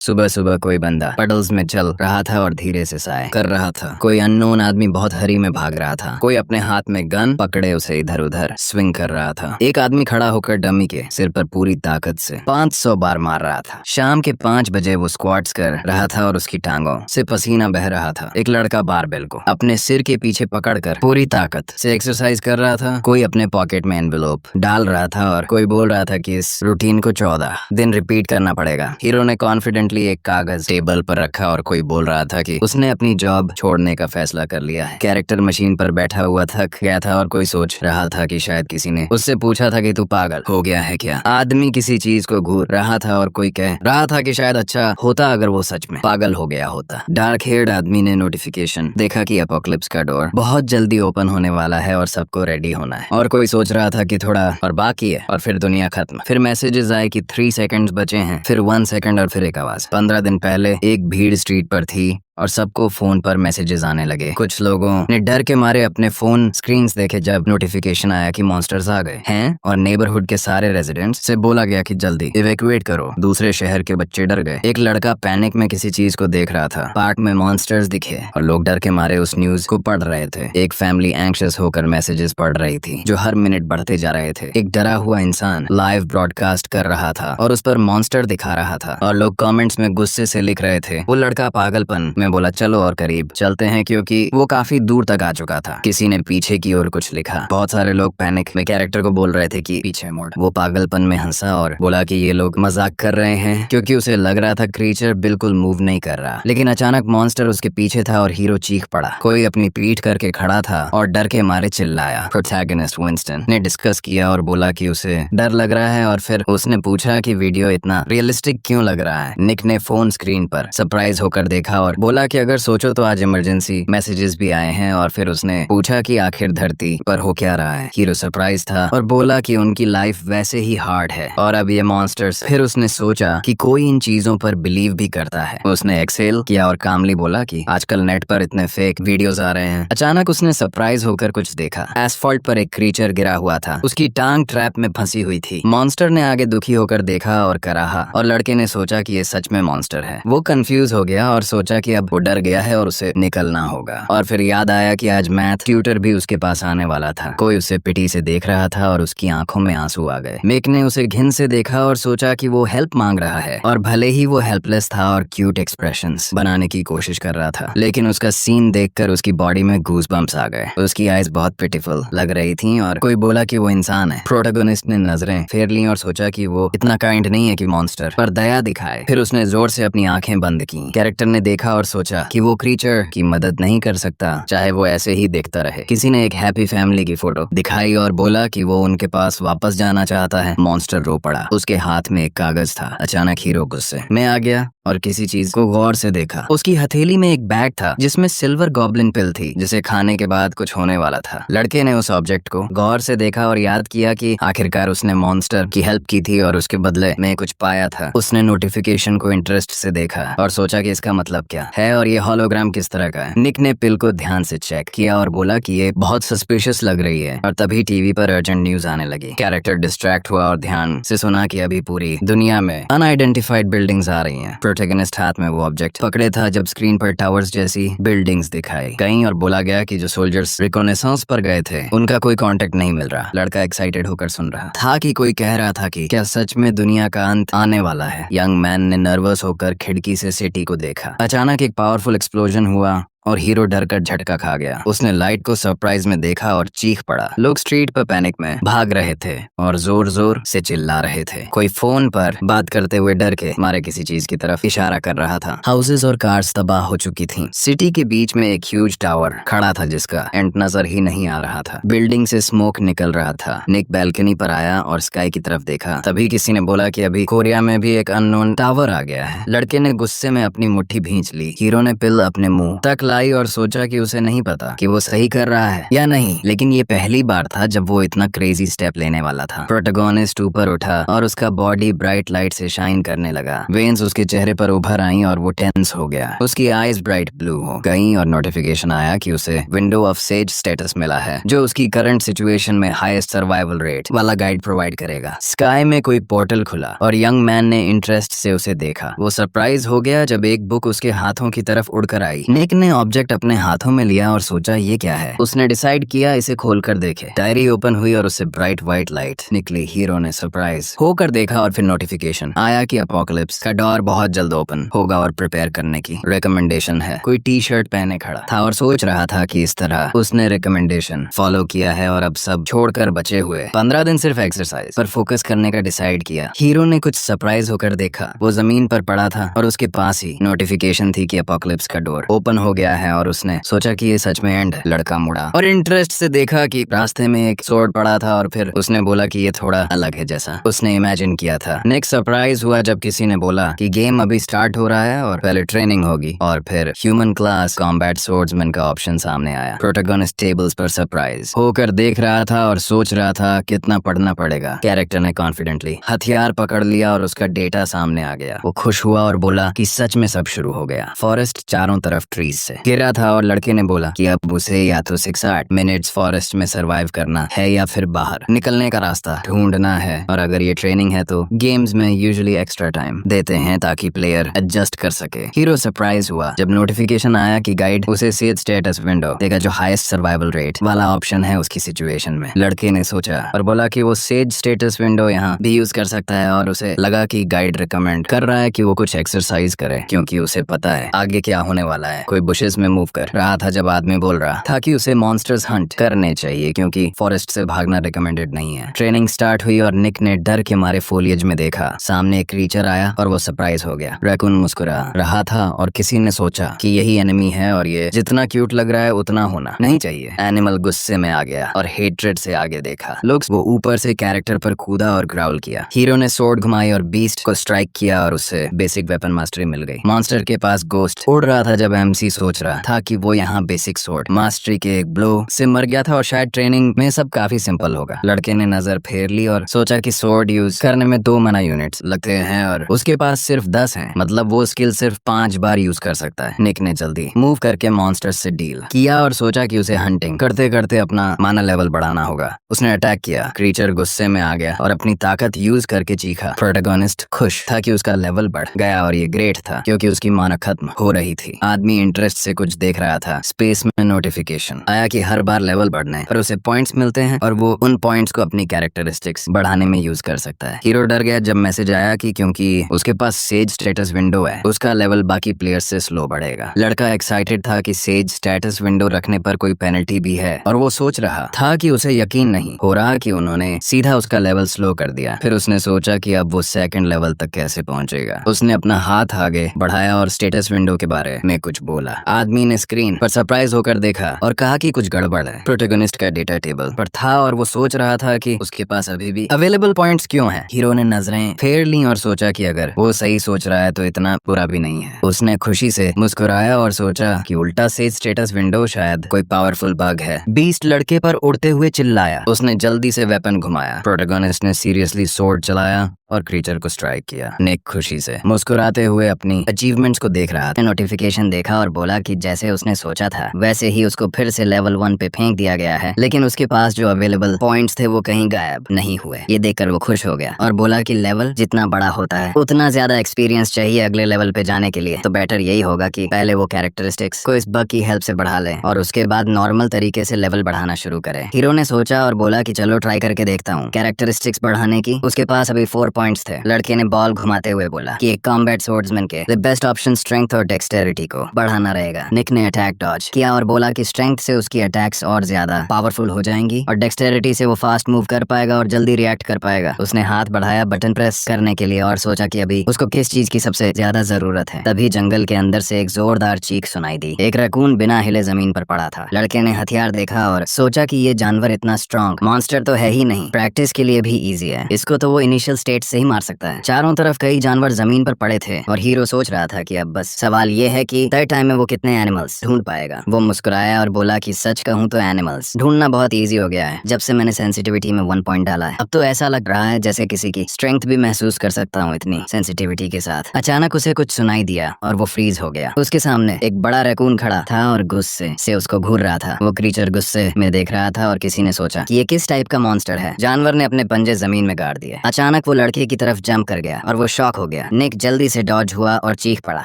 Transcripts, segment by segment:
सुबह सुबह कोई बंदा पडल्स में चल रहा था और धीरे से साय कर रहा था। कोई अननोन आदमी बहुत हरी में भाग रहा था। कोई अपने हाथ में गन पकड़े उसे इधर उधर स्विंग कर रहा था। एक आदमी खड़ा होकर डमी के सिर पर पूरी ताकत से 500 बार मार रहा था। शाम के 5 बजे वो स्क्वाट्स कर रहा था और उसकी टांगों से पसीना बह रहा था। एक लड़का बारबेल को अपने सिर के पीछे पकड़कर पूरी ताकत से एक्सरसाइज कर रहा था। कोई अपने पॉकेट में एनवेलोप डाल रहा था और कोई बोल रहा था कि इस रूटीन को 14 दिन रिपीट करना पड़ेगा। हीरो ने कॉन्फिडेंटली एक कागज टेबल पर रखा और कोई बोल रहा था कि उसने अपनी जॉब छोड़ने का फैसला कर लिया है। कैरेक्टर मशीन पर बैठा हुआ थक गया था और कोई सोच रहा था कि शायद किसी ने उससे पूछा था कि तू पागल हो गया है क्या। आदमी किसी चीज को घूर रहा था और कोई कह रहा था कि शायद अच्छा होता अगर वो सच में पागल हो गया होता। डार्क हेयर्ड आदमी ने नोटिफिकेशन देखा कि अपोकलिप्स का डोर बहुत जल्दी ओपन होने वाला है और सबको रेडी होना है। और कोई सोच रहा था कि थोड़ा और बाकी है और फिर दुनिया खत्म। फिर मैसेजेस आए कि 3 सेकंड्स बचे हैं, फिर 1 सेकंड और फिर एक आवाज। 15 दिन पहले एक भीड़ स्ट्रीट पर थी और सबको फोन पर मैसेजेस आने लगे। कुछ लोगों ने डर के मारे अपने फोन स्क्रीन्स देखे जब नोटिफिकेशन आया कि मॉन्स्टर्स आ गए हैं और नेबरहुड के सारे रेजिडेंट्स से बोला गया कि जल्दी इवैक्यूएट करो। दूसरे शहर के बच्चे डर गए। एक लड़का पैनिक में किसी चीज को देख रहा था। पार्क में मॉन्स्टर्स दिखे और लोग डर के मारे उस न्यूज को पढ़ रहे थे। एक फैमिली एंग्शियस होकर मैसेजेस पढ़ रही थी जो हर मिनट बढ़ते जा रहे थे। एक डरा हुआ इंसान लाइव ब्रॉडकास्ट कर रहा था और उस पर मॉन्स्टर दिखा रहा था और लोग कमेंट्स में गुस्से से लिख रहे थे। वो लड़का पागलपन में बोला चलो और करीब चलते हैं, क्योंकि वो काफी दूर तक आ चुका था। किसी ने पीछे की ओर कुछ लिखा। बहुत सारे लोग पैनिक में कैरेक्टर को बोल रहे थे कि पीछे मोड़। वो पागलपन में हंसा और बोला कि ये लोग मजाक कर रहे हैं, क्योंकि उसे लग रहा था क्रीचर बिल्कुल मूव नहीं कर रहा। लेकिन अचानक मॉन्स्टर उसके पीछे था और हीरो चीख पड़ा। कोई अपनी पीठ करके खड़ा था और डर के मारे चिल्लाया। प्रोटैगनिस्ट विंस्टन ने डिस्कस किया और बोला कि उसे डर लग रहा है और फिर उसने पूछा कि वीडियो इतना रियलिस्टिक क्यों लग रहा है। निक ने फोन स्क्रीन पर सरप्राइज होकर देखा और बोला कि अगर सोचो तो आज इमरजेंसी मैसेजेस भी आए हैं। और फिर उसने पूछा कि आखिर धरती पर हो क्या रहा है। हीरो सरप्राइज था और बोला कि उनकी लाइफ वैसे ही हार्ड है और अब ये मॉन्स्टर्स। फिर उसने सोचा कि कोई इन चीजों पर बिलीव भी करता है। उसने एक्सेल किया और कामली बोला कि आजकल नेट पर इतने फेक वीडियोस आ रहे हैं। अचानक उसने सरप्राइज होकर कुछ देखा। एसफॉल्ट पर एक क्रीचर गिरा हुआ था। उसकी टांग ट्रैप में फंसी हुई थी। मॉन्स्टर ने आगे दुखी होकर देखा और कराहा और लड़के ने सोचा कि ये सच में मॉन्स्टर है। वो कंफ्यूज हो गया और सोचा कि अब वो डर गया है और उसे निकलना होगा। और फिर याद आया कि आज मैथ ट्यूटर भी उसके पास आने वाला था। कोई उसे पिटी से देख रहा था और उसकी आंखों में आंसू आ गए। मिक ने उसे घिन से देखा और सोचा कि वो हेल्प मांग रहा है। और भले ही वो हेल्पलेस था और क्यूट एक्सप्रेशंस बनाने की कोशिश कर रहा था, लेकिन उसका सीन देखकर उसकी बॉडी में गूज बम्प्स आ गए। उसकी आईज बहुत पिटीफुल लग रही थी और कोई बोला कि वो इंसान है। प्रोटैगनिस्ट ने नजरें फेर ली और सोचा कि वो इतना काइंड नहीं है कि मॉन्स्टर पर दया दिखाए। फिर उसने जोर से अपनी आंखें बंद की। कैरेक्टर ने देखा और सोचा कि वो क्रीचर की मदद नहीं कर सकता, चाहे वो ऐसे ही देखता रहे। किसी ने एक हैप्पी फैमिली की फोटो दिखाई और बोला कि वो उनके पास वापस जाना चाहता है। मॉन्स्टर रो पड़ा। उसके हाथ में एक कागज था। अचानक हीरो गुस्से में आ गया और किसी चीज को गौर से देखा। उसकी हथेली में एक बैग था जिसमें सिल्वर गॉब्लिन पिल थी, जिसे खाने के बाद कुछ होने वाला था। लड़के ने उस ऑब्जेक्ट को गौर से देखा और याद किया कि आखिरकार उसने मॉन्स्टर की हेल्प की थी और उसके बदले में कुछ पाया था। उसने नोटिफिकेशन को इंटरेस्ट से देखा और सोचा कि इसका मतलब क्या है और ये होलोग्राम किस तरह का है। निक ने पिल को ध्यान से चेक किया और बोला कि ये बहुत सस्पिशियस लग रही है। और तभी टीवी पर अर्जेंट न्यूज आने लगी। कैरेक्टर डिस्ट्रैक्ट हुआ और ध्यान से सुना कि अभी पूरी दुनिया में अनआइडेंटिफाइड बिल्डिंग्स आ रही हैं। प्रोटैगनिस्ट हाथ में वो ऑब्जेक्ट पकड़े था जब स्क्रीन पर टावर्स जैसी बिल्डिंग्स दिखाई गईं और बोला गया कि जो सोल्जर्स रिकॉनेसांस पर गए थे उनका कोई कांटेक्ट नहीं मिल रहा। लड़का एक्साइटेड होकर सुन रहा था कि कोई कह रहा था कि क्या सच में दुनिया का अंत आने वाला है। यंग मैन ने नर्वस होकर खिड़की से सिटी को देखा। अचानक एक पावरफुल एक्सप्लोजन हुआ और हीरो डर कर झटका खा गया। उसने लाइट को सरप्राइज में देखा और चीख पड़ा। लोग स्ट्रीट पर पैनिक में भाग रहे थे और जोर जोर से चिल्ला रहे थे। कोई फोन पर बात करते हुए डर के मारे किसी चीज की तरफ इशारा कर रहा था। हाउसेस और कार्स तबाह हो चुकी थीं। सिटी के बीच में एक ह्यूज टावर खड़ा था जिसका एंड नजर ही नहीं आ रहा था। बिल्डिंग से स्मोक निकल रहा था। निक बैल्कनी पर आया और स्काई की तरफ देखा। तभी किसी ने बोला कि अभी कोरिया में भी एक अननोन टावर आ गया है। लड़के ने गुस्से में अपनी मुट्ठी भींच ली। हीरो ने पिल अपने मुंह तक अकल आई और सोचा कि उसे नहीं पता कि वो सही कर रहा है या नहीं, लेकिन ये पहली बार था जब वो इतना क्रेजी स्टेप लेने वाला था। प्रोटोगोनिस्ट ऊपर उठा और उसका बॉडी ब्राइट लाइट से शाइन करने लगा। वेन्स उसके चेहरे पर उभर आई और वो टेंस हो गया। उसकी आईज ब्राइट ब्लू हो गई और नोटिफिकेशन आया कि उसे विंडो ऑफ सेज स्टेटस मिला है, जो उसकी करंट सिचुएशन में हाईएस्ट सर्वाइवल रेट वाला गाइड प्रोवाइड करेगा। स्काई में कोई पोर्टल खुला और यंग मैन ने इंटरेस्ट से उसे देखा। वो सरप्राइज हो गया जब एक बुक उसके हाथों की तरफ उड़कर आई। निक ने ऑब्जेक्ट अपने हाथों में लिया और सोचा ये क्या है। उसने डिसाइड किया इसे खोलकर देखे। डायरी ओपन हुई और उससे ब्राइट व्हाइट लाइट निकली। हीरो ने सरप्राइज होकर देखा और फिर नोटिफिकेशन आया कि अपोकलिप्स का डोर बहुत जल्द ओपन होगा और प्रिपेयर करने की रिकमेंडेशन है। कोई टी शर्ट पहने खड़ा था और सोच रहा था कि इस तरह उसने रिकमेंडेशन फॉलो किया है और अब सब छोड़कर बचे हुए 15 दिन सिर्फ एक्सरसाइज पर फोकस करने का डिसाइड किया। हीरो ने कुछ सरप्राइज होकर देखा। वो जमीन पर पड़ा था और उसके पास ही नोटिफिकेशन थी कि अपोकलिप्स का डोर ओपन हो गया है और उसने सोचा कि ये सच में एंड है। लड़का मुड़ा और इंटरेस्ट से देखा कि रास्ते में एक स्वॉर्ड पड़ा था और फिर उसने बोला कि ये थोड़ा अलग है जैसा उसने इमेजिन किया था। नेक्स्ट सरप्राइज हुआ जब किसी ने बोला कि गेम अभी स्टार्ट हो रहा है और पहले ट्रेनिंग होगी और फिर ह्यूमन क्लास कॉम्बैट सोर्ड्समैन का ऑप्शन सामने आया। प्रोटोगोनिस्ट टेबल्स पर सरप्राइज होकर देख रहा था और सोच रहा था कितना पढ़ना पड़ेगा। कैरेक्टर ने कॉन्फिडेंटली हथियार पकड़ लिया और उसका डेटा सामने आ गया। वो खुश हुआ और बोला कि सच में सब शुरू हो गया। फॉरेस्ट चारों तरफ ट्रीज से घिरा था और लड़के ने बोला कि अब उसे या तो 6-8 मिनट्स फॉरेस्ट में सरवाइव करना है या फिर बाहर निकलने का रास्ता ढूंढना है। और अगर ये ट्रेनिंग है तो गेम्स में यूजुअली एक्स्ट्रा टाइम देते हैं ताकि प्लेयर एडजस्ट कर सके। हीरो सरप्राइज हुआ जब नोटिफिकेशन आया कि गाइड उसे सेज स्टेटस विंडो देगा, जो हाईएस्ट सर्वाइवल रेट वाला ऑप्शन है उसकी सिचुएशन में। लड़के ने सोचा और बोला कि वो सेज स्टेटस विंडो यहाँ भी यूज कर सकता है और उसे लगा कि गाइड रिकमेंड कर रहा है कि वो कुछ एक्सरसाइज करे क्योंकि उसे पता है आगे क्या होने वाला है। कोई बुशेस में मूव कर रहा था जब आदमी बोल रहा था कि उसे मॉन्स्टर्स हंट करने चाहिए क्योंकि फॉरेस्ट से भागना रिकमेंडेड नहीं है। ट्रेनिंग स्टार्ट हुई और निक ने डर के मारे फोलियज में देखा। सामने एक क्रीचर आया और वो सरप्राइज हो गया। रैकून मुस्कुरा रहा था और किसी ने सोचा कि यही एनिमी है और ये जितना क्यूट लग रहा है उतना होना नहीं चाहिए। एनिमल गुस्से में आ गया और हेट्रेड से आगे देखा। लुक्स वो ऊपर से कैरेक्टर पर कूदा और ग्राउल किया। हीरो ने सोर्ड घुमाई और बीस्ट को स्ट्राइक किया और उससे बेसिक वेपन मास्टरी मिल गई। मॉन्स्टर के पास गोस्ट उड़ रहा था जब एमसी सोच रहा था कि वो यहाँ बेसिक सोर्ड मास्टरी के एक ब्लो से मर गया था और शायद ट्रेनिंग में सब काफी सिंपल होगा। लड़के ने नजर फेर ली और सोचा कि सोर्ड यूज करने में 2 मना यूनिट्स लगते हैं और उसके पास सिर्फ 10 हैं, मतलब वो स्किल सिर्फ 5 बार यूज कर सकता है। निक ने जल्दी मूव करके मॉन्स्टर्स से डील किया और सोचा कि उसे हंटिंग करते करते अपना माना लेवल बढ़ाना होगा। उसने अटैक किया। क्रीचर गुस्से में आ गया और अपनी ताकत यूज करके चीखा। प्रोटोगोनिस्ट खुश था कि उसका लेवल बढ़ गया और ये ग्रेट था क्योंकि उसकी माना खत्म हो रही थी। आदमी इंटरेस्ट से कुछ देख रहा था। स्पेस में नोटिफिकेशन आया कि हर बार लेवल बढ़ने पर उसे पॉइंट्स मिलते हैं और वो उन पॉइंट्स को अपनी कैरेक्टरिस्टिक्स बढ़ाने में यूज कर सकता है। हीरो डर गया जब मैसेज आया कि क्योंकि उसके पास सेज स्टेटस विंडो है उसका लेवल बाकी प्लेयर्स से स्लो बढ़ेगा। लड़का एक्साइटेड था कि सेज स्टेटस विंडो रखने पर कोई पेनल्टी भी है और वो सोच रहा था कि उसे यकीन नहीं हो रहा कि उन्होंने सीधा उसका लेवल स्लो कर दिया। फिर उसने सोचा कि अब वो सेकंड लेवल तक कैसे पहुंचेगा। उसने अपना हाथ आगे बढ़ाया और स्टेटस विंडो के बारे में कुछ बोला। आदमी ने स्क्रीन पर सरप्राइज होकर देखा और कहा कि कुछ गड़बड़ है। प्रोटोगोनिस्ट का डेटा टेबल पर था और वो सोच रहा था कि उसके पास अभी भी अवेलेबल पॉइंट्स क्यों हैं। हीरो ने नजरें फेर ली और सोचा कि अगर वो सही सोच रहा है तो इतना बुरा भी नहीं है। उसने खुशी से मुस्कुराया और सोचा कि उल्टा सेज स्टेटस विंडो शायद कोई पावरफुल बग है। बीस्ट लड़के पर उड़ते हुए चिल्लाया। उसने जल्दी से वेपन घुमाया। प्रोटोगोनिस्ट ने सीरियसली सोर्ड चलाया और क्रीचर को स्ट्राइक किया। निक खुशी से मुस्कुराते हुए अपनी अचीवमेंट्स को देख रहा था। नोटिफिकेशन देखा और बोला कि जैसे उसने सोचा था वैसे ही उसको फिर से लेवल 1 पे फेंक दिया गया है, लेकिन उसके पास जो अवेलेबल पॉइंट्स थे वो कहीं गायब नहीं हुए। ये देखकर वो खुश हो गया और बोला कि लेवल जितना बड़ा होता है उतना ज्यादा एक्सपीरियंस चाहिए अगले लेवल पे जाने के लिए, तो बेटर यही होगा कि पहले वो कैरेक्टरिस्टिक्स को इस बग की हेल्प से बढ़ा ले और उसके बाद नॉर्मल तरीके से लेवल बढ़ाना शुरू करे। हीरो ने सोचा और बोला कि चलो ट्राई करके देखता हूँ कैरेक्टरिस्टिक्स बढ़ाने की। उसके पास अभी 4 पॉइंट्स थे। लड़के ने बॉल घुमाते हुए बोला कि एक कॉम्बैट सोर्ड्समैन के द बेस्ट ऑप्शन स्ट्रेंथ और डेक्सटेरिटी को बढ़ाना रहेगा। निक ने अटैक डॉज किया और बोला कि स्ट्रेंथ से उसकी अटैक्स और ज्यादा पावरफुल हो जाएंगी और डेक्सटेरिटी से वो फास्ट मूव कर पाएगा और जल्दी रिएक्ट कर पाएगा। उसने हाथ बढ़ाया बटन प्रेस करने के लिए और सोचा कि अभी उसको किस चीज की सबसे ज्यादा जरूरत है। तभी जंगल के अंदर से एक जोरदार चीख सुनाई दी। एक रैकून बिना हिले जमीन पर पड़ा था। लड़के ने हथियार देखा और सोचा कि ये जानवर इतना स्ट्रॉन्ग मॉन्स्टर तो है ही नहीं, प्रैक्टिस के लिए भी इजी है। इसको तो वो इनिशियल स्टेट से ही मार सकता है। चारों तरफ कई जानवर जमीन पर पड़े थे और हीरो सोच रहा था कि अब बस सवाल ये है कि तय टाइम में वो कितने एनिमल्स ढूंढ पाएगा। वो मुस्कुराया और बोला कि सच कहूँ तो एनिमल्स ढूंढना बहुत ईजी हो गया है जब से मैंने सेंसिटिविटी में 1 पॉइंट डाला है। अब तो ऐसा लग रहा है जैसे किसी की स्ट्रेंथ भी महसूस कर सकता हूँ इतनी सेंसिटिविटी के साथ। अचानक उसे कुछ सुनाई दिया और वो फ्रीज हो गया। उसके सामने एक बड़ा रैकून खड़ा था और गुस्से से उसको घूर रहा था। वो क्रीचर गुस्से में देख रहा था और किसी ने सोचा कि ये किस टाइप का मॉन्स्टर है। जानवर ने अपने पंजे जमीन में गाड़ दिए। अचानक वो लड़के की तरफ जंप कर गया और वो शॉक हो गया। निक जल्दी से डॉज हुआ और चीख पड़ा।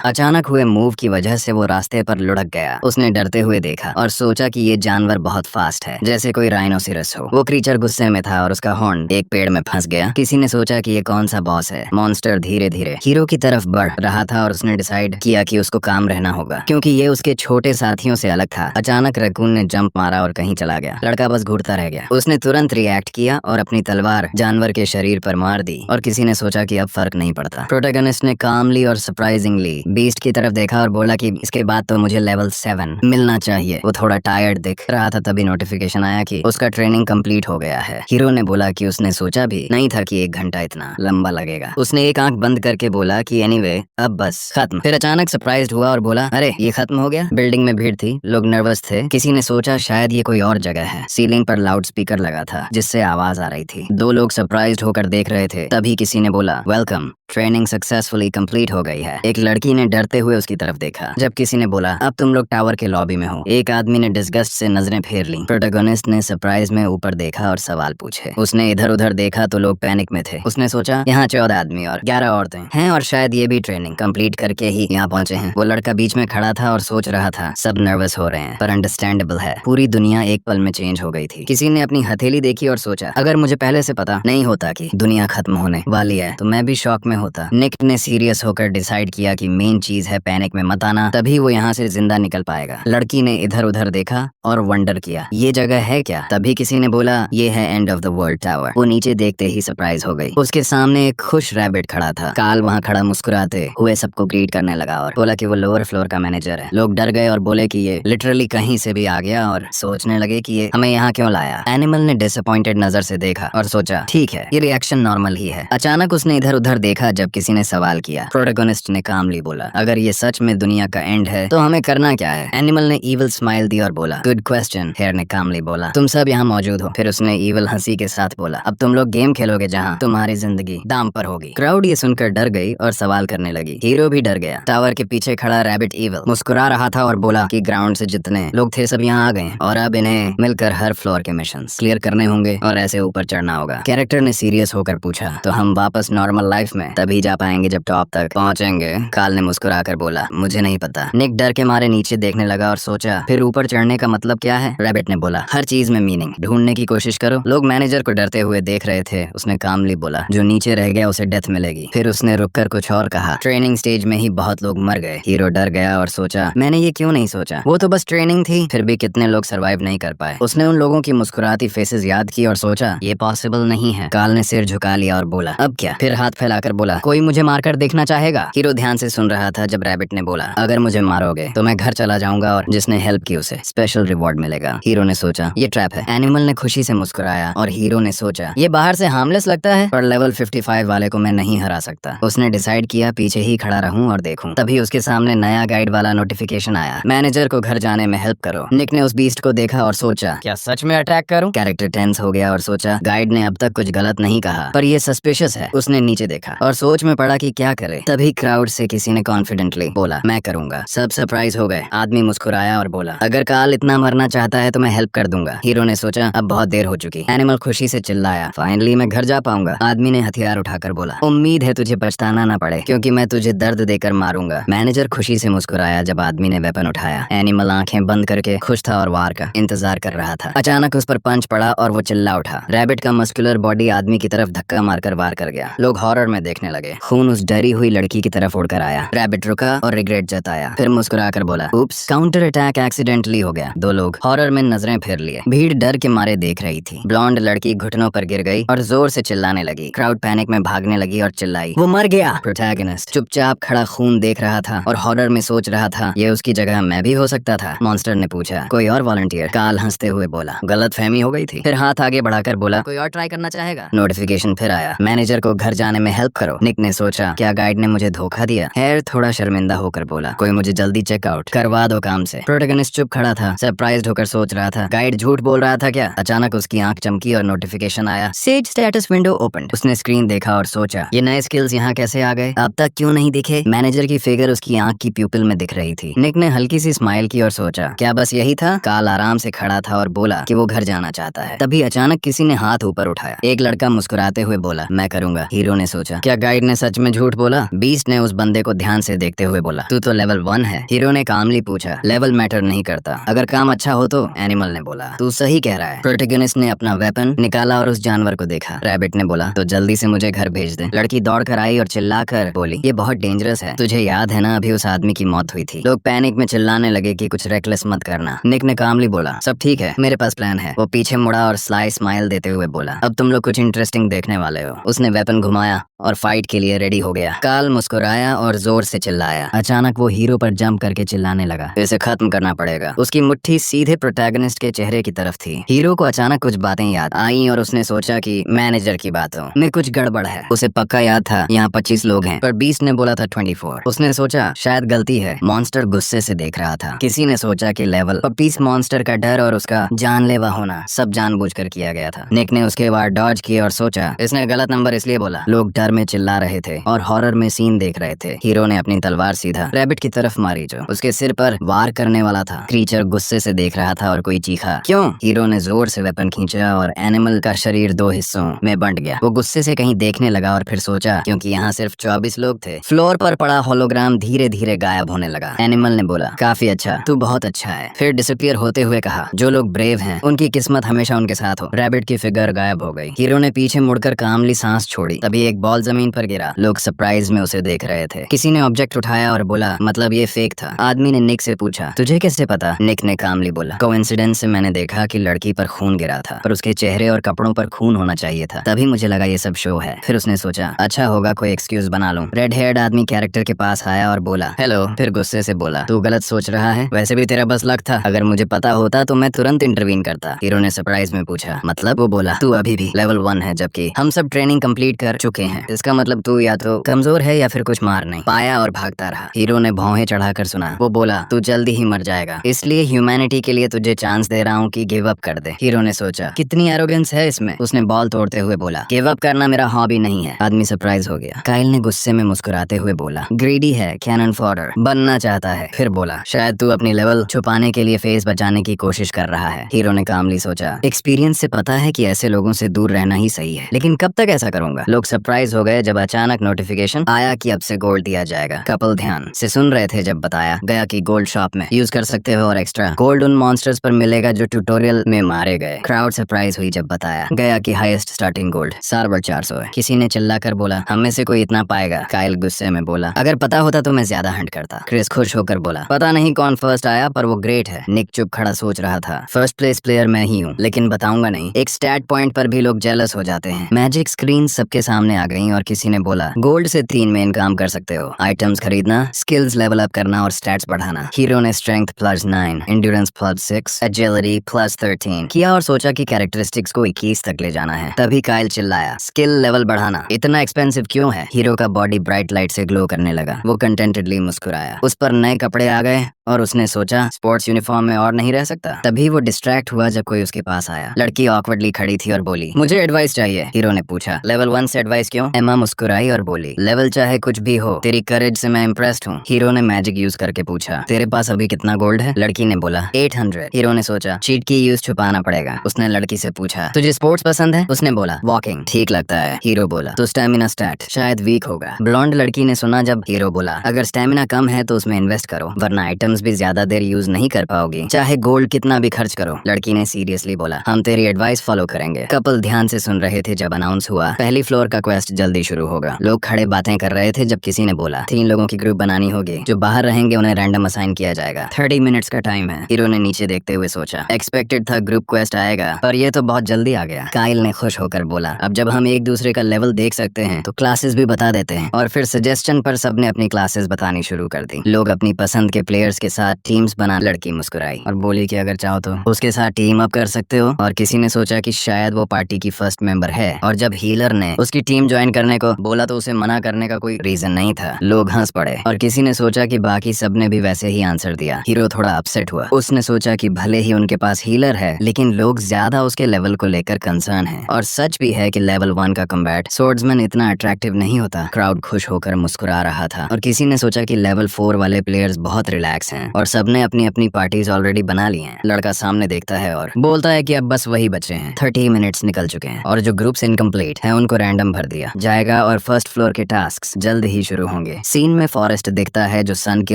अचानक हुए मूव की वजह से वो रास्ते पर लुढ़क गया। उसने डरते हुए देखा और सोचा कि ये जानवर बहुत फास्ट है, जैसे कोई राइनोसिरस हो। वो क्रीचर गुस्से में था और उसका हॉर्न एक पेड़ में फंस गया। किसी ने सोचा कि ये कौन सा बॉस है। मॉन्स्टर धीरे धीरे हीरो की तरफ बढ़ रहा था और उसने डिसाइड किया कि उसको काम रहना होगा क्योंकि ये उसके छोटे साथियों से अलग था। अचानक रैकून ने जंप मारा और कहीं चला गया। लड़का बस घूरता रह गया। उसने तुरंत रिएक्ट किया और अपनी तलवार जानवर के शरीर पर मार दी और किसी ने सोचा कि अब फर्क नहीं पड़ता। प्रोटैगनिस्ट ने कामली और सरप्राइजिंगली बीस्ट की तरफ देखा और बोला कि इसके बाद तो मुझे लेवल 7 मिलना चाहिए। वो थोड़ा टायर्ड दिख रहा था तभी नोटिफिकेशन आया कि उसका ट्रेनिंग कंप्लीट हो गया है। हीरो ने बोला कि उसने सोचा भी नहीं था कि 1 घंटा इतना लंबा लगेगा। उसने एक आंख बंद करके बोला कि एनीवे अब बस खत्म। फिर अचानक सरप्राइज्ड हुआ और बोला अरे ये खत्म हो गया। बिल्डिंग में भीड़ थी, लोग नर्वस थे। किसी ने सोचा शायद ये कोई और जगह है। सीलिंग पर लाउड स्पीकर लगा था जिससे आवाज आ रही थी। 2 लोग सरप्राइज्ड होकर देख रहे थे। तभी किसी ने बोला वेलकम, ट्रेनिंग सक्सेसफुली कंप्लीट हो गई है। एक लड़की ने डरते हुए उसकी तरफ देखा। जब किसी ने बोला अब तुम लोग टावर के लॉबी में हो। एक आदमी ने डिस्गस्ट से नजरें फेर ली। प्रोटैगनिस्ट ने सरप्राइज में ऊपर देखा और सवाल पूछे। उसने इधर उधर देखा तो लोग पैनिक में थे। उसने सोचा यहाँ 14 आदमी और 11 औरतें हैं और शायद ये भी ट्रेनिंग कंप्लीट करके ही यहाँ पहुंचे हैं। वो लड़का बीच में खड़ा था और सोच रहा था सब नर्वस हो रहे हैं पर अंडरस्टैंडेबल है। पूरी दुनिया एक पल में चेंज हो गई थी। किसी ने अपनी हथेली देखी और सोचा अगर मुझे पहले से पता नहीं होता कि दुनिया खत्म होने वाली है तो मैं भी शॉक में होता। निक ने सीरियस होकर डिसाइड किया कि मेन चीज है पैनिक में मत आना, तभी वो यहाँ से जिंदा निकल पाएगा। लड़की ने इधर उधर देखा और वंडर किया ये जगह है क्या। तभी किसी ने बोला ये है end of the world tower. वो नीचे देखते ही सरप्राइज हो गई। उसके सामने एक खुश रैबिट खड़ा था। काल वहाँ खड़ा मुस्कुराते हुए सबको ग्रीट करने लगा और बोला कि वो लोअर फ्लोर का मैनेजर है। लोग डर गए और बोले कि ये लिटरली कहीं से भी आ गया और सोचने लगे कि ये हमें यहाँ क्यों लाया। एनिमल ने डिसअपॉइंटेड नजर से देखा और सोचा ठीक है ये रिएक्शन नॉर्मल ही है। अचानक उसने इधर उधर देखा जब किसी ने सवाल किया। प्रोटैगनिस्ट ने कामली बोला अगर ये सच में दुनिया का एंड है तो हमें करना क्या है। एनिमल ने ईविल स्माइल दी और बोला गुड क्वेश्चन। हेयर ने कामली बोला तुम सब यहाँ मौजूद हो। फिर उसने ईविल हंसी के साथ बोला अब तुम लोग गेम खेलोगे जहाँ तुम्हारी जिंदगी दाम पर होगी। क्राउड ये सुनकर डर गई और सवाल करने लगी। हीरो भी डर गया। टावर के पीछे खड़ा रैबिट ईविल मुस्कुरा रहा था और बोला कि ग्राउंड से जितने लोग थे सब यहाँ आ गए और अब इन्हें मिलकर हर फ्लोर के मिशंस क्लियर करने होंगे और ऐसे ऊपर चढ़ना होगा। कैरेक्टर ने सीरियस होकर पूछा तो हम वापस नॉर्मल लाइफ में तभी जा पाएंगे जब टॉप तक पहुंचेंगे। काल ने मुस्कुराकर बोला मुझे नहीं पता। निक डर के मारे नीचे देखने लगा और सोचा फिर ऊपर चढ़ने का मतलब क्या है। रैबिट ने बोला हर चीज में मीनिंग ढूंढने की कोशिश करो। लोग मैनेजर को डरते हुए देख रहे थे। उसने कामली बोला जो नीचे रह गया उसे डेथ मिलेगी। फिर उसने रुककर कुछ और कहा ट्रेनिंग स्टेज में ही बहुत लोग मर गए। हीरो डर गया और सोचा मैंने ये क्यों नहीं सोचा। वो तो बस ट्रेनिंग थी। फिर भी कितने लोग सर्वाइव नहीं कर पाए। उसने उन लोगों की मुस्कुराती फेसेस याद की और सोचा ये पॉसिबल नहीं है। काल ने सिर झुका लिया और बोला अब क्या। फिर हाथ फैलाकर बोला कोई मुझे मारकर देखना चाहेगा। हीरो ध्यान से सुन रहा था जब रैबिट ने बोला अगर मुझे मारोगे तो मैं घर चला जाऊंगा और जिसने हेल्प की उसे स्पेशल रिवॉर्ड मिलेगा। हीरो ने सोचा ये ट्रैप है। एनिमल ने खुशी से मुस्कुराया और हीरो ने सोचा ये बाहर से हार्मलेस लगता है पर लेवल 55 वाले को मैं नहीं हरा सकता। उसने डिसाइड किया पीछे ही खड़ा रहूं और देखूं। तभी उसके सामने नया गाइड वाला नोटिफिकेशन आया मैनेजर को घर जाने में हेल्प करो। निक ने उस बीस्ट को देखा और सोचा क्या सच में अटैक करूं। कैरेक्टर टेंस हो गया और सोचा गाइड ने अब तक कुछ गलत नहीं कहा पर ये सस्पिशियस है। उसने नीचे देखा और सोच में पड़ा कि क्या करे। तभी क्राउड से किसी ने कॉन्फिडेंटली बोला मैं करूंगा। सब सरप्राइज हो गए। आदमी मुस्कुराया और बोला अगर काल इतना मरना चाहता है तो मैं हेल्प कर दूंगा। हीरो ने सोचा अब बहुत देर हो चुकी। एनिमल खुशी से चिल्लाया फाइनली मैं घर जा पाऊंगा। आदमी ने हथियार उठाकर बोला उम्मीद है तुझे पछताना ना पड़े क्योंकि मैं तुझे दर्द देकर मारूंगा। मैनेजर खुशी से मुस्कुराया जब आदमी ने वेपन उठाया। एनिमल आंखें बंद करके खुश था और वार का इंतजार कर रहा था। अचानक उस पर पंच पड़ा और वो चिल्ला उठा। रैबिट का मस्कुलर बॉडी आदमी की तरफ धक्का मारकर वार कर गया। लोग हॉरर में देखने देखने लगे। खून उस डरी हुई लड़की की तरफ उड़कर आया। रैबिट रुका और रिग्रेट जताया, फिर मुस्कुराकर बोला, उप्स, काउंटर अटैक एक्सीडेंटली हो गया। दो लोग हॉरर में नजरें फेर लिए। भीड़ डर के मारे देख रही थी। ब्लॉन्ड लड़की घुटनों पर गिर गई और जोर से चिल्लाने लगी। क्राउड पैनिक में भागने लगी और चिल्लाई, वो मर गया। प्रोटैगनिस्ट चुपचाप खड़ा खून देख रहा था और हॉरर में सोच रहा था, ये उसकी जगह मैं भी हो सकता था। मॉन्स्टर ने पूछा, कोई और वॉलंटियर? काल हंसते हुए बोला, गलत फहमी हो गई थी। फिर हाथ आगे बढ़ाकर बोला, कोई और ट्राई करना चाहेगा? नोटिफिकेशन फिर आया, मैनेजर को घर जाने में हेल्प करो। निक ने सोचा, क्या गाइड ने मुझे धोखा दिया? हैर थोड़ा शर्मिंदा होकर बोला, कोई मुझे जल्दी चेकआउट करवा दो काम से। प्रोटैगनिस्ट चुप खड़ा था, सरप्राइज्ड होकर सोच रहा था, गाइड झूठ बोल रहा था क्या? अचानक उसकी आंख चमकी और नोटिफिकेशन आया, सेज स्टेटस विंडो ओपन। उसने स्क्रीन देखा और सोचा, ये नए स्किल्स यहाँ कैसे आ गए? अब तक क्यों नहीं दिखे? मैनेजर की फिगर उसकी आंख की प्यूपिल में दिख रही थी। निक ने हल्की सी स्माइल की और सोचा, क्या बस यही था? काल आराम से खड़ा था और बोला कि वो घर जाना चाहता है। तभी अचानक किसी ने हाथ ऊपर उठाया। एक लड़का मुस्कुराते हुए बोला, मैं करूंगा। हीरो ने सोचा, क्या गाइड ने सच में झूठ बोला? बीस्ट ने उस बंदे को ध्यान से देखते हुए बोला, तू तो लेवल 1 है। हीरो ने कामली पूछा, लेवल मैटर नहीं करता, अगर काम अच्छा हो तो। एनिमल ने बोला, तू सही कह रहा है। प्रोटैगनिस्ट ने अपना वेपन निकाला और उस जानवर को देखा। रैबिट ने बोला, तो जल्दी से मुझे घर भेज दे। लड़की दौड़ कर आई और चिल्लाकर बोली, ये बहुत डेंजरस है। तुझे याद है ना, अभी उस आदमी की मौत हुई थी। लोग पैनिक में चिल्लाने लगे कि कुछ रेकलेस मत करना। निक ने कामली बोला, सब ठीक है, मेरे पास प्लान है। वो पीछे मुड़ा और स्लाई स्माइल देते हुए बोला, अब तुम लोग कुछ इंटरेस्टिंग देखने वाले हो। उसने वेपन घुमाया और फाइट के लिए रेडी हो गया। काल मुस्कुराया और जोर से चिल्लाया। अचानक वो हीरो पर जंप करके चिल्लाने लगा, इसे खत्म करना पड़ेगा। उसकी मुट्ठी सीधे प्रोटैगनिस्ट के चेहरे की तरफ थी। हीरो को अचानक कुछ बातें याद आई और उसने सोचा कि मैनेजर की बातों में कुछ गड़बड़ है। उसे पक्का याद था यहाँ 25 लोग हैं, पर 20 ने बोला था 24। उसने सोचा शायद गलती है। मॉन्स्टर गुस्से से देख रहा था। किसी ने सोचा कि लेवल 25 मॉन्स्टर का डर और उसका जानलेवा होना सब जानबूझकर किया गया था। निक ने उसके बाद डॉज किया और सोचा, इसने गलत नंबर इसलिए बोला। लोग डर में चिल्ला रहे थे और हॉरर में सीन देख रहे थे। हीरो ने अपनी तलवार सीधा रैबिट की तरफ मारी जो उसके सिर पर वार करने वाला था। क्रीचर गुस्से से देख रहा था और कोई चीखा, क्यों? हीरो ने जोर से वेपन खींचा और एनिमल का शरीर 2 हिस्सों में बंट गया। वो गुस्से से कहीं देखने लगा और फिर सोचा, क्योंकि यहाँ सिर्फ 24 लोग थे। फ्लोर पर पड़ा होलोग्राम धीरे धीरे गायब होने लगा। एनिमल ने बोला, काफी अच्छा, तू बहुत अच्छा है। फिर डिसअपियर होते हुए कहा, जो लोग ब्रेव हैं उनकी किस्मत हमेशा उनके साथ हो। रैबिट की फिगर गायब हो गई। हीरो ने पीछे मुड़कर कामली सांस छोड़ी। तभी एक बॉल जमीन पर गिरा। लोग सरप्राइज में उसे देख रहे थे। किसी ने ऑब्जेक्ट उठाया और बोला, मतलब ये फेक था। आदमी ने निक से पूछा, तुझे कैसे पता? निक ने कामली बोला, कोइंसिडेंस से मैंने देखा कि लड़की पर खून गिरा था, पर उसके चेहरे और कपड़ों पर खून होना चाहिए था, तभी मुझे लगा ये सब शो है। फिर उसने सोचा, अच्छा होगा कोई एक्सक्यूज बना लूं। रेड हेयर्ड आदमी कैरेक्टर के पास आया और बोला, हेलो। फिर गुस्से से बोला, तू गलत सोच रहा है, वैसे भी तेरा बस लक था। अगर मुझे पता होता तो मैं तुरंत इंटरवीन करता। हीरो ने सरप्राइज में पूछा, मतलब? वो बोला, तू अभी भी लेवल 1 है, जबकि हम सब ट्रेनिंग कंप्लीट कर चुके हैं। इसका मतलब तू या तो कमजोर है या फिर कुछ मार नहीं पाया और भागता रहा। हीरो ने भौहें चढ़ाकर सुना। वो बोला, तू जल्दी ही मर जाएगा, इसलिए ह्यूमैनिटी के लिए तुझे चांस दे रहा हूँ कि गिव अप कर दे। हीरो ने सोचा, कितनी एरोगेंस है इसमें। उसने बॉल तोड़ते हुए बोला, गिव अप करना मेरा हॉबी नहीं है। आदमी सरप्राइज हो गया। काइल ने गुस्से में मुस्कुराते हुए बोला, ग्रीडी है, कैनन फॉडर बनना चाहता है। फिर बोला, शायद तू अपनी लेवल छुपाने के लिए फेस बचाने की कोशिश कर रहा है। हीरो ने कामली सोचा, एक्सपीरियंस से पता है कि ऐसे लोगों से दूर रहना ही सही है, लेकिन कब तक ऐसा करूंगा? लोग सरप्राइज हो गए जब अचानक नोटिफिकेशन आया कि अब से गोल्ड दिया जाएगा। कपल ध्यान से सुन रहे थे जब बताया गया कि गोल्ड शॉप में यूज कर सकते हो और एक्स्ट्रा गोल्ड उन मॉन्स्टर्स पर मिलेगा जो ट्यूटोरियल में मारे गए। क्राउड सरप्राइज हुई जब बताया गया कि हाईएस्ट स्टार्टिंग गोल्ड सार्वर 400 है। किसी ने चिल्लाकर बोला, हम में से कोई इतना पाएगा? काइल गुस्से में बोला, अगर पता होता तो मैं ज्यादा हंट करता। क्रिस खुश होकर बोला, पता नहीं कौन फर्स्ट आया, पर वो ग्रेट है। निक चुप खड़ा सोच रहा था, फर्स्ट प्लेस प्लेयर मैं ही हूँ, लेकिन बताऊंगा नहीं। एक स्टैट पॉइंट पर भी लोग जेलस हो जाते हैं। मैजिक स्क्रीन सबके सामने आ गई और किसी ने बोला, गोल्ड से 3 में इनकम कर सकते हो, आइटम्स खरीदना, स्किल्स लेवल अप करना और स्टैट्स बढ़ाना। हीरो ने स्ट्रेंथ +9, एंड्योरेंस +6, एजिलिटी +13 किया और सोचा कि कैरेक्टरिस्टिक्स को 21 तक ले जाना है। तभी काइल चिल्लाया, स्किल लेवल बढ़ाना इतना एक्सपेंसिव क्यों है? हीरो का बॉडी ब्राइट लाइट से ग्लो करने लगा। वो कंटेंटेडली मुस्कुराया। उस पर नए कपड़े आ गए और उसने सोचा, स्पोर्ट्स यूनिफॉर्म में और नहीं रह सकता। तभी वो डिस्ट्रैक्ट हुआ जब कोई उसके पास आया। लड़की ऑकवर्डली खड़ी थी और बोली, मुझे एडवाइस चाहिए। हीरो ने पूछा, लेवल 1 से एडवाइस क्यों? एम्मा मुस्कुराई और बोली, लेवल चाहे कुछ भी हो, तेरी करेज से मैं इम्प्रेस्ड हूँ। हीरो ने मैजिक यूज करके पूछा, तेरे पास अभी कितना गोल्ड है? लड़की ने बोला, 800। हीरो ने सोचा, चीट की यूज छुपाना पड़ेगा। उसने लड़की से पूछा, तुझे स्पोर्ट्स पसंद है? उसने बोला, वॉकिंग ठीक लगता है। हीरो बोला, तो स्टेमिना स्टैट शायद वीक होगा। ब्लॉन्ड लड़की ने सुना जब हीरो बोला, अगर स्टेमिना कम है तो उसमें इन्वेस्ट करो, वरना आइटम्स आइटम्स भी ज्यादा देर यूज नहीं कर पाओगी, चाहे गोल्ड कितना भी खर्च करो। लड़की ने सीरियसली बोला, हम तेरी एडवाइस फॉलो करेंगे। कपल ध्यान से सुन रहे थे जब अनाउंस हुआ पहली फ्लोर का क्वेस्ट जल्दी शुरू होगा। लोग खड़े बातें कर रहे थे जब किसी ने बोला 3 लोगों की ग्रुप बनानी होगी, जो बाहर रहेंगे उन्हें रैंडम असाइन किया जाएगा। 30 मिनट्स का टाइम है। हीरो ने नीचे देखते हुए सोचा, एक्सपेक्टेड था ग्रुप क्वेस्ट आएगा, पर ये तो बहुत जल्दी आ गया। काइल ने खुश होकर बोला, अब जब हम एक दूसरे का लेवल देख सकते हैं तो क्लासेस भी बता देते हैं। और फिर सजेशन पर सबने अपनी क्लासेस बतानी शुरू कर दी। लोग अपनी पसंद के प्लेयर्स के साथ टीम्स बना। लड़की मुस्कुराई और बोली कि अगर चाहो तो उसके साथ टीम अप कर सकते हो। और किसी ने सोचा कि शायद वो पार्टी की फर्स्ट मेंबर है, और जब हीलर ने उसकी टीम ज्वाइन करने को बोला तो उसे मना करने का कोई रीजन नहीं था। लोग हंस पड़े और किसी ने सोचा कि बाकी सबने भी वैसे ही आंसर दिया। हीरो थोड़ा अपसेट हुआ। उसने सोचा कि भले ही उनके पास हीलर है, लेकिन लोग ज्यादा उसके लेवल को लेकर कंसर्न है। और सच भी है कि लेवल 1 का कम्बैट सोर्ड्समैन इतना अट्रैक्टिव नहीं होता। क्राउड खुश होकर मुस्कुरा रहा था और किसी ने सोचा कि लेवल 4 वाले प्लेयर्स बहुत रिलैक्स हैं और सबने अपनी अपनी पार्टीज ऑलरेडी बना ली हैं। लड़का सामने देखता है और बोलता है कि अब बस वही बचे हैं। 30 मिनट्स निकल चुके हैं और जो ग्रुप्स इनकम्प्लीट हैं उनको रैंडम भर दिया जाएगा और फर्स्ट फ्लोर के टास्क जल्द ही शुरू होंगे। सीन में फॉरेस्ट दिखता है जो सन की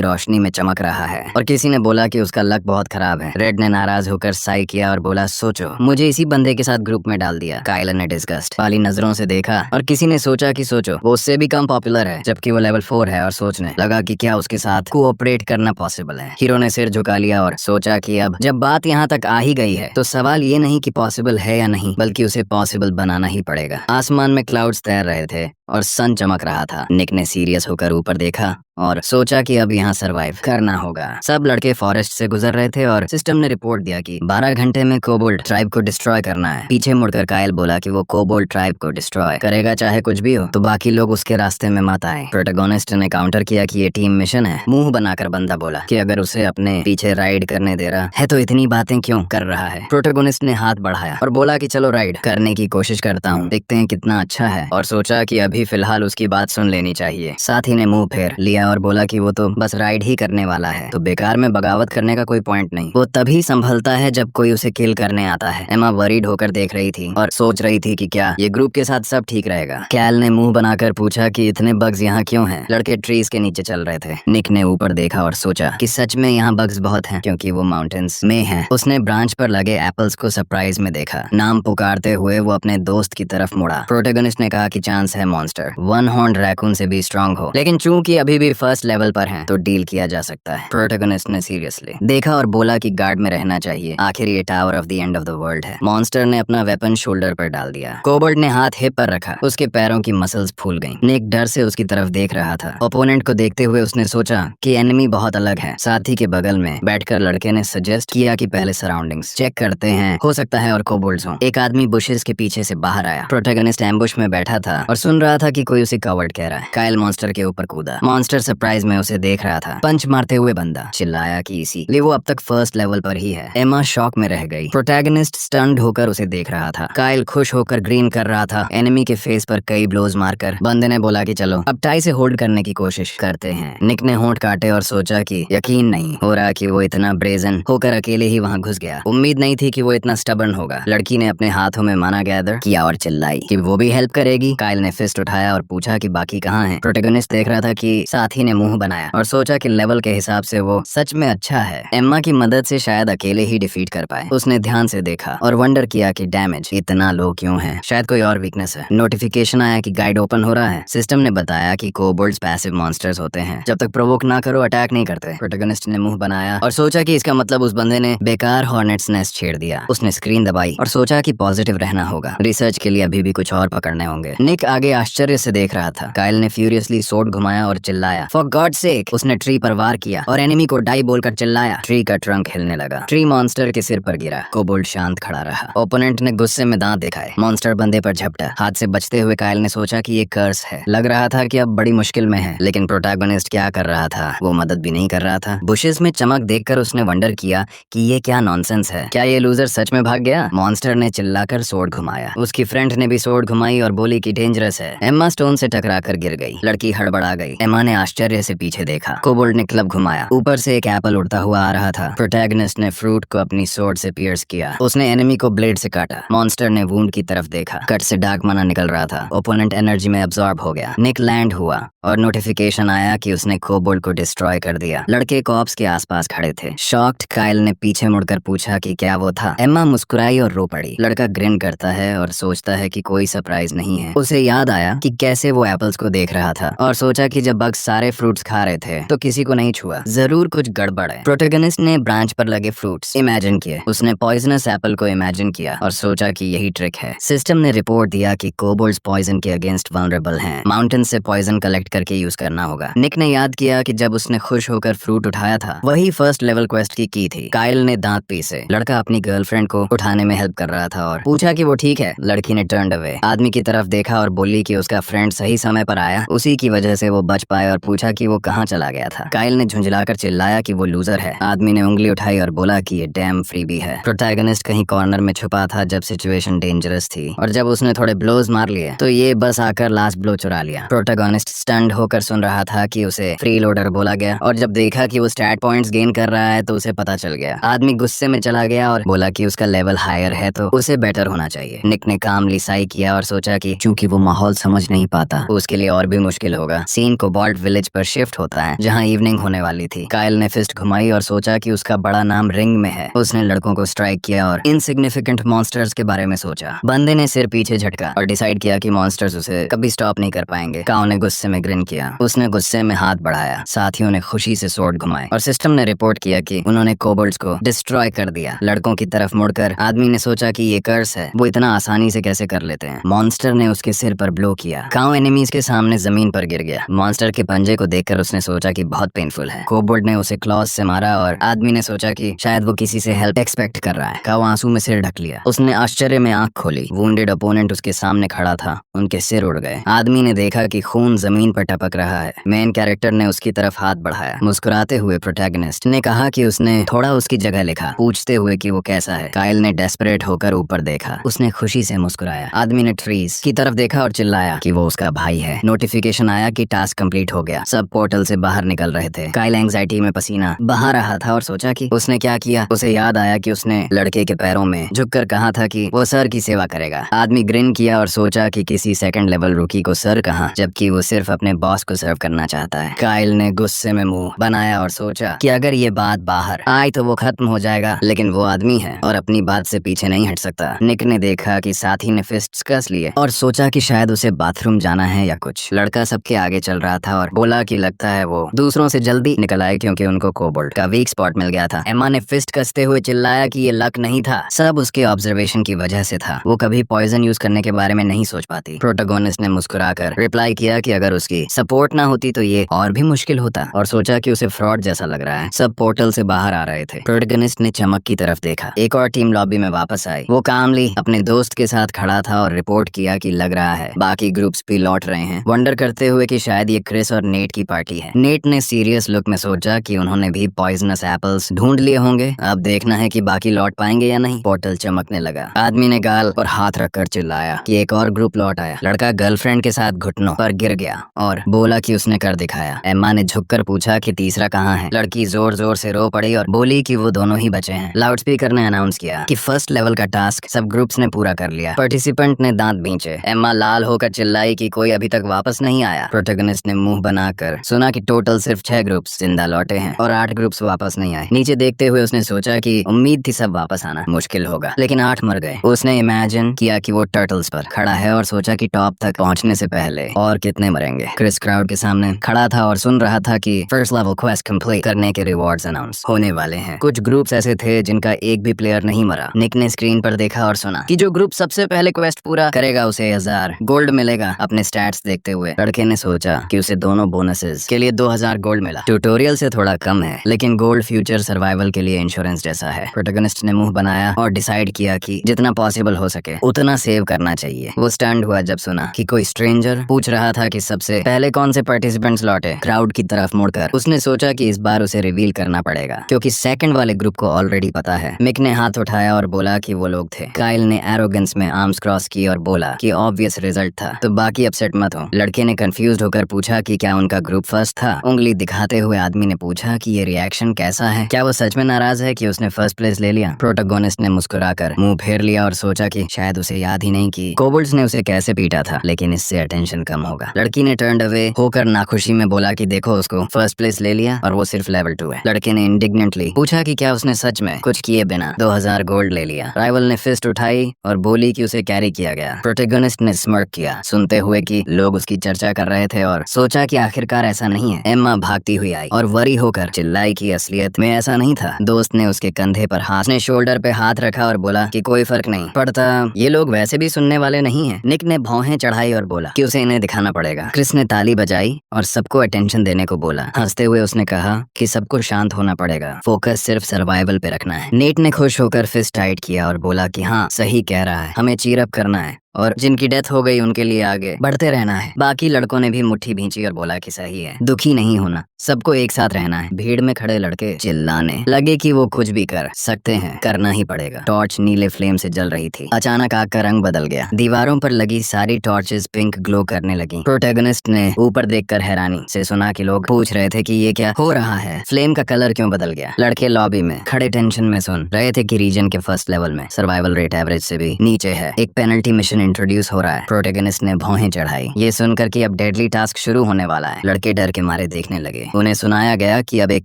रोशनी में चमक रहा है और किसी ने बोला कि उसका लक बहुत खराब है। रेड ने नाराज होकर साई किया और बोला, सोचो मुझे इसी बंदे के साथ ग्रुप में डाल दिया। काइल ने डिस्गस्ट वाली नजरों से देखा और किसी ने सोचा कि सोचो वो उससे भी कम पॉपुलर है जबकि वो लेवल 4 है, और सोचने लगा कि क्या उसके साथ कोऑपरेट करना पॉसिबल है। हीरो ने सिर झुका लिया और सोचा कि अब जब बात यहाँ तक आ ही गई है तो सवाल ये नहीं कि पॉसिबल है या नहीं, बल्कि उसे पॉसिबल बनाना ही पड़ेगा। आसमान में क्लाउड्स तैर रहे थे और सन चमक रहा था। निक ने सीरियस होकर ऊपर देखा और सोचा कि अब यहाँ सरवाइव करना होगा। सब लड़के फॉरेस्ट से गुजर रहे थे और सिस्टम ने रिपोर्ट दिया कि 12 घंटे में कोबोल्ड ट्राइब को डिस्ट्रॉय करना है। पीछे मुड़कर कायल बोला कि वो कोबोल्ड ट्राइब को डिस्ट्रॉय करेगा, चाहे कुछ भी हो, तो बाकी लोग उसके रास्ते में मत आए। प्रोटैगनिस्ट ने काउंटर किया कि ये टीम मिशन है। मुंह बनाकर बंदा बोला कि अगर उसे अपने पीछे राइड करने दे रहा है तो इतनी बातें क्यों कर रहा है। प्रोटैगनिस्ट ने हाथ बढ़ाया और बोला कि चलो राइड करने की कोशिश करता हूँ, देखते हैं कितना अच्छा है। और सोचा कि अभी फिलहाल उसकी बात सुन लेनी चाहिए। साथी ने मुंह फेर लिया और बोला कि वो तो बस राइड ही करने वाला है, तो बेकार में बगावत करने का कोई पॉइंट नहीं। वो तभी संभलता है जब कोई उसे किल करने आता है। एमा वरीड होकर देख रही थी और सोच रही थी कि क्या ये ग्रुप के साथ सब ठीक रहेगा। कैल ने मुंह बनाकर पूछा कि इतने बग्स यहाँ क्यों हैं? लड़के ट्रीज के नीचे चल रहे थे। निक ने ऊपर देखा और सोचा कि सच में यहाँ बग्स बहुत हैं, क्योंकि वो माउंटेन्स में हैं। उसने ब्रांच पर लगे एप्पल्स को सरप्राइज में देखा। नाम पुकारते हुए वो अपने दोस्त की तरफ मुड़ा। प्रोटैगनिस्ट ने कहा कि चांस है मॉन्स्टर 1 हॉर्न रैकून से भी स्ट्रांग हो, लेकिन चूंकि अभी भी फर्स्ट लेवल पर हैं, तो डील किया जा सकता है। प्रोटैगनिस्ट ने सीरियसली देखा और बोला कि गार्ड में रहना चाहिए, आखिर ये tower of the end of the world है। मॉन्स्टर ने अपना वेपन शोल्डर पर डाल दिया। कोबोल्ड ने हाथ हिप पर रखा। उसके पैरों की मसल्स फूल गईं। निक डर से उसकी तरफ देख रहा था। ओपोनेंट को देखते हुए उसने सोचा कि एनिमी बहुत अलग है। साथी के बगल में बैठकर लड़के ने सजेस्ट किया कि पहले सराउंडिंग्स चेक करते हैं, हो सकता है और कोबोल्ड्स हों। एक आदमी बुशेस के पीछे से बाहर आया। प्रोटैगनिस्ट एम्बुश में बैठा था और सुन रहा था कि कोई उसे कवर्ड कह रहा है। काइल मॉन्स्टर के ऊपर कूदा। मॉन्स्टर सरप्राइज में उसे देख रहा था। पंच मारते हुए बंदा चिल्लाया कि इसीलिए वो अब तक फर्स्ट लेवल पर ही है। एमा शॉक में रह गई। प्रोटैगनिस्ट स्टन्ड होकर उसे देख रहा था। काइल खुश होकर ग्रीन कर रहा था। एनिमी के फेस पर कई ब्लोज मारकर बंदे ने बोला कि चलो अब टाई से होल्ड करने की कोशिश करते हैं। निक ने होंठ काटे और सोचा कि यकीन नहीं हो रहा कि वो इतना ब्रेजन होकर अकेले ही वहाँ घुस गया। उम्मीद नहीं थी कि वो इतना स्टबर्न होगा। लड़की ने अपने हाथों में माना गैदर किया और चिल्लाई कि वो भी हेल्प करेगी। काइल ने फिस्ट उठाया और पूछा कि बाकी कहाँ हैं। प्रोटैगनिस्ट देख रहा था कि साथी ने मुंह बनाया और सोचा कि लेवल के हिसाब से वो सच में अच्छा है। एम्मा की मदद से शायद अकेले ही डिफीट कर पाए। उसने ध्यान से देखा और वंडर किया कि डैमेज इतना लो क्यों है, शायद कोई और वीकनेस है। नोटिफिकेशन आया कि गाइड ओपन हो रहा है। सिस्टम ने बताया कि कोबोल्ड्स पैसिव मॉन्स्टर्स होते हैं, जब तक प्रोवोक ना करो अटैक नहीं करते। प्रोटैगनिस्ट ने मुंह बनाया और सोचा कि इसका मतलब उस बंदे ने बेकार हॉर्नेट्स नेस्ट छेड़ दिया। उसने स्क्रीन दबाई और सोचा कि पॉजिटिव रहना होगा, रिसर्च के लिए अभी भी कुछ और पकड़ने होंगे। निक आगे आश्चर्य से देख रहा था। काइल ने फ्यूरियसली सोर्ड घुमाया और चिल्लाया फॉर गॉड सेक। उसने ट्री पर वार किया और एनिमी को डाई बोलकर चिल्लाया। ट्री का ट्रंक हिलने लगा। ट्री मॉन्स्टर के सिर पर गिरा। कोबोल्ड शांत खड़ा रहा। ओपोनेंट ने गुस्से में दांत दिखाए। मॉन्स्टर बंदे पर झपटा। हाथ से बचते हुए काइल ने सोचा कि ये कर्स है। लग रहा था कि अब बड़ी मुश्किल में है, लेकिन प्रोटैगनिस्ट क्या कर रहा था, वो मदद भी नहीं कर रहा था। बुशेस में चमक देखकर उसने वंडर किया कि ये क्या नॉनसेंस है, क्या ये लूजर सच में भाग गया। मॉन्स्टर ने चिल्लाकर सोर्ड घुमाया। उसकी फ्रेंड ने भी सोर्ड घुमाई और बोली कि डेंजरस है। एम्मा स्टोन से टकरा कर गिर गई। लड़की हड़बड़ा गई। एम्मा ने आश्चर्य से पीछे देखा। कोबोल्ड ने क्लब घुमाया। ऊपर से एक एप्पल उड़ता हुआ आ रहा था। प्रोटैगनिस्ट ने फ्रूट को अपनी सोर्ड से पियर्स किया। उसने एनिमी को ब्लेड से काटा। मॉन्स्टर ने वुंड की तरफ देखा। कट से डार्क मना निकल रहा था। ओपोनेंट एनर्जी में अब्सॉर्ब हो गया। निक लैंड हुआ और नोटिफिकेशन आया कि उसने कोबोल्ड को डिस्ट्रॉय कर दिया। लड़के कॉप्स के आसपास खड़े थे। शॉक्ड काइल ने पीछे मुड़कर पूछा कि क्या वो था। एम्मा मुस्कुराई और रो पड़ी। लड़का ग्रिन करता है और सोचता है कि कोई सरप्राइज नहीं है। उसे याद आया कि कैसे वो एप्पल्स को देख रहा था और सोचा कि जब बग्स सारे फ्रूट्स खा रहे थे तो किसी को नहीं छुआ। जरूर कुछ गड़बड़ है। प्रोटैगनिस्ट ने ब्रांच पर लगे फ्रूट्स इमेजिन किए। उसने पॉइजनस एप्पल को इमेजिन किया और सोचा कि यही ट्रिक है। सिस्टम ने रिपोर्ट दिया कि कोबोल्ड्स पॉइजन के अगेंस्ट वल्नरेबल हैं। माउंटेन से पॉइजन कलेक्ट करके यूज करना होगा। निक ने याद किया कि जब उसने खुश होकर फ्रूट उठाया था वही फर्स्ट लेवल क्वेस्ट की थी। काइल ने दांत पीसे। लड़का अपनी गर्लफ्रेंड को उठाने में हेल्प कर रहा था और पूछा कि वो ठीक है। लड़की ने टर्न्ड अवे। आदमी की तरफ देखा और बोली कि उसका फ्रेंड सही समय पर आया, उसी की वजह से वो बच पाए और पूछा कि वो कहाँ चला गया था। काइल ने झुंझलाकर चिल्लाया कि वो लूजर है। आदमी ने उंगली उठाई और बोला कि ये डैम फ्रीबी है। प्रोटैगनिस्ट कहीं कॉर्नर में छुपा था जब सिचुएशन डेंजरस थी और जब उसने थोड़े ब्लोज मार लिए तो ये बस आकर लास्ट ब्लो चुरा लिया। प्रोटैगनिस्ट स्टन्ड होकर सुन रहा था कि उसे फ्री लोडर बोला गया और जब देखा कि वो स्टैट पॉइंट्स गेन कर रहा है तो उसे पता चल गया। आदमी गुस्से में चला गया और बोला कि उसका लेवल हायर है तो उसे बेटर होना चाहिए। निक ने कामली साई किया और सोचा कि चूंकि वो माहौल समझ नहीं पाता उसके लिए और भी मुश्किल होगा। सीन कोबाल्ट विलेज पर शिफ्ट होता है जहाँ इवनिंग होने वाली थी। काइल ने फिस्ट घुमाई और सोचा कि उसका बड़ा नाम रिंग में है। उसने लड़कों को स्ट्राइक किया और इनसिग्निफिकेंट मॉन्स्टर्स के बारे में सोचा। बंदे ने सिर पीछे झटका और डिसाइड किया कि मॉन्स्टर्स उसे कभी स्टॉप नहीं कर पाएंगे। काओ ने गुस्से में ग्रिन किया। उसने गुस्से में हाथ बढ़ाया। साथियों ने खुशी से स्वॉर्ड घुमाए और सिस्टम ने रिपोर्ट किया कि उन्होंने कोबोल्ड्स को डिस्ट्रॉय कर दिया। लड़कों की तरफ मुड़कर आदमी ने सोचा कि ये कर्स है, वो इतना आसानी से कैसे कर लेते हैं। मॉन्स्टर ने उसके सिर पर ब्लो किया। काओ एनिमीज के सामने जमीन पर गिर गया। मॉन्स्टर के पंजे को देखकर उसने सोचा कि बहुत पेनफुल है। कोबोल्ड ने उसे क्लॉज से मारा और आदमी ने सोचा कि शायद वो किसी से हेल्प एक्सपेक्ट कर रहा है। काओ आंसू में सिर ढक लिया। उसने आश्चर्य में आंख खोली। वुंडेड ओपोनेंट उसके सामने खड़ा था। उनके सिर उड़ गए। आदमी ने देखा कि खून जमीन पर टपक रहा है। मेन कैरेक्टर ने उसकी तरफ हाथ बढ़ाया। मुस्कुराते हुए प्रोटैगनिस्ट ने कहा कि उसने थोड़ा उसकी जगह लिखा, पूछते हुए कि वो कैसा है। काइल ने डेस्परेट होकर ऊपर देखा। उसने खुशी से मुस्कुराया। आदमी ने ट्रीज की तरफ देखा और चिल्लाया कि वो उसका भाई है। नोटिफिकेशन आया कि टास्क कंप्लीट हो गया। सब पोर्टल से बाहर निकल रहे थे। काइल एंग्जाइटी में पसीना बहा रहा था और सोचा कि उसने क्या किया। उसे याद आया कि उसने लड़के के पैरों में झुककर कहा था कि वो सर की सेवा करेगा। आदमी ग्रिन किया और सोचा कि किसी सेकंड लेवल रुकी को सर कहाँ, जबकि वो सिर्फ अपने बॉस को सर्व करना चाहता है। काइल ने गुस्से में मुंह बनाया और सोचा कि अगर ये बात बाहर आई तो वो खत्म हो जाएगा, लेकिन वो आदमी है और अपनी बात से पीछे नहीं हट सकता। निक ने देखा कि साथी ने फिस्ट्स कस लिए और सोचा कि शायद उसे बाथरूम जाना है या कुछ। लड़का सबके आगे चल रहा था और बोला कि लगता है वो दूसरों से जल्दी निकल आए क्योंकि उनको कोबोल्ड का वीक स्पॉट मिल गया था। एम्मा ने फिस्ट कसते हुए चिल्लाया कि ये लक नहीं था, सब उसके ऑब्जर्वेशन की वजह से था। वो कभी पॉइजन यूज करने के बारे में नहीं सोच पाती। प्रोटैगनिस्ट ने मुस्कुराकर रिप्लाई किया कि अगर उसकी सपोर्ट ना होती तो ये और भी मुश्किल होता और सोचा कि उसे फ्रॉड जैसा लग रहा है। सब पोर्टल से बाहर आ रहे थे। प्रोटैगनिस्ट ने चमक की तरफ देखा। एक और टीम लॉबी में वापस आई। वो कामली अपने दोस्त के साथ खड़ा था और रिपोर्ट किया कि लग रहा है बाकी ग्रुप्स भी लौट रहे हैं, वंडर करते हुए कि शायद ये क्रिस और नेट की पार्टी है। नेट ने सीरियस लुक में सोचा कि उन्होंने भी पॉइजनस एप्पल्स ढूंढ लिए होंगे। अब देखना है कि बाकी लौट पाएंगे या नहीं। पोर्टल चमकने लगा। आदमी ने गाल पर हाथ रखकर चिल्लाया कि एक और ग्रुप लौट आया। लड़का गर्लफ्रेंड के साथ घुटनों पर गिर गया और बोला कि उसने कर दिखाया। एम्मा ने झुककर पूछा कि तीसरा कहाँ है। लड़की जोर जोर से रो पड़ी और बोली कि वो दोनों ही बचे हैं। लाउडस्पीकर ने अनाउंस किया कि फर्स्ट लेवल का टास्क सब ग्रुप्स ने पूरा कर लिया। पार्टिसिपेंट ने दांत बींचे। एम्मा लाल होकर चिल्लाई कि कोई अभी तक वापस नहीं आया। प्रोटैगनिस्ट ने मुंह बनाकर सुना कि टोटल सिर्फ 6 ग्रुप्स जिंदा लौटे हैं और 8 ग्रुप्स वापस नहीं आए। नीचे देखते हुए उसने सोचा कि उम्मीद थी सब वापस आना मुश्किल होगा, लेकिन 8 मर गए। उसने इमेजिन किया कि वो टर्टल्स पर खड़ा है और सोचा कि टॉप तक पहुंचने से पहले और कितने मरेंगे। क्रिस क्राउड के सामने खड़ा था और सुन रहा था कि फर्स्ट लेवल क्वेस्ट कंप्लीट करने के रिवॉर्ड्स अनाउंस होने वाले हैं। कुछ ग्रुप्स ऐसे थे जिनका एक भी प्लेयर नहीं मरा। निक ने स्क्रीन पर देखा और सुना कि जो ग्रुप सबसे पहले क्वेस्ट पूरा करेगा उसे 1000 गोल्ड मिलेगा। अपने स्टैट्स देखते हुए लड़के ने सोचा कि उसे दोनों बोनसेस के लिए 2000 गोल्ड मिला। ट्यूटोरियल से थोड़ा कम है, लेकिन गोल्ड फ्यूचर सर्वाइवल के लिए इंश्योरेंस जैसा है। प्रोटैगनिस्ट ने मुंह बनाया और डिसाइड किया कि जितना पॉसिबल हो सके उतना सेव करना चाहिए। वो स्टन्ड हुआ जब सुना कि कोई स्ट्रेंजर पूछ रहा था कि सबसे पहले कौन से पार्टिसिपेंट्स लौटे। क्राउड की तरफ मुड़कर उसने सोचा कि इस बार उसे रिवील करना पड़ेगा क्योंकि सेकंड वाले ग्रुप को ऑलरेडी पता है। मिक ने हाथ उठाया और बोला कि वो लोग थे। काइल ने एरोगेंस में आर्म्स क्रॉस की और बोला कि ऑब्वियस रिजल्ट था। था तो बाकी अपसेट मत हो। लड़के ने कंफ्यूज होकर पूछा कि क्या उनका ग्रुप फर्स्ट था। उंगली दिखाते हुए आदमी ने पूछा कि ये रिएक्शन कैसा है, क्या वो सच में नाराज है कि उसने फर्स्ट प्लेस ले लिया। प्रोटोगोनिस्ट ने मुस्कुराकर मुंह फेर लिया और सोचा कि शायद उसे याद ही नहीं कि कोबल्ड्स ने उसे कैसे पीटा था, लेकिन इससे अटेंशन कम होगा। लड़की ने टर्न अवे होकर नाखुशी में बोला कि देखो उसको फर्स्ट प्लेस ले लिया और वो सिर्फ लेवल 2 है। लड़के ने इंडिग्नेंटली पूछा कि क्या उसने सच में कुछ किए बिना 2000 गोल्ड ले लिया। राइवल ने फिस्ट उठाई और बोली कि उसे कैरी किया गया। प्रोटोगोनिस्ट ने स्मर्क किया सुनते हुए कि लोग उसकी चर्चा कर रहे थे और सोचा कि आखिरकार ऐसा नहीं है। एम्मा भागती हुई आई और वरी होकर चिल्लाई कि असलियत में ऐसा नहीं था। दोस्त ने उसके कंधे पर हाथ ने शोल्डर पे हाथ रखा और बोला कि कोई फर्क नहीं पड़ता, ये लोग वैसे भी सुनने वाले नहीं हैं। निक ने भौहें चढ़ाई और बोला कि उसे इन्हें दिखाना पड़ेगा। क्रिस ने ताली बजाई और सबको अटेंशन देने को बोला। हंसते हुए उसने कहा कि सबको शांत होना पड़ेगा, फोकस सिर्फ सर्वाइवल पे रखना है। नेट ने खुश होकर फिस्ट टाइट किया और बोला कि हाँ सही कह रहा है, हमें चीर अप करना है और जिनकी डेथ हो गई उनके लिए आगे बढ़ते रहना है। बाकी लड़कों ने भी मुट्ठी भींची और बोला कि सही है, दुखी नहीं होना, सबको एक साथ रहना है। भीड़ में खड़े लड़के चिल्लाने लगे कि वो कुछ भी कर सकते हैं, करना ही पड़ेगा। टॉर्च नीले फ्लेम से जल रही थी। अचानक आग का रंग बदल गया। दीवारों पर लगी सारी टॉर्चेस पिंक ग्लो करने लगी। प्रोटैगनिस्ट ने ऊपर देखकर हैरानी से सुना कि लोग पूछ रहे थे कि ये क्या हो रहा है, फ्लेम का कलर क्यों बदल गया। लड़के लॉबी में खड़े टेंशन में सुन रहे थे कि रीजन के फर्स्ट लेवल में सर्वाइवल रेट एवरेज से भी नीचे है। एक पेनल्टी मिशन इंट्रोड्यूस हो रहा है। प्रोटैगनिस्ट ने भौहें चढ़ाई ये सुनकर कि अब डेडली टास्क शुरू होने वाला है। लड़के डर के मारे देखने लगे। उन्हें सुनाया गया कि अब एक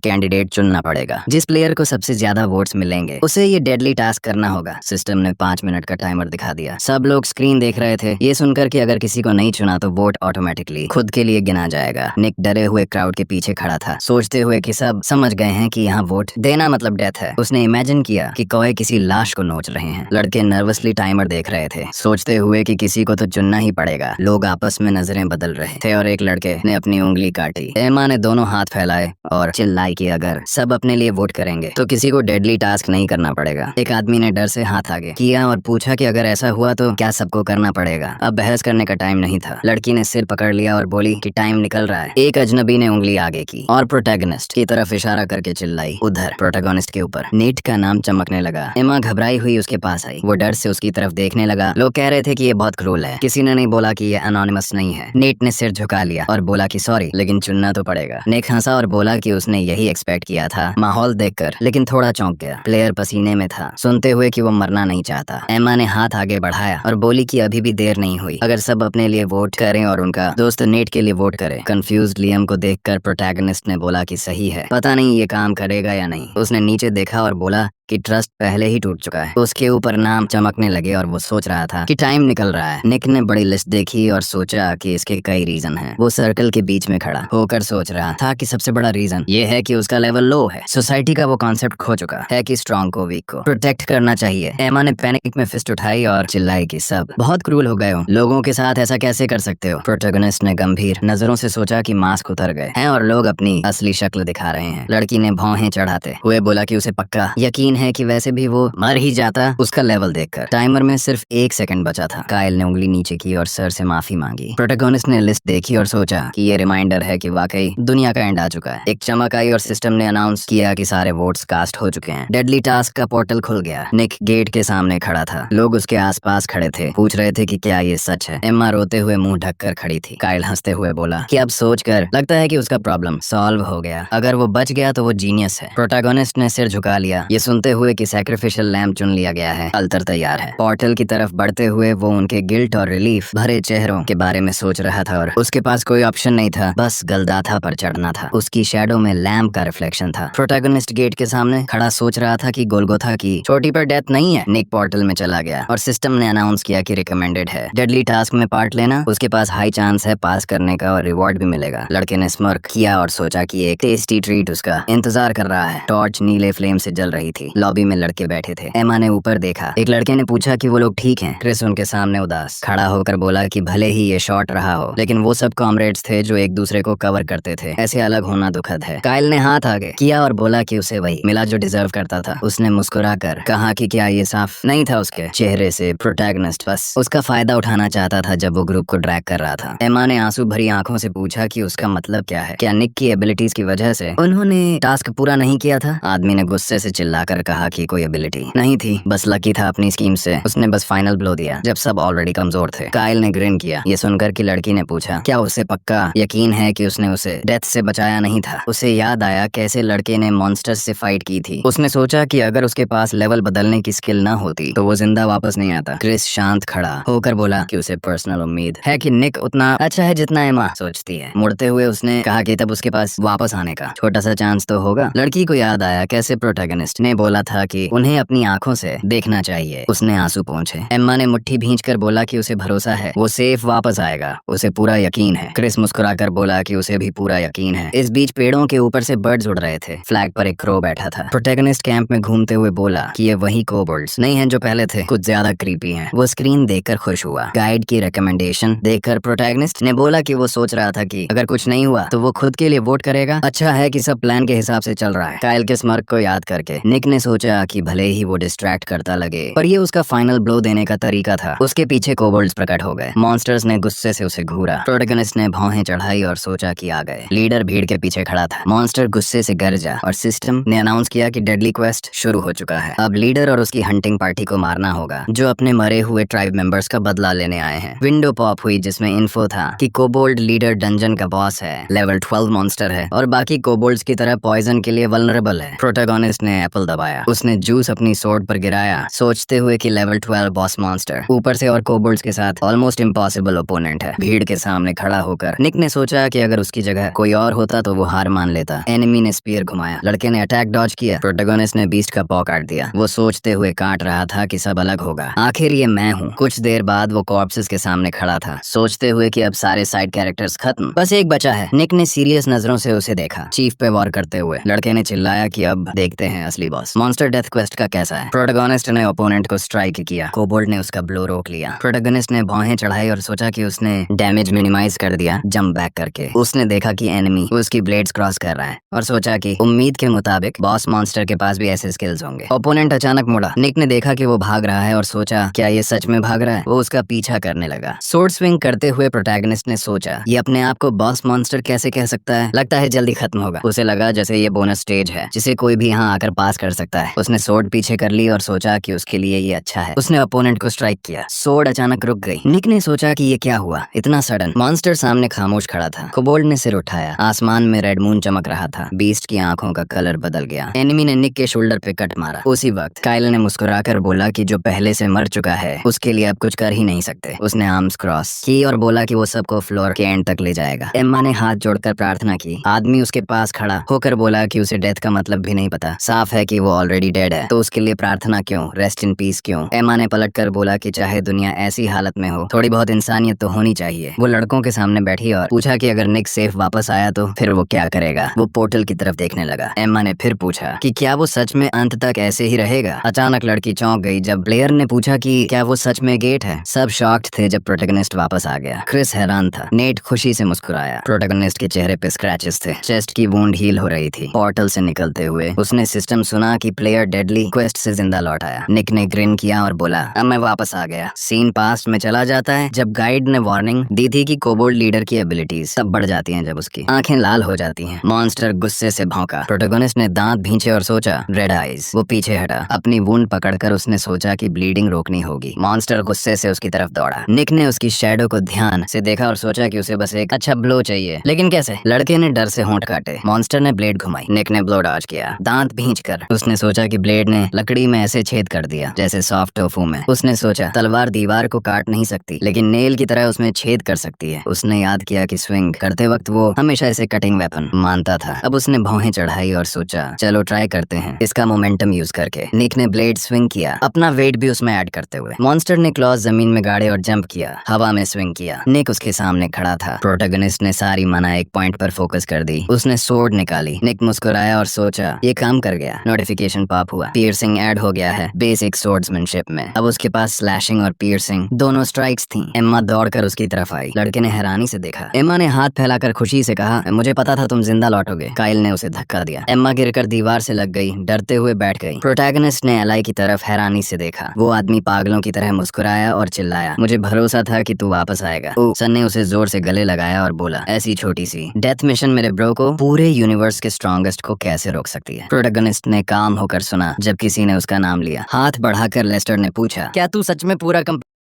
कैंडिडेट चुनना पड़ेगा। जिस प्लेयर को सबसे ज्यादा वोट्स मिलेंगे उसे ये डेडली टास्क करना होगा। सिस्टम ने 5 मिनट का टाइमर दिखा दिया। सब लोग स्क्रीन देख रहे थे ये सुनकर कि अगर किसी को नहीं चुना तो वोट ऑटोमेटिकली खुद के लिए गिना जाएगा। निक डरे हुए क्राउड के पीछे खड़ा था, सोचते हुए कि सब समझ गए हैं कि यहाँ वोट देना मतलब डेथ है। उसने इमेजिन किया कि कौए किसी लाश को नोच रहे हैं। लड़के नर्वसली टाइमर देख रहे थे, सोचते हुए कि किसी को तो चुनना ही पड़ेगा। लोग आपस में नजरें बदल रहे थे और एक लड़के ने अपनी उंगली काटी। एमा ने दोनों हाथ फैलाए और चिल्लाई कि अगर सब अपने लिए वोट करेंगे तो किसी को डेडली टास्क नहीं करना पड़ेगा। एक आदमी ने डर से हाथ आगे किया और पूछा कि अगर ऐसा हुआ तो क्या सबको करना पड़ेगा। अब बहस करने का टाइम नहीं था। लड़की ने सिर पकड़ लिया और बोली कि टाइम निकल रहा है। एक अजनबी ने उंगली आगे की और प्रोटैगनिस्ट की तरफ इशारा करके चिल्लाई उधर। प्रोटैगनिस्ट के ऊपर नेट का नाम चमकने लगा। एमा घबराई हुई उसके पास आई। वो डर से उसकी तरफ देखने लगा। लोग कह रहे थे कि ये बहुत क्रूल है। किसी ने नहीं बोला कि ये एनोनिमस नहीं है। नेट ने सिर झुका लिया और बोला कि सॉरी लेकिन चुनना तो पड़ेगा। नेक हंसा और बोला कि उसने यही एक्सपेक्ट किया था माहौल देखकर, लेकिन थोड़ा चौंक गया। प्लेयर पसीने में था, सुनते हुए कि वो मरना नहीं चाहता। एमा ने हाथ आगे बढ़ाया और बोली कि अभी भी देर नहीं हुई, अगर सब अपने लिए वोट करें और उनका दोस्त नेट के लिए वोट करे। कंफ्यूज्ड लियम को देखकर प्रोटैगनिस्ट ने बोला कि सही है, पता नहीं ये काम करेगा या नहीं। उसने नीचे देखा और बोला कि ट्रस्ट पहले ही टूट चुका है। उसके ऊपर नाम चमकने लगे और वो सोच रहा था कि टाइम निकल रहा है। निक ने बड़ी लिस्ट देखी और सोचा कि इसके कई रीजन हैं। वो सर्कल के बीच में खड़ा होकर सोच रहा था कि सबसे बड़ा रीजन ये है कि उसका लेवल लो है। सोसाइटी का वो कॉन्सेप्ट खो चुका है कि स्ट्रॉन्ग को वीक को प्रोटेक्ट करना चाहिए। एमा ने पैनिक में फिस्ट उठाई और चिल्लाई कि सब बहुत क्रूल हो गए हो, लोगों के साथ ऐसा कैसे कर सकते हो। प्रोटैगनिस्ट ने गंभीर नजरों से सोचा कि मास्क उतर गए हैं और लोग अपनी असली शक्ल दिखा रहे हैं। लड़की ने भौहें चढ़ाते हुए बोला कि उसे पक्का यकीन है कि वैसे भी वो मर ही जाता उसका लेवल देखकर। टाइमर में सिर्फ 1 सेकंड बचा था। कायल ने उंगली नीचे की और सर से माफी मांगी। प्रोटैगनिस्ट ने लिस्ट देखी और सोचा कि ये रिमाइंडर है कि वाकई दुनिया का एंड आ चुका है। एक चमक आई और सिस्टम ने अनाउंस किया कि सारे वोट्स कास्ट हो चुके हैं। डेडली टास्क का पोर्टल खुल गया। निक गेट के सामने खड़ा था। लोग उसके आसपास खड़े थे, पूछ रहे थे कि क्या ये सच है। एम्मा रोते हुए मुंह ढककर खड़ी थी। कायल हंसते हुए बोला कि अब सोचकर लगता है कि उसका प्रॉब्लम सॉल्व हो गया। अगर वो बच गया तो वो जीनियस है। प्रोटैगनिस्ट ने सिर झुका लिया ये सुनते हुए कि सैक्रिफिशियल लैम्प चुन लिया गया है, अल्तर तैयार है। पोर्टल की तरफ बढ़ते हुए वो उनके गिल्ट और रिलीफ भरे चेहरों के बारे में सोच रहा था और उसके पास कोई ऑप्शन नहीं था, बस गलदाथा पर चढ़ना था। उसकी शैडो में लैम्प का रिफ्लेक्शन था। प्रोटैगनिस्ट गेट के सामने खड़ा सोच रहा था कि गोलगोथा की चोटी पर डेथ नहीं है। निक पोर्टल में चला गया और सिस्टम ने अनाउंस किया कि रिकमेंडेड है डेडली टास्क में पार्ट लेना, उसके पास हाई चांस है पास करने का और रिवॉर्ड भी मिलेगा। लड़के ने स्मर्क किया और सोचा कि एक टेस्टी ट्रीट उसका इंतजार कर रहा है। टॉर्च नीले फ्लेम से जल रही थी। लॉबी में लड़के बैठे थे। एमा ने ऊपर देखा। एक लड़के ने पूछा कि वो लोग ठीक हैं। क्रिस उनके सामने उदास खड़ा होकर बोला कि भले ही ये शॉर्ट रहा हो लेकिन वो सब कॉमरेड्स थे जो एक दूसरे को कवर करते थे, ऐसे अलग होना दुखद है। कायल ने हाथ आगे किया और बोला कि उसे वही मिला जो डिजर्व करता था। उसने मुस्कुराकर कहा कि क्या ये साफ नहीं था उसके चेहरे से। प्रोटैगनिस्ट बस उसका फायदा उठाना चाहता था जब वो ग्रुप को ड्रैग कर रहा था। एमा ने आंसू भरी आंखों से पूछा कि उसका मतलब क्या है, क्या निक की एबिलिटीज की वजह से उन्होंने टास्क पूरा नहीं किया था। आदमी ने गुस्से से चिल्लाकर कहा कि कोई एबिलिटी नहीं थी, बस लकी था अपनी स्कीम से। उसने बस फाइनल ब्लो दिया जब सब ऑलरेडी कमजोर थे। काइल ने ग्रिन किया ये सुनकर कि लड़की ने पूछा क्या उसे पक्का यकीन है कि उसने उसे डेथ से बचाया नहीं था। उसे याद आया कैसे लड़के ने मॉन्स्टर्स से फाइट की थी। उसने सोचा कि अगर उसके पास लेवल बदलने की स्किल ना होती तो वो जिंदा वापस नहीं आता। क्रिस शांत खड़ा होकर बोला कि उसे पर्सनल उम्मीद है कि निक उतना अच्छा है जितना एमा सोचती है। मुड़ते हुए उसने कहा कि तब उसके पास वापस आने का छोटा सा चांस तो होगा। लड़की को याद आया कैसे प्रोटैगनिस्ट ने बोला था कि उन्हें अपनी आंखों से देखना चाहिए। उसने आंसू पोंछे। एम्मा ने मुट्ठी भींचकर बोला कि उसे भरोसा है वो सेफ वापस आएगा, उसे पूरा यकीन है। क्रिस मुस्कुराकर बोला कि उसे भी पूरा यकीन है। इस बीच पेड़ों के ऊपर से बर्ड्स उड़ रहे थे। फ्लैग पर एक क्रो बैठा था। प्रोटैगनिस्ट कैंप में घूमते हुए बोला कि ये वही कोबोल्ड्स नहीं हैं जो पहले थे, कुछ ज्यादा क्रीपी हैं। वो स्क्रीन देखकर खुश हुआ। गाइड की रिकमेंडेशन देखकर प्रोटैगनिस्ट ने बोला कि वो सोच रहा था कि अगर कुछ नहीं हुआ तो वो खुद के लिए वोट करेगा। अच्छा है कि सब प्लान के हिसाब से चल रहा है। काइल के स्मर्क को याद करके निक ने सोचा कि भले ही वो डिस्ट्रैक्ट करता लगे पर ये उसका फाइनल ब्लो देने का तरीका था। उसके पीछे कोबोल्ड्स प्रकट हो गए। मॉन्स्टर्स ने गुस्से से उसे घूरा। प्रोटैगनिस्ट ने भौहें चढ़ाई और सोचा कि आ गए। लीडर भीड़ के पीछे खड़ा था। मॉन्स्टर गुस्से से गरजा और सिस्टम ने अनाउंस किया कि डेडली क्वेस्ट शुरू हो चुका है। अब लीडर और उसकी हंटिंग पार्टी को मारना होगा जो अपने मरे हुए ट्राइब मेंबर्स का बदला लेने आए हैं। विंडो पॉप हुई जिसमें इन्फो था कि कोबोल्ड लीडर डंजन का बॉस है, लेवल 12 मॉन्स्टर है और बाकी कोबोल्ड्स की तरह पॉइजन के लिए वल्नरेबल है। प्रोटैगनिस्ट ने एप्पल दबाया। उसने जूस अपनी सोर्ड पर गिराया सोचते हुए कि लेवल 12 बॉस मॉन्स्टर ऊपर से और कोबोल्ड्स के साथ ऑलमोस्ट इम्पॉसिबल ओपोनेंट है। भीड़ के सामने खड़ा होकर निक ने सोचा कि अगर उसकी जगह कोई और होता तो वो हार मान लेता। एनिमी ने स्पीयर घुमाया। लड़के ने अटैक डॉज किया। प्रोटैगनिस्ट ने बीस्ट का पॉ काट दिया। वो सोचते हुए काट रहा था कि सब अलग होगा। आखिर ये मैं हूँ। कुछ देर बाद वो कॉर्प्सेस के सामने खड़ा था सोचते हुए कि अब सारे साइड कैरेक्टर्स खत्म, बस एक बचा है। निक ने सीरियस नजरों से उसे देखा चीफ पे वॉर करते हुए। लड़के ने चिल्लाया कि अब देखते हैं असली बॉस। मॉन्स्टर डेथ क्वेस्ट का कैसा है। प्रोटैगनिस्ट ने ओपोनेंट को स्ट्राइक किया। कोबोल्ड ने उसका ब्लो रोक लिया। प्रोटैगनिस्ट ने भौहें चढ़ाई और सोचा कि उसने डैमेज मिनिमाइज कर दिया जंप बैक करके। उसने देखा कि एनिमी उसकी ब्लेड्स क्रॉस कर रहा है और सोचा कि उम्मीद के मुताबिक बॉस मॉन्स्टर के पास भी ऐसे स्किल्स होंगे। ओपोनेंट अचानक मुड़ा। निक ने देखा कि वो भाग रहा है और सोचा क्या ये सच में भाग रहा है। वो उसका पीछा करने लगा। सोर्ड स्विंग करते हुए प्रोटैगनिस्ट ने सोचा ये अपने आप को बॉस मॉन्स्टर कैसे कह सकता है, लगता है जल्दी खत्म होगा। उसे लगा जैसे ये बोनस स्टेज है जिसे कोई भी यहाँ आकर पास कर सकता है। उसने सोर्ड पीछे कर ली और सोचा कि उसके लिए ये अच्छा है। उसने ओपोनेंट को स्ट्राइक किया। सोर्ड अचानक रुक गई। निक ने सोचा कि ये क्या हुआ इतना सडन। मॉन्स्टर सामने खामोश खड़ा था। कोबोल्ड ने सिर उठाया। आसमान में रेड मून चमक रहा था। बीस्ट की आंखों का कलर बदल गया। एनिमी ने निक के शोल्डर पे कट मारा। उसी वक्त काइल ने मुस्कुराकर बोला कि जो पहले से मर चुका है उसके लिए अब कुछ कर ही नहीं सकते। उसने आर्म्स क्रॉस की और बोला कि वो सबको फ्लोर के एंड तक ले जाएगा। एम्मा ने हाथ जोड़कर प्रार्थना की। आदमी उसके पास खड़ा होकर बोला कि उसे डेथ का मतलब भी नहीं पता। साफ है कि वो ऑलरेडी डेड है तो उसके लिए प्रार्थना क्यों, रेस्ट इन पीस क्यों। एम्मा ने पलटकर बोला कि चाहे दुनिया ऐसी हालत में हो थोड़ी बहुत इंसानियत तो होनी चाहिए। वो लड़कों के सामने बैठी और पूछा कि अगर निक सेफ वापस आया तो फिर वो क्या करेगा। वो पोर्टल की तरफ देखने लगा। एम्मा ने फिर पूछा कि क्या वो सच में अंत तक ऐसे ही रहेगा। अचानक लड़की चौंक गई जब ब्लेयर ने पूछा कि क्या वो सच में गेट है। सब शॉक्ड थे जब प्रोटैगनिस्ट वापस आ गया। क्रिस हैरान था। नेट खुशी से मुस्कुराया। प्रोटैगनिस्ट के चेहरे पे स्क्रैचेस थे। चेस्ट की वुंड हील हो रही थी। पोर्टल से निकलते हुए उसने सिस्टम सुना कि प्लेयर डेडली क्वेस्ट से जिंदा लौट आया। निक ने ग्रिन किया और बोला अब मैं वापस आ गया। सीन पास्ट में चला जाता है जब गाइड ने वार्निंग दी थी कि कोबोल्ड लीडर की एबिलिटीज सब बढ़ जाती हैं जब उसकी आंखें लाल हो जाती हैं। मॉन्स्टर गुस्से से भौंका। प्रोटैगनिस्ट ने दांत भींचे और सोचा रेड आइज। वो पीछे हटा। अपनी वुंड पकड़कर उसने सोचा कि ब्लीडिंग रोकनी होगी। मॉन्स्टर गुस्से से उसकी तरफ दौड़ा। निक ने उसकी शैडो को ध्यान से देखा और सोचा कि उसे बस एक अच्छा ब्लो चाहिए, लेकिन कैसे। लड़के ने डर से होंठ काटे। मॉन्स्टर ने ब्लेड घुमाई। निक ने ब्लो डॉज किया। दांत भींचकर उसने सोचा कि ब्लेड ने लकड़ी में ऐसे छेद कर दिया जैसे सॉफ्ट टोफू में। उसने सोचा तलवार दीवार को काट नहीं सकती लेकिन नेल की तरह उसमें छेद कर सकती है। उसने याद किया कि स्विंग करते वक्त वो हमेशा इसे कटिंग वेपन मानता था। अब उसने भौहें चढ़ाई और सोचा चलो ट्राई करते हैं इसका मोमेंटम यूज करके। निक ने ब्लेड स्विंग किया, अपना वेट भी उसमें ऐड करते हुए। मॉन्स्टर ने क्लॉज जमीन में गाड़े और जंप किया। हवा में स्विंग किया। निक उसके सामने खड़ा था। प्रोटैगनिस्ट ने सारी मना एक पॉइंट पर फोकस कर दी। उसने सोर्ड निकाली। निक मुस्कुराया और सोचा ये काम कर गया। नोटिफिकेशन पॉप हुआ। पियर्सिंग ऐड हो गया है बेसिक स्वॉर्ड्समैनशिप में। अब उसके पास स्लैशिंग और पियर्सिंग दोनों स्ट्राइक्स थी। एम्मा दौड़कर उसकी तरफ आई। लड़के ने हैरानी से देखा। एम्मा ने हाथ फैलाकर खुशी से कहा मुझे पता था तुम जिंदा लौटोगे। काइल ने उसे धक्का दिया। एम्मा गिरकर दीवार से लग गई। डरते हुए बैठ गई। प्रोटैगनिस्ट ने एलाई की तरफ हैरानी से देखा। वो आदमी पागलों की तरह मुस्कुराया और चिल्लाया मुझे भरोसा था कि तू वापस आएगा। सन ने उसे जोर से गले लगाया और बोला ऐसी छोटी सी डेथ मिशन मेरे ब्रो को पूरे यूनिवर्स के स्ट्रॉन्गेस्ट को कैसे रोक सकती है। प्रोटैगनिस्ट ने काम काम होकर सुना जब किसी ने उसका नाम लिया। हाथ बढ़ाकर लेस्टर ने पूछा, क्या तू सच में पूरा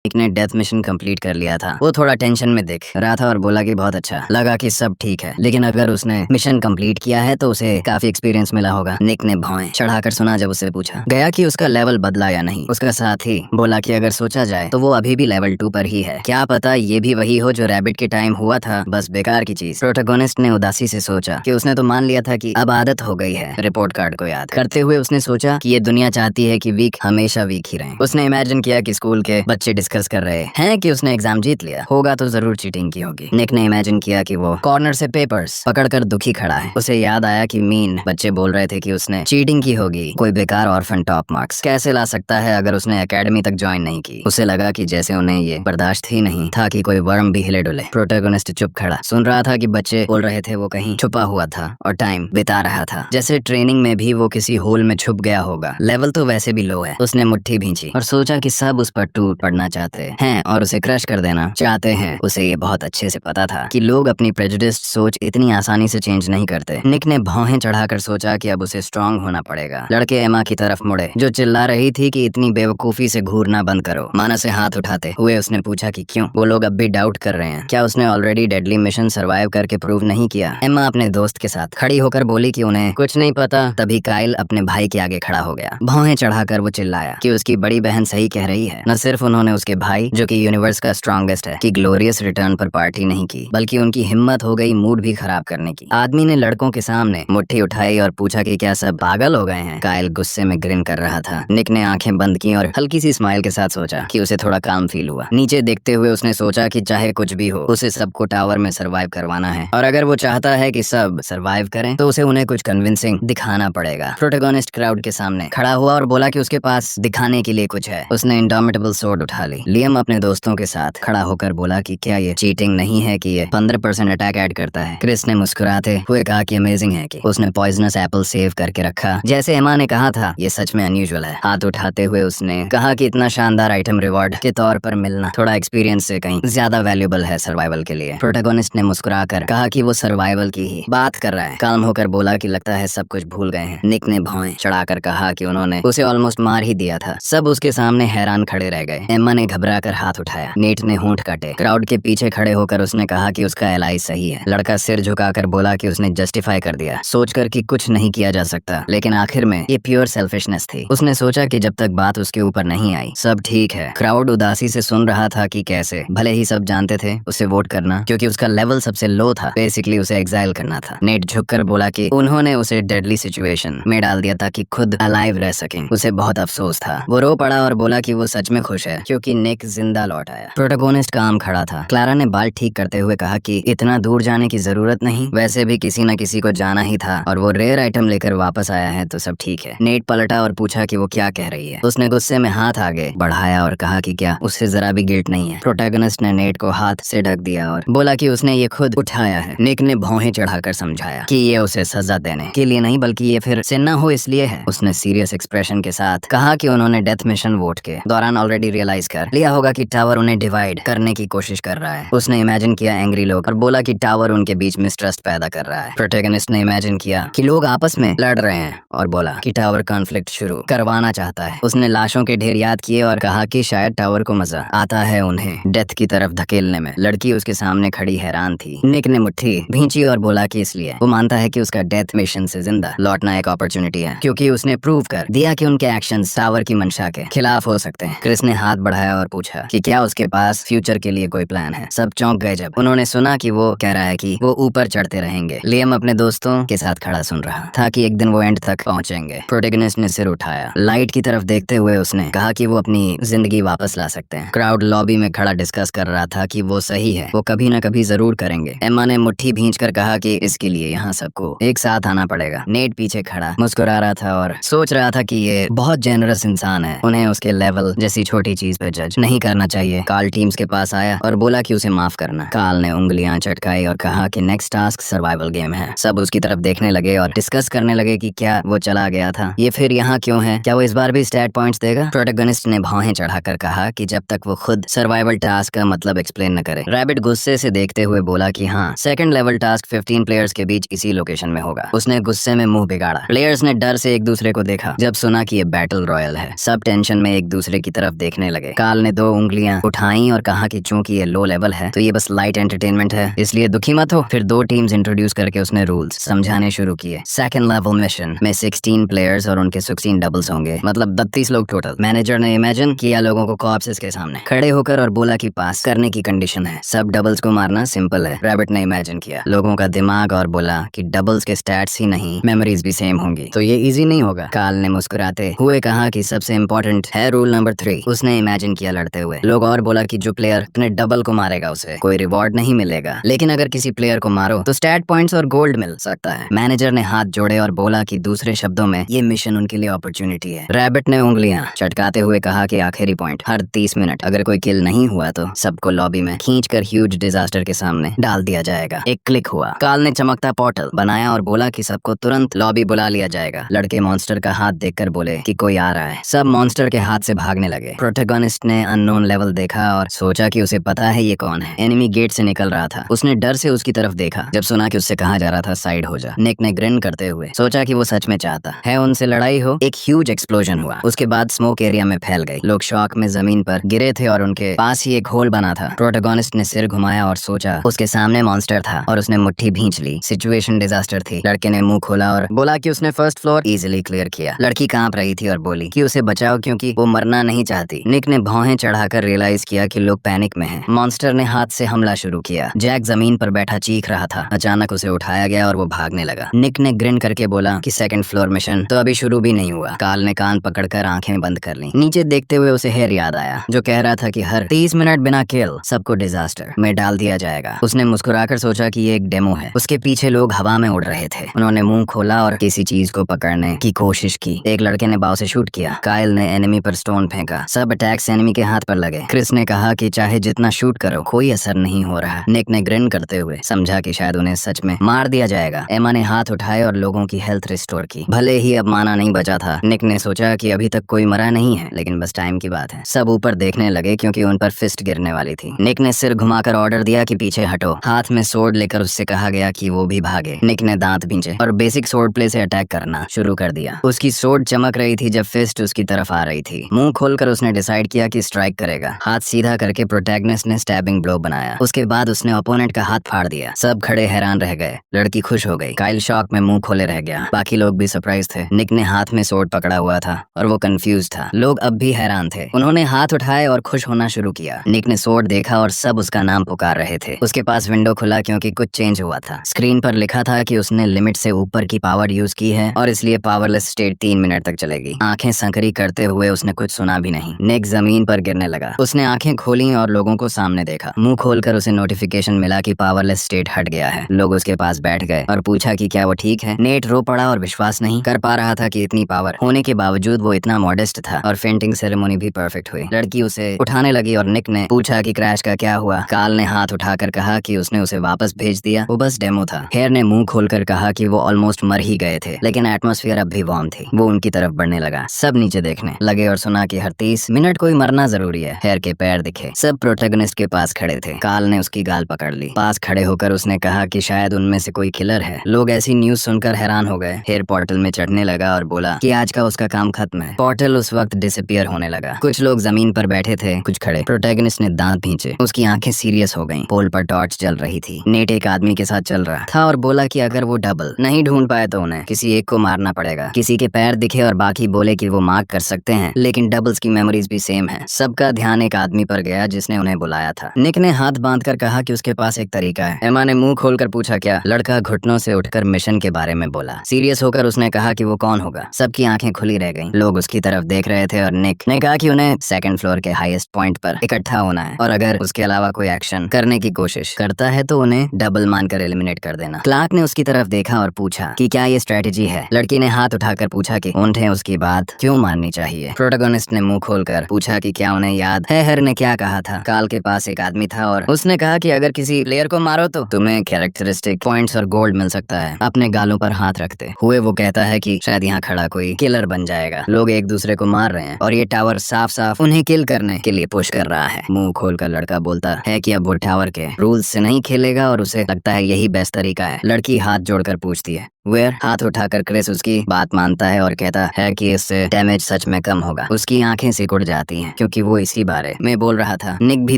निक ने डेथ मिशन कंप्लीट कर लिया था। वो थोड़ा टेंशन में दिख रहा था और बोला कि बहुत अच्छा लगा कि सब ठीक है, लेकिन अगर उसने मिशन कंप्लीट किया है तो उसे काफी एक्सपीरियंस मिला होगा। निक ने भौएं चढ़ाकर सुना जब उससे पूछा गया कि उसका लेवल बदला या नहीं। उसका साथी बोला कि अगर सोचा जाए तो वो अभी भी लेवल 2 पर ही है। क्या पता ये भी वही हो जो रैबिट के टाइम हुआ था, बस बेकार की चीज। प्रोटोगोनिस्ट ने उदासी से सोचा कि उसने तो मान लिया था कि अब आदत हो गई है। रिपोर्ट कार्ड को याद करते हुए उसने सोचा कि ये दुनिया चाहती है कि वीक हमेशा वीक ही रहे। उसने इमेजिन किया कि स्कूल के बच्चे डिस्कस कर रहे हैं कि उसने एग्जाम जीत लिया होगा तो जरूर चीटिंग की होगी। निक ने इमेजिन किया कि वो कॉर्नर से पेपर्स पकड़कर दुखी खड़ा है। उसे याद आया कि मीन बच्चे बोल रहे थे कि उसने चीटिंग की होगी। कोई बेकार ऑर्फन टॉप मार्क्स कैसे ला सकता है अगर उसने एकेडमी तक ज्वाइन नहीं की। उसे लगा कि जैसे उन्हें ये बर्दाश्त ही नहीं था कि कोई वर्म भी हिले डुले। प्रोटोगोनिस्ट चुप खड़ा सुन रहा था कि बच्चे बोल रहे थे वो कहीं छुपा हुआ था और टाइम बिता रहा था, जैसे ट्रेनिंग में भी वो किसी होल में छुप गया होगा। लेवल तो वैसे भी लो है। उसने मुट्ठी भींची और सोचा कि सब उस पर टूट पड़ना चाहते हैं और उसे क्रश कर देना चाहते हैं। उसे ये बहुत अच्छे से पता था कि लोग अपनी प्रेजुडिस्ड सोच इतनी आसानी से चेंज नहीं करते। निक ने भौहें चढ़ाकर सोचा कि अब उसे स्ट्रांग होना पड़ेगा। लड़के एमा की तरफ मुड़े जो चिल्ला रही थी कि इतनी बेवकूफी से घूरना बंद करो। माना से हाथ उठाते हुए उसने पूछा कि क्यों वो लोग अब भी डाउट कर रहे हैं। क्या उसने ऑलरेडी डेडली मिशन सर्वाइव करके प्रूव नहीं किया। एमा अपने दोस्त के साथ खड़ी होकर बोली कि उन्हें कुछ नहीं पता। तभी काइल अपने भाई के आगे खड़ा हो गया। भौहें चढ़ाकर वो चिल्लाया कि उसकी बड़ी बहन सही कह रही है। न सिर्फ उन्होंने उसके भाई जो कि यूनिवर्स का स्ट्रॉन्गेस्ट है की ग्लोरियस रिटर्न पर पार्टी नहीं की, बल्कि उनकी हिम्मत हो गई मूड भी खराब करने की। आदमी ने लड़कों के सामने मुट्ठी उठाई और पूछा कि क्या सब पागल हो गए हैं। काइल गुस्से में ग्रिन कर रहा था। निक ने आंखें बंद की और हल्की सी स्माइल के साथ सोचा कि उसे थोड़ा काम फील हुआ। नीचे देखते हुए उसने सोचा कि चाहे कुछ भी हो उसे सबको टावर में सर्वाइव करवाना है, और अगर वो चाहता है कि सब सर्वाइव करें तो उसे उन्हें कुछ कन्विंसिंग दिखाना पड़ेगा। प्रोटोगोनिस्ट क्राउड के सामने खड़ा हुआ और बोला कि उसके पास दिखाने के लिए कुछ है। उसने इंडोमिटेबल सोर्ड उठा ली। लियम अपने दोस्तों के साथ खड़ा होकर बोला कि क्या ये चीटिंग नहीं है कि ये 15% अटैक ऐड करता है। क्रिस ने मुस्कुराते हुए कहा कि अमेजिंग है कि उसने पॉइजनस एप्पल सेव करके रखा जैसे एमा ने कहा था। ये सच में अनयूजुअल है। हाथ उठाते हुए उसने कहा कि इतना शानदार आइटम रिवॉर्ड के तौर पर मिलना थोड़ा एक्सपीरियंस से कहीं ज्यादा वैल्यूएबल है सर्वाइवल के लिए। प्रोटोगोनिस्ट ने मुस्कुराकर कहा कि वो सर्वाइवल की ही बात कर रहा है। काम होकर बोला कि लगता है सब कुछ भूल गए हैं। निक ने भौएं चढ़ाकर कहा कि उन्होंने उसे ऑलमोस्ट मार ही दिया था। सब उसके सामने हैरान खड़े रह गए। एम्मा ने घबराकर हाथ उठाया। नेट ने होंठ काटे। क्राउड के पीछे खड़े होकर उसने कहा कि उसका एलाई सही है। लड़का सिर झुकाकर बोला कि उसने जस्टिफाई कर दिया, सोचकर कि कुछ नहीं किया जा सकता, लेकिन आखिर में ये प्योर सेल्फिशनेस थी। उसने सोचा कि जब तक बात उसके ऊपर नहीं आई सब ठीक है। क्राउड उदासी से सुन रहा था कि कैसे भले ही सब जानते थे उसे वोट करना क्योंकि उसका लेवल सबसे लो था, बेसिकली उसे एग्जाइल करना था। नेट झुककर बोला कि उन्होंने उसे डेडली सिचुएशन में डाल दिया ताकि खुद अलाइव रह सकें। उसे बहुत अफसोस था। वो रो पड़ा और बोला कि वो सच में खुश है क्योंकि निक जिंदा लौट आया। प्रोटोगोनिस्ट काम खड़ा था। क्लारा ने बाल ठीक करते हुए कहा कि इतना दूर जाने की जरूरत नहीं, वैसे भी किसी न किसी को जाना ही था और वो रेयर आइटम लेकर वापस आया है तो सब ठीक है। नेट पलटा और पूछा कि वो क्या कह रही है। उसने गुस्से में हाथ आगे बढ़ाया और कहा कि क्या उससे जरा भी गिल्ट नहीं है। प्रोटैगनिस्ट ने नेट को हाथ से ढक दिया और बोला कि उसने ये खुद उठाया है। निक ने भौहें चढ़ाकर समझाया कि ये उसे सजा देने के लिए नहीं बल्कि ये फिर से न हो इसलिए है। उसने सीरियस एक्सप्रेशन के साथ कहा कि उन्होंने डेथ मिशन वोट के दौरान ऑलरेडी रियलाइज कर लिया होगा कि टावर उन्हें डिवाइड करने की कोशिश कर रहा है। उसने इमेजिन किया एंग्री लोग और बोला कि टावर उनके बीच मिसट्रस्ट पैदा कर रहा है। प्रोटैगनिस्ट ने इमेजिन किया कि लोग आपस में लड़ रहे हैं और बोला कि टावर कॉन्फ्लिक्ट शुरू करवाना चाहता है। उसने लाशों के ढेर याद किए और कहा कि शायद टावर को मजा आता है उन्हें डेथ की तरफ धकेलने में। लड़की उसके सामने खड़ी हैरान थी। निक ने मुट्ठी भींची और बोला कि इसलिए वो मानता है कि उसका डेथ मिशन से जिंदा लौटना एक अपॉर्चुनिटी है क्योंकि उसने प्रूव कर दिया कि उनके एक्शंस टावर की मंशा के खिलाफ हो सकते हैं। क्रिस ने हाथ बढ़ाया और पूछा कि क्या उसके पास फ्यूचर के लिए कोई प्लान है। सब चौंक गए जब उन्होंने सुना कि वो कह रहा है कि वो ऊपर चढ़ते रहेंगे। लियम अपने दोस्तों के साथ खड़ा सुन रहा था कि एक दिन वो एंड तक पहुंचेंगे। प्रोटैगनिस्ट ने सिर उठाया। लाइट की तरफ देखते हुए उसने कहा कि वो अपनी जिंदगी वापस ला सकते हैं। क्राउड लॉबी में खड़ा डिस्कस कर रहा था कि वो सही है, वो कभी न कभी जरूर करेंगे। एम्मा ने मुट्ठी भींचकर कहा कि इसके लिए यहाँ सबको एक साथ आना पड़ेगा। नेट पीछे खड़ा मुस्कुरा रहा था और सोच रहा था कि ये बहुत जेनरस इंसान है, उन्हें उसके लेवल जैसी छोटी चीज पे जज नहीं करना चाहिए। कार्ल टीम्स के पास आया और बोला कि उसे माफ करना। कार्ल ने उंगलियां चटकाई और कहा कि नेक्स्ट टास्क सर्वाइवल गेम है। सब उसकी तरफ देखने लगे और डिस्कस करने लगे कि क्या वो चला गया था, ये फिर यहाँ क्यों है, क्या वो इस बार भी स्टैट पॉइंट्स देगा। प्रोटैगनिस्ट ने भौहें चढ़ाकर कहा कि जब तक वो खुद सर्वाइवल टास्क का मतलब एक्सप्लेन न करे। रैबिट गुस्से से देखते हुए बोला कि हाँ, सेकंड लेवल टास्क 15 प्लेयर्स के बीच इसी लोकेशन में होगा। उसने गुस्से में मुंह बिगाड़ा। प्लेयर्स ने डर से एक दूसरे को देखा जब सुना कि ये बैटल रॉयल है। सब टेंशन में एक दूसरे की तरफ देखने लगे। कार्ल ने 2 उंगलियां उठाई और कहा कि चूंकि ये लो लेवल है तो ये बस लाइट एंटरटेनमेंट है, इसलिए दुखी मत हो। फिर 2 टीम्स इंट्रोड्यूस करके उसने रूल्स समझाने शुरू किए। सेकंड लेवल मिशन में 16 प्लेयर्स और उनके 16 डबल्स होंगे, मतलब 32 लोग टोटल। मैनेजर ने इमेजिन किया लोगों को कॉर्प्सेस के सामने खड़े होकर और बोला कि पास करने की कंडीशन है, सब डबल्स को मारना सिंपल है। रैबिट ने इमेजिन किया लोगों का दिमाग और बोला कि डबल्स के स्टैट्स ही नहीं, मेमोरीज भी सेम होंगी, तो ये इजी नहीं होगा। कार्ल ने मुस्कुराते हुए कहा कि सबसे इम्पोर्टेंट है रूल नंबर 3। उसने इमेजिन किया लड़ते हुए लोग और बोला कि जो प्लेयर अपने डबल को मारेगा उसे कोई रिवॉर्ड नहीं मिलेगा, लेकिन अगर किसी प्लेयर को मारो तो स्टैट पॉइंट्स और गोल्ड मिल सकता है। मैनेजर ने हाथ जोड़े और बोला कि दूसरे शब्दों में ये मिशन उनके लिए अपॉर्चुनिटी है। रैबिट ने उंगलियां चटकाते हुए कहा कि आखिरी पॉइंट, हर 30 मिनट अगर कोई किल नहीं हुआ तो सबको लॉबी में खींचकर ह्यूज डिजास्टर के सामने डाल दिया जाएगा। एक क्लिक हुआ। कार्ल ने चमकता पोर्टल बनाया और बोला कि सबको तुरंत लॉबी बुला लिया जाएगा। लड़के मॉन्स्टर का हाथ देखकर बोले कि कोई आ रहा है। सब मॉन्स्टर के हाथ से भागने लगे। प्रोटैगनिस्ट ने अननोन लेवल देखा और सोचा कि उसे पता है ये कौन है। एनिमी गेट से निकल रहा था। उसने डर से उसकी तरफ देखा जब सुना कि उससे कहा जा रहा था साइड हो जा। निक ने ग्रिन करते हुए सोचा कि वो सच में चाहता है उनसे लड़ाई हो। एक ह्यूज एक्सप्लोजन हुआ। उसके बाद स्मोक एरिया में फैल गई। लोग शॉक में जमीन पर गिरे थे और उनके पास ही एक होल बना था। प्रोटैगनिस्ट ने सिर घुमाया और सोचा उसके सामने मॉन्स्टर था और उसने मुट्ठी भींच ली। सिचुएशन डिजास्टर थी। लड़के ने मुंह खोला और बोला कि उसने फर्स्ट फ्लोर इजीली क्लियर किया। लड़की कांप रही थी और बोली कि उसे बचाओ क्योंकि वो मरना नहीं चाहती। निक ने भौहें चढ़ाकर रियलाइज किया कि लोग पैनिक में हैं। मॉन्स्टर ने हाथ से हमला शुरू किया। जैक जमीन पर बैठा चीख रहा था। अचानक उसे उठाया गया और वो भागने लगा। निक ने ग्रिन करके बोला कि सेकंड फ्लोर मिशन तो अभी शुरू भी नहीं हुआ। कार्ल ने कान पकड़कर आंखें बंद कर ली। नीचे देखते हुए उसे हेयर याद आया जो कह रहा था कि हर 30 मिनट बिना किल सबको डिजास्टर में डाल दिया जाएगा। उसने मुस्कुराकर सोचा कि ये एक डेमो है। उसके पीछे लोग हवा में उड़ रहे थे। उन्होंने मुंह खोला और किसी चीज को पकड़ने की कोशिश की। एक लड़के ने बाव से शूट किया। काइल ने एनिमी पर स्टोन फेंका। सब अटैक्स एनिमी के हाथ पर लगे। क्रिस ने कहा कि चाहे जितना शूट करो कोई असर नहीं हो रहा। निक ने ग्रिन करते हुए समझा कि शायद उन्हें सच में मार दिया जाएगा। एमा ने हाथ उठाए और लोगों की हेल्थ रिस्टोर की। भले ही अब माना नहीं बचा था। निक ने सोचा कि अभी तक कोई मरा नहीं है, लेकिन बस टाइम की बात है। सब ऊपर देखने लगे क्योंकि उन पर फिस्ट गिरने वाली थी। निक ने सिर घुमाकर ऑर्डर दिया कि पीछे हटो। हाथ में सोर्ड लेकर उससे कहा गया कि वो भी भागे। निक ने दांत भींचे और बेसिक सोर्ड प्ले से अटैक करना शुरू कर दिया। उसकी सोर्ड चमक रही थी जब फिस्ट उसकी तरफ आ रही थी। मुंह खोलकर उसने डिसाइड किया कि स्ट्राइक करेगा। हाथ सीधा करके प्रोटैगनिस्ट ने स्टैबिंग ब्लो बनाया। उसके बाद उसने ओपोनेंट का हाथ फाड़ दिया। सब खड़े हैरान रह गए। लड़की खुश हो गई। काइल शॉक में मुंह खोले रह गया। बाकी लोग भी सरप्राइज थे। निक ने हाथ में सोर्ड पकड़ा हुआ था और वो कंफ्यूज था। लोग अब भी हैरान थे। उन्होंने हाथ उठाए और खुश होना शुरू किया। निक ने सोर्ड देखा और सब उसका नाम पुकार रहे थे। उसके पास विंडो खुला क्योंकि कुछ चेंज हुआ था। स्क्रीन पर लिखा था कि उसने लिमिट से ऊपर की पावर यूज की है और इसलिए पावरलेस स्टेट 3 मिनट तक चलेगी। आंखें संकरी करते हुए उसने कुछ सुना भी नहीं। निक जमीन पर गिरने लगा। उसने आंखें खोली और लोगों को सामने देखा। मुंह खोलकर उसे नोटिफिकेशन मिला कि पावरलेस स्टेट हट गया है। लोग उसके पास बैठ गए और पूछा कि क्या वो ठीक है। नेट रो पड़ा और विश्वास नहीं कर पा रहा था कि इतनी पावर होने के बावजूद वो इतना मॉडेस्ट था। और फेंटिंग सेरेमनी भी परफेक्ट हुई। लड़की उसे उठाने लगी और निक ने पूछा कि क्रैश का क्या हुआ। कार्ल ने हाथ उठाकर कहा कि उसने उसे वापस भेज दिया, वो बस डेमो था। हेयर ने मुंह खोलकर कहा कि वो ऑलमोस्ट मर ही गए थे, लेकिन एटमॉस्फेयर अब भी वार्म थी। वो उनकी तरफ बढ़ने लगा। सब नीचे देखने लगे और सुना कि हर 30 मिनट कोई मरना जरूरी है। हेयर के पैर दिखे। सब प्रोटैगनिस्ट के पास खड़े थे। कार्ल ने उसकी गाल पकड़ ली। पास खड़े होकर उसने कहा कि शायद उनमें से कोई किलर है। लोग ऐसी न्यूज सुनकर हैरान हो गए। हेयर पोर्टल में चढ़ने लगा और बोला कि आज का उसका काम खत्म है। पोर्टल उस वक्त डिसअपियर होने लगा। कुछ लोग जमीन पर बैठे थे, कुछ खड़े। प्रोटैगनिस्ट ने दांत भींचे। उसकी आंखें सीरियस हो गईं। पोल पर टॉर्च जल रही थी। नेट एक आदमी के साथ चल रहा था और बोला कि अगर वो डबल नहीं ढूंढ पाए तो उन्हें किसी एक को मारना पड़ेगा। किसी के पैर दिखे और बाकी बोले कि वो मार्क कर सकते हैं, लेकिन डबल्स की मेमोरीज भी सेम है। सबका ध्यान एक आदमी पर गया जिसने उन्हें बुलाया था। निक ने हाथ बांधकर कहा कि उसके पास एक तरीका है। एमा ने मुंह खोलकर पूछा क्या। लड़का घुटनों से उठकर मिशन के बारे में बोला। सीरियस होकर उसने कहा कि वो कौन होगा। सबकी आंखें खुली रह गईं। लोग उसकी तरफ देख रहे थे और निक ने कहा कि उन्हें सेकंड फ्लोर के हाईएस्ट पॉइंट पर इकट्ठा होना है और अगर उसके अलावा कोई एक्शन करने की कोशिश करता है तो उन्हें डबल मानकर एलिमिनेट कर देना। क्लार्क ने उसकी तरफ देखा और पूछा कि क्या ये स्ट्रेटेजी है। लड़की ने हाथ उठाकर पूछा कि उन्हें उसकी बात क्यों माननी चाहिए। प्रोटैगनिस्ट ने मुंह खोलकर पूछा कि कि क्या उन्हें याद है हर ने क्या कहा था। काल के पास एक आदमी था और उसने कहा कि अगर किसी प्लेयर को मारो तो तुम्हें कैरेक्टरिस्टिक पॉइंट्स और गोल्ड मिल सकता है। अपने गालों पर हाथ रखते हुए वो कहता है कि शायद यहाँ खड़ा कोई किलर बन जाएगा। लोग एक दूसरे को मार रहे हैं और ये टावर साफ साफ उन्हें किल करने के लिए पुश कर रहा है। मुंह खोलकर लड़का बोलता है कि अब वो टावर के रूल्स से नहीं खेलेगा और उसे लगता है यही बेस्ट तरीका है। लड़की हाथ जोड़कर पूछती है वेयर। हाथ उठाकर क्रिस उसकी बात मानता है और कहता है कि इससे डैमेज सच में कम होगा। उसकी आंखें सिकुड़ जाती हैं क्योंकि वो इसी बारे में बोल रहा था। निक भी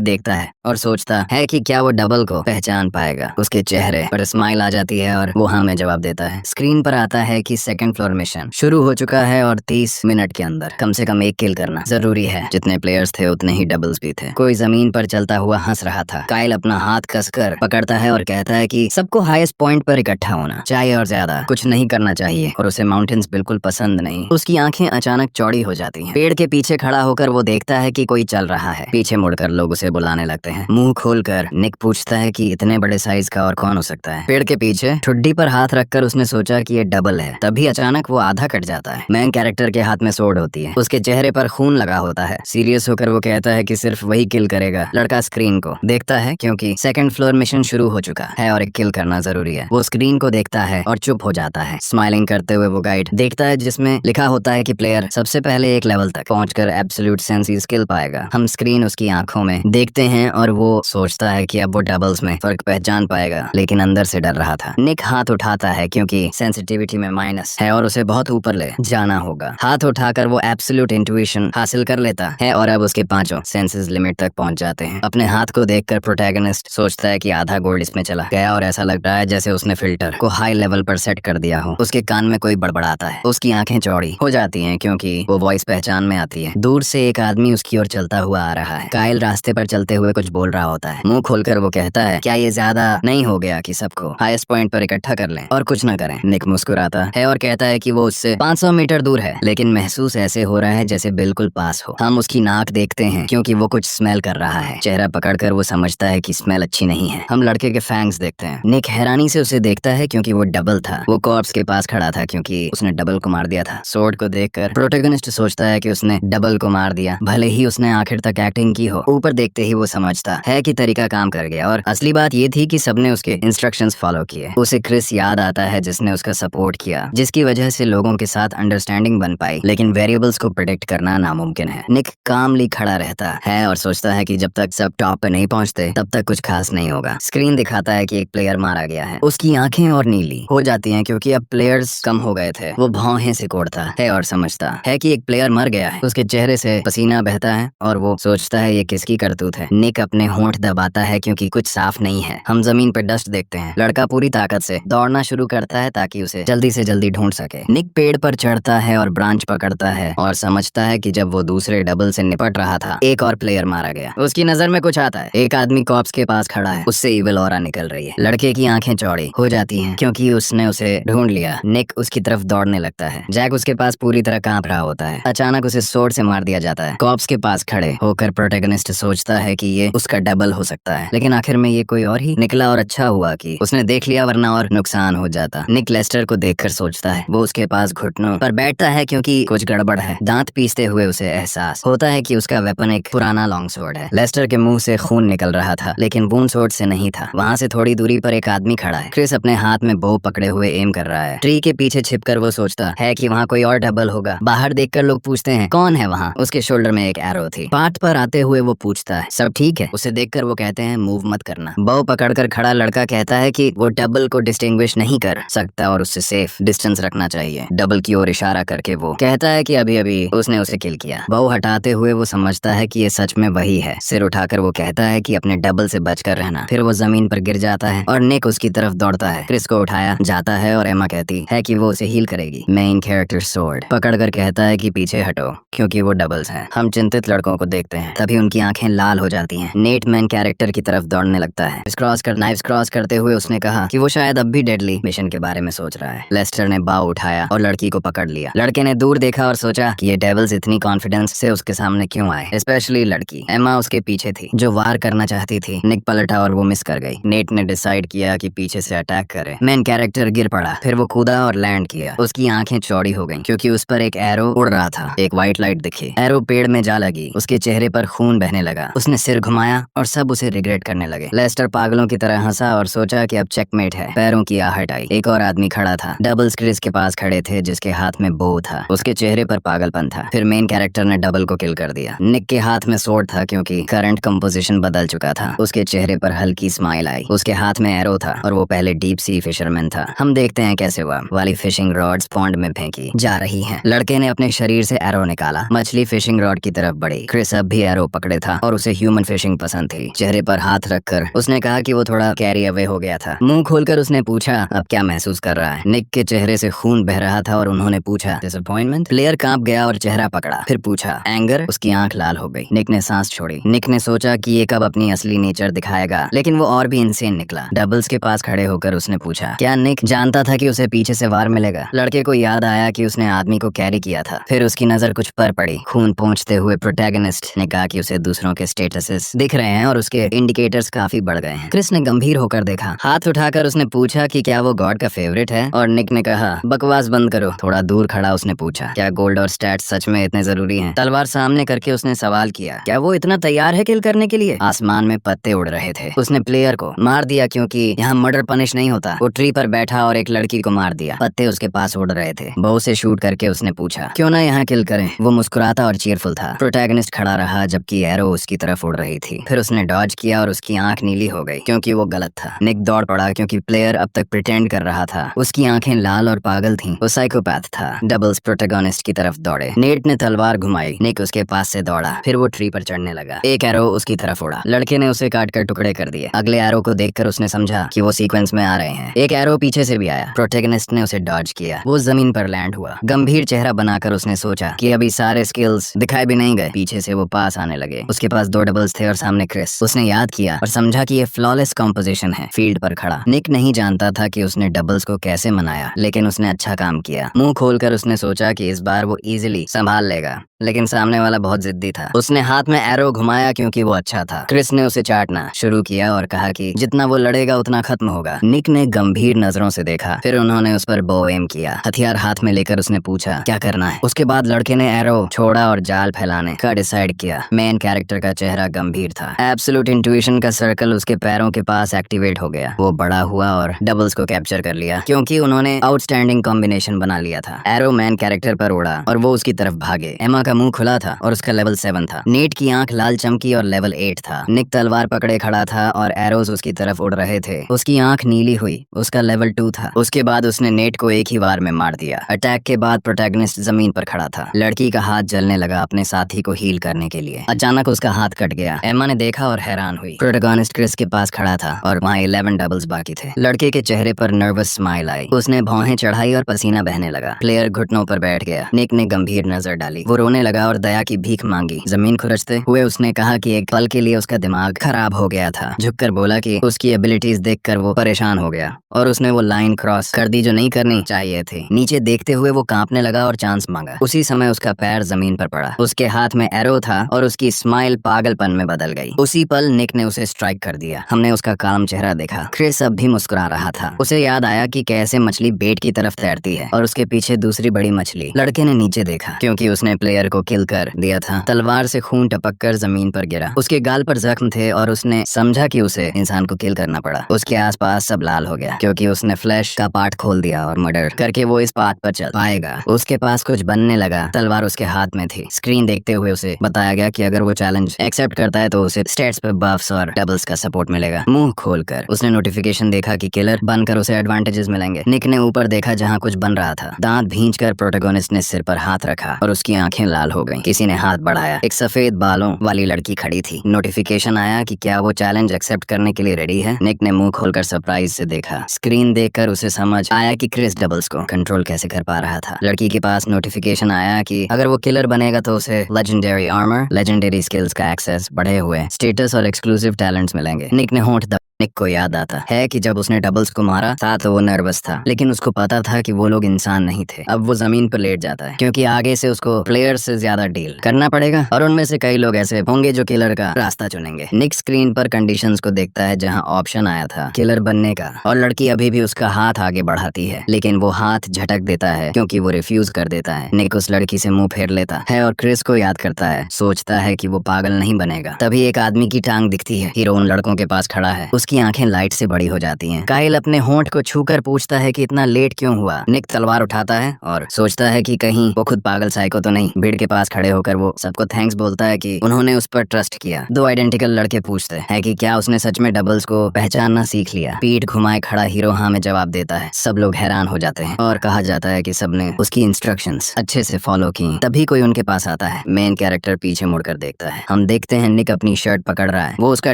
देखता है और सोचता है कि क्या वो डबल को पहचान पाएगा। उसके चेहरे पर स्माइल आ जाती है और वो हाँ में जवाब देता है। स्क्रीन पर आता है कि सेकंड फ्लोर मिशन शुरू हो चुका है और 30 मिनट के अंदर कम से कम एक किल करना जरूरी है। जितने प्लेयर्स थे उतने ही डबल्स भी थे। कोई जमीन पर चलता हुआ हंस रहा था। काइल अपना हाथ कसकर पकड़ता है और कहता है कि सबको हाईएस्ट पॉइंट पर इकट्ठा होना चाहिए और ज्यादा कुछ नहीं करना चाहिए और उसे माउंटेन्स बिल्कुल पसंद नहीं। उसकी आंखें अचानक चौड़ी हो जाती हैं। पेड़ के पीछे खड़ा होकर वो देखता है कि कोई चल रहा है। पीछे मुड़कर लोग उसे बुलाने लगते हैं। मुंह खोलकर निक पूछता है कि इतने बड़े साइज का और कौन हो सकता है। पेड़ के पीछे ठुड्डी पर हाथ रखकर उसने सोचा कि ये डबल है। तभी अचानक वो आधा कट जाता है। मेन कैरेक्टर के हाथ में सोड होती है। उसके चेहरे पर खून लगा होता है। सीरियस होकर वो कहता है कि सिर्फ वही किल करेगा। लड़का स्क्रीन को देखता है क्योंकि सेकंड फ्लोर मिशन शुरू हो चुका है और एक किल करना जरूरी है। वो स्क्रीन को देखता है और चुप हो जाता है। स्माइलिंग करते हुए वो गाइड देखता है जिसमें लिखा होता है कि प्लेयर सबसे पहले एक लेवल तक पहुंचकर एब्सोल्यूट सेंसी स्किल पाएगा। हम स्क्रीन उसकी आंखों में देखते हैं और वो सोचता है कि अब वो डबल्स में फर्क पहचान पाएगा, लेकिन अंदर से डर रहा था। निक हाथ उठाता है क्योंकि सेंसिटिविटी में माइनस है और उसे बहुत ऊपर ले जाना होगा। हाथ उठाकर वो एब्सोल्यूट इंट्यूशन हासिल कर लेता है और अब उसके पांचों सेंसेस लिमिट तक पहुंच जाते हैं। अपने हाथ को देखकर प्रोटैगनिस्ट सोचता है कि आधा गोल्ड इसमें चला गया और ऐसा लग रहा है जैसे उसने फिल्टर को हाई लेवल पर सेट कर दिया हो। उसके कान में कोई बड़बड़ाता है। उसकी आंखें चौड़ी हो जाती हैं क्योंकि वो वॉइस पहचान में आती है। दूर से एक आदमी उसकी ओर चलता हुआ आ रहा है। काइल रास्ते पर चलते हुए कुछ बोल रहा होता है। मुंह खोलकर वो कहता है क्या ये ज्यादा नहीं हो गया कि सबको हाईएस्ट पॉइंट पर इकट्ठा कर लें और कुछ न करें। निक मुस्कुराता है और कहता है कि वो उससे 500 मीटर दूर है, लेकिन महसूस ऐसे हो रहा है जैसे बिल्कुल पास हो। हम उसकी नाक देखते हैं क्योंकि वो कुछ स्मेल कर रहा है। चेहरा पकड़कर वो समझता है कि स्मेल अच्छी नहीं है। हम लड़के के फैंग्स देखते हैं। निक हैरानी से उसे देखता है क्योंकि वो डबल था। वो कॉर्प्स के पास खड़ा था क्योंकि उसने डबल को मार दिया था। सोर्ड को देखकर प्रोटैगनिस्ट सोचता है कि उसने डबल को मार दिया, भले ही उसने आखिर तक एक्टिंग की हो। ऊपर देखते ही वो समझता है कि तरीका काम कर गया और असली बात ये थी कि सबने उसके इंस्ट्रक्शंस फॉलो किए। उसे क्रिस याद आता है जिसने उसका सपोर्ट किया, जिसकी वजह से लोगों के साथ अंडरस्टैंडिंग बन पाई, लेकिन वेरिएबल्स को प्रेडिक्ट करना नामुमकिन है। निक कामली खड़ा रहता है और सोचता है कि जब तक सब टॉप पे नहीं पहुंचते तब तक कुछ खास नहीं होगा। स्क्रीन दिखाता है कि एक प्लेयर मारा गया है। उसकी आंखें और नीली हो जाती हैं क्योंकि अब प्लेयर्स कम हो गए थे। वो भौहें सिकोड़ता है और समझता है कि एक प्लेयर मर गया है। उसके चेहरे से पसीना बहता है और वो सोचता है ये किसकी करतूत है। निक अपने होंठ दबाता है क्योंकि कुछ साफ नहीं है। हम जमीन पर डस्ट देखते हैं। लड़का पूरी ताकत से दौड़ना शुरू करता है ताकि उसे जल्दी से जल्दी ढूंढ सके। निक पेड़ पर चढ़ता है और ब्रांच पकड़ता है और समझता है कि जब वो दूसरे डबल से निपट रहा था एक और प्लेयर मारा गया। उसकी नजर में कुछ आता है। एक आदमी कॉप्स के पास खड़ा है। उससे इविल ऑरा निकल रही है। लड़के की आंखें चौड़ी हो जाती हैं क्योंकि उसने उसे ढूंढ लिया। निक उसकी तरफ दौड़ने लगता है। जैक उसके पास पूरी तरह कांप रहा होता है। अचानक उसे सोर्ड से मार दिया जाता है। कॉप्स के पास खड़े होकर प्रोटैगनिस्ट सोचता है कि ये उसका डबल हो सकता है, लेकिन आखिर में ये कोई और ही निकला और अच्छा हुआ कि उसने देख लिया, वरना और नुकसान हो जाता। निक लेस्टर को देखकर सोचता है। वो उसके पास घुटनों पर बैठता है क्योंकि कुछ गड़बड़ है। दांत पीसते हुए उसे एहसास होता है कि उसका वेपन एक पुराना लॉन्ग सोर्ड है। लेस्टर के मुंह से खून निकल रहा था, लेकिन वूंड सोर्ड से नहीं था। वहाँ से थोड़ी दूरी पर एक आदमी खड़ा है। क्रिस अपने हाथ में बो पकड़े हुए एम कर रहा है। ट्री के पीछे छिपकर वो सोचता है कि वहाँ कोई और डबल होगा। बाहर देखकर लोग पूछते हैं कौन है वहाँ। उसके शोल्डर में एक एरो थी। पार्ट पर आते हुए वो पूछता है सब ठीक है। उसे देखकर वो कहते हैं मूव मत करना। बो पकड़कर खड़ा लड़का कहता है कि वो डबल को डिस्टिंग्विश नहीं कर सकता और उससे सेफ डिस्टेंस रखना चाहिए। डबल की ओर इशारा करके वो कहता है कि अभी अभी उसने उसे किल किया। बो हटाते हुए वो समझता है कि ये सच में वही है। सिर उठाकर वो कहता है कि अपने डबल से बचकर रहना। फिर वो जमीन पर गिर जाता है और निक उसकी तरफ दौड़ता है। क्रिस को उठाया जाता है और एमा कहती है कि वो उसे हील करेगी। मेन कैरेक्टर सोर्ड पकड़कर कहता है कि पीछे हटो क्योंकि वो डबल्स हैं। हम चिंतित लड़कों को देखते हैं। तभी उनकी आंखें लाल हो जाती हैं। नेट मेन कैरेक्टर की तरफ दौड़ने लगता है। नाइफ्स क्रॉस करते हुए उसने कहा कि वो शायद अब भी डेडली मिशन के बारे में सोच रहा है। लेस्टर ने बाव उठाया और लड़की को पकड़ लिया। लड़के ने दूर देखा और सोचा कि ये डेविल्स इतनी कॉन्फिडेंस से उसके सामने क्यों आए, स्पेशली लड़की। एमा उसके पीछे थी जो वार करना चाहती थी। निक पलटा और वो मिस कर गई। नेट ने डिसाइड किया कि पीछे से अटैक करे। मेन कैरेक्टर गिर गिर पड़ा, फिर वो कूदा और लैंड किया। उसकी आंखें चौड़ी हो गईं क्योंकि उस पर एक एरो उड़ रहा था। एक व्हाइट लाइट दिखी, एरो पेड़ में जा लगी, उसके चेहरे पर खून बहने लगा। उसने सिर घुमाया और सब उसे रिग्रेट करने लगे। लेस्टर पागलों की तरह हंसा और सोचा कि अब चेकमेट है। पैरों की आहट आई। एक और आदमी खड़ा था। डबल्स क्रिस के पास खड़े थे जिसके हाथ में बो था। उसके चेहरे पर पागलपन था। फिर मेन कैरेक्टर ने डबल को किल कर दिया। निक के हाथ में सोर्ड था क्योंकि करंट कंपोजिशन बदल चुका था। उसके चेहरे पर हल्की स्माइल आई। उसके हाथ में एरो था और वो पहले डीप सी फिशरमैन था। हम देखते हैं कैसे हुआ। वाली फिशिंग रॉड्स पॉन्ड में फेंकी जा रही हैं। लड़के ने अपने शरीर से एरो निकाला। मछली फिशिंग रॉड की तरफ बढ़ी। क्रिस अब भी एरो पकड़े था और उसे ह्यूमन फिशिंग पसंद थी। चेहरे पर हाथ रखकर उसने कहा कि वो थोड़ा कैरी अवे हो गया था। मुंह खोलकर उसने पूछा अब क्या महसूस कर रहा है। निक के चेहरे से खून बह रहा था और उन्होंने पूछा डिसअपॉइंटमेंट। प्लेयर कांप गया और चेहरा पकड़ा। फिर पूछा एंगर। उसकी आंख लाल हो गई। निक ने सांस छोड़ी। निक ने सोचा कि ये कब अपनी असली नेचर दिखाएगा, लेकिन वो और भी इंसेन निकला। डबल्स के पास खड़े होकर उसने पूछा क्या निक जानता था कि उसे पीछे से वार मिलेगा। लड़के को याद आया कि उसने आदमी को कैरी किया था। फिर उसकी नजर कुछ पर पड़ी। खून पहुंचते हुए प्रोटैगनिस्ट ने कहा कि उसे दूसरों के स्टेटसेस दिख रहे हैं और उसके इंडिकेटर्स काफी बढ़ गए हैं। क्रिस ने गंभीर होकर देखा। हाथ उठाकर उसने पूछा कि क्या वो गॉड का फेवरेट है, और निक ने कहा बकवास बंद करो। थोड़ा दूर खड़ा उसने पूछा क्या गोल्ड और स्टैट्स सच में इतने जरूरी हैं। तलवार सामने करके उसने सवाल किया क्या वो इतना तैयार है किल करने के लिए। आसमान में पत्ते उड़ रहे थे। उसने प्लेयर को मार दिया क्योंकि यहाँ मर्डर पनिश नहीं होता। वो ट्री पर बैठा और एक लड़की को मार दिया। पत्ते उसके पास उड़ रहे थे। बो से शूट करके उसने पूछा क्यों ना यहाँ किल करें। वो मुस्कुराता और चीयरफुल था। प्रोटैगनिस्ट खड़ा रहा जबकि एरो उसकी तरफ उड़ रही थी। फिर उसने डॉज किया और उसकी आंख नीली हो गई क्योंकि वो गलत था। निक दौड़ पड़ा क्योंकि प्लेयर अब तक प्रिटेंड कर रहा था। उसकी आंखें लाल और पागल थीं। वो साइकोपैथ था। डबल्स प्रोटैगनिस्ट की तरफ दौड़े। नेट ने तलवार घुमाई। निक उसके पास से दौड़ा। फिर वो ट्री पर चढ़ने लगा। एक एरो उसकी तरफ उड़ा। लड़के ने उसे काट कर टुकड़े कर दिए। अगले एरो को देखकर उसने समझा कि वो सीक्वेंस में आ रहे हैं। एक एरो पीछे से भी आया। प्रोटैगनिस्ट ने उसे डॉज किया। वो जमीन पर लैंड हुआ। गंभीर चेहरा बनाकर उसने सोचा कि अभी सारे स्किल्स दिखाए भी नहीं गए। पीछे से वो पास आने लगे। उसके पास 2 डबल्स थे और सामने क्रिस। उसने याद किया और समझा कि ये फ्लॉलेस कॉम्पोजिशन है। फील्ड पर खड़ा निक नहीं जानता था कि उसने डबल्स को कैसे मनाया, लेकिन उसने अच्छा काम किया। मुंह खोलकर उसने सोचा कि इस बार वो इजीली संभाल लेगा, लेकिन सामने वाला बहुत जिद्दी था। उसने हाथ में एरो घुमाया क्योंकि वो अच्छा था। क्रिस ने उसे चाटना शुरू किया और कहा कि जितना वो लड़ेगा उतना खत्म होगा। निक ने गंभीर नजरों से देखा। फिर उन्होंने उस पर बो एम किया। हथियार हाथ में लेकर उसने पूछा क्या करना है। उसके बाद लड़के ने एरो छोड़ा और जाल फैलाने का डिसाइड किया। मेन कैरेक्टर का चेहरा गंभीर था। एब्सोल्यूट इंट्यूशन का सर्कल उसके पैरों के पास एक्टिवेट हो गया। वो बड़ा हुआ और डबल्स को कैप्चर कर लिया क्योंकि उन्होंने आउटस्टैंडिंग कॉम्बिनेशन बना लिया था। एरो मैन कैरेक्टर पर उड़ा और वो उसकी तरफ भागे। एमा का मुंह खुला था और उसका लेवल 7 था। नेट की आंख लाल चमकी और लेवल 8 था। निक तलवार पकड़े खड़ा था और एरोज उसकी तरफ उड़ रहे थे। उसकी आंख नीली हुई। उसका लेवल 2 था। उसके बाद उसने नेट को एक ही वार में मार दिया। अटैक के बाद प्रोटैगनिस्ट जमीन पर खड़ा था। लड़की का हाथ जलने लगा अपने साथी को हील करने के लिए। अचानक उसका हाथ कट गया। एमा ने देखा और हैरान हुई। प्रोटैगनिस्ट क्रिस के पास खड़ा था और वहाँ 11 डबल्स बाकी थे। लड़के के चेहरे पर नर्वस स्माइल आई। उसने भौहें चढ़ाई और पसीना बहने लगा। प्लेयर घुटनों पर बैठ गया। निक ने गंभीर नजर डाली। वो रोने लगा और दया की भीख मांगी। जमीन खुरचते हुए उसने कहा कि एक पल के लिए उसका दिमाग खराब हो गया था। झुककर बोला कि उसकी एबिलिटीज देखकर वो परेशान हो गया और उसने वो लाइन क्रॉस कर दी जो नहीं करनी चाहिए थी। नीचे देखते हुए वो कांपने लगा और चांस मांगा। उसी समय उसका पैर जमीन पर पड़ा। उसके हाथ में एरो था और उसकी स्माइल पागलपन में बदल गई। उसी पल निक ने उसे स्ट्राइक कर दिया। हमने उसका काम चेहरा देखा। क्रिस अब भी मुस्कुरा रहा था। उसे याद आया कि कैसे मछली बेट की तरफ तैरती है और उसके पीछे दूसरी बड़ी मछली। लड़के ने नीचे देखा क्योंकि उसने प्लेयर को किल कर दिया था। तलवार से खून टपक कर जमीन पर गिरा। उसके गाल पर जख्म थे और उसने समझा कि उसे इंसान को किल करना पड़ा। उसके आसपास सब लाल हो गया क्योंकि उसने फ्लैश का पार्ट खोल दिया और मर्डर करके वो इस पाथ पर चल पाएगा। उसके पास कुछ बनने लगा। तलवार उसके हाथ में थी। स्क्रीन देखते हुए उसे बताया गया कि अगर वो चैलेंज एक्सेप्ट करता है तो उसे स्टेट्स पे बफ्स और डबल्स का सपोर्ट मिलेगा। मुंह खोलकर उसने नोटिफिकेशन देखा कि किलर बनकर उसे एडवांटेजेस मिलेंगे। निक ने ऊपर देखा जहाँ कुछ बन रहा था। दांत भींचकर प्रोटैगनिस्ट ने सिर पर हाथ रखा और उसकी आंखें लाल हो गईं। किसी ने हाथ बढ़ाया। एक सफेद बालों वाली लड़की खड़ी थी। नोटिफिकेशन आया कि क्या वो चैलेंज एक्सेप्ट करने के लिए रेडी है। निक ने मुंह खोलकर सरप्राइज से देखा। स्क्रीन देखकर उसे समझ आया कि क्रिस डबल्स को कंट्रोल कैसे कर पा रहा था। लड़की के पास नोटिफिकेशन आया कि अगर वो किलर बनेगा तो उसे लेजेंडरी आर्मर, लेजेंडरी स्किल्स का एक्सेस, बढ़े हुए स्टेटस और एक्सक्लूसिव टैलेंट्स मिलेंगे। निक ने होंठ निक को याद आता है कि जब उसने डबल्स को मारा था तो वो नर्वस था, लेकिन उसको पता था कि वो लोग इंसान नहीं थे। अब वो जमीन पर लेट जाता है क्योंकि आगे से उसको प्लेयर से ज्यादा डील करना पड़ेगा और उनमें से कई लोग ऐसे होंगे जो किलर का रास्ता चुनेंगे। निक स्क्रीन पर कंडीशंस को देखता है जहां ऑप्शन आया था किलर बनने का, और लड़की अभी भी उसका हाथ आगे बढ़ाती है, लेकिन वो हाथ झटक देता है क्योंकि वो रिफ्यूज कर देता है। निक उस लड़की से मुंह फेर लेता है और क्रिस को याद करता है, सोचता है कि वो पागल नहीं बनेगा। तभी एक आदमी की टांग दिखती है। हीरो उन लड़कों के पास खड़ा है, उसकी आंखें लाइट से बड़ी हो जाती हैं। काइल अपने होंठ को छूकर पूछता है कि इतना लेट क्यों हुआ। निक तलवार उठाता है और सोचता है कि कहीं वो खुद पागल साइको तो नहीं। भीड़ के पास खड़े होकर वो सबको थैंक्स बोलता है कि उन्होंने उस पर ट्रस्ट किया। दो आइडेंटिकल लड़के पूछते हैं कि क्या उसने सच में डबल्स को पहचानना सीख लिया। पीठ घुमाए खड़ा हीरो हाँ में जवाब देता है। सब लोग हैरान हो जाते हैं और कहा जाता है कि सबने उसकी इंस्ट्रक्शंस अच्छे से फॉलो की। तभी कोई उनके पास आता है। मेन कैरेक्टर पीछे मुड़कर देखता है। हम देखते हैं निक अपनी शर्ट पकड़ रहा है, वो उसका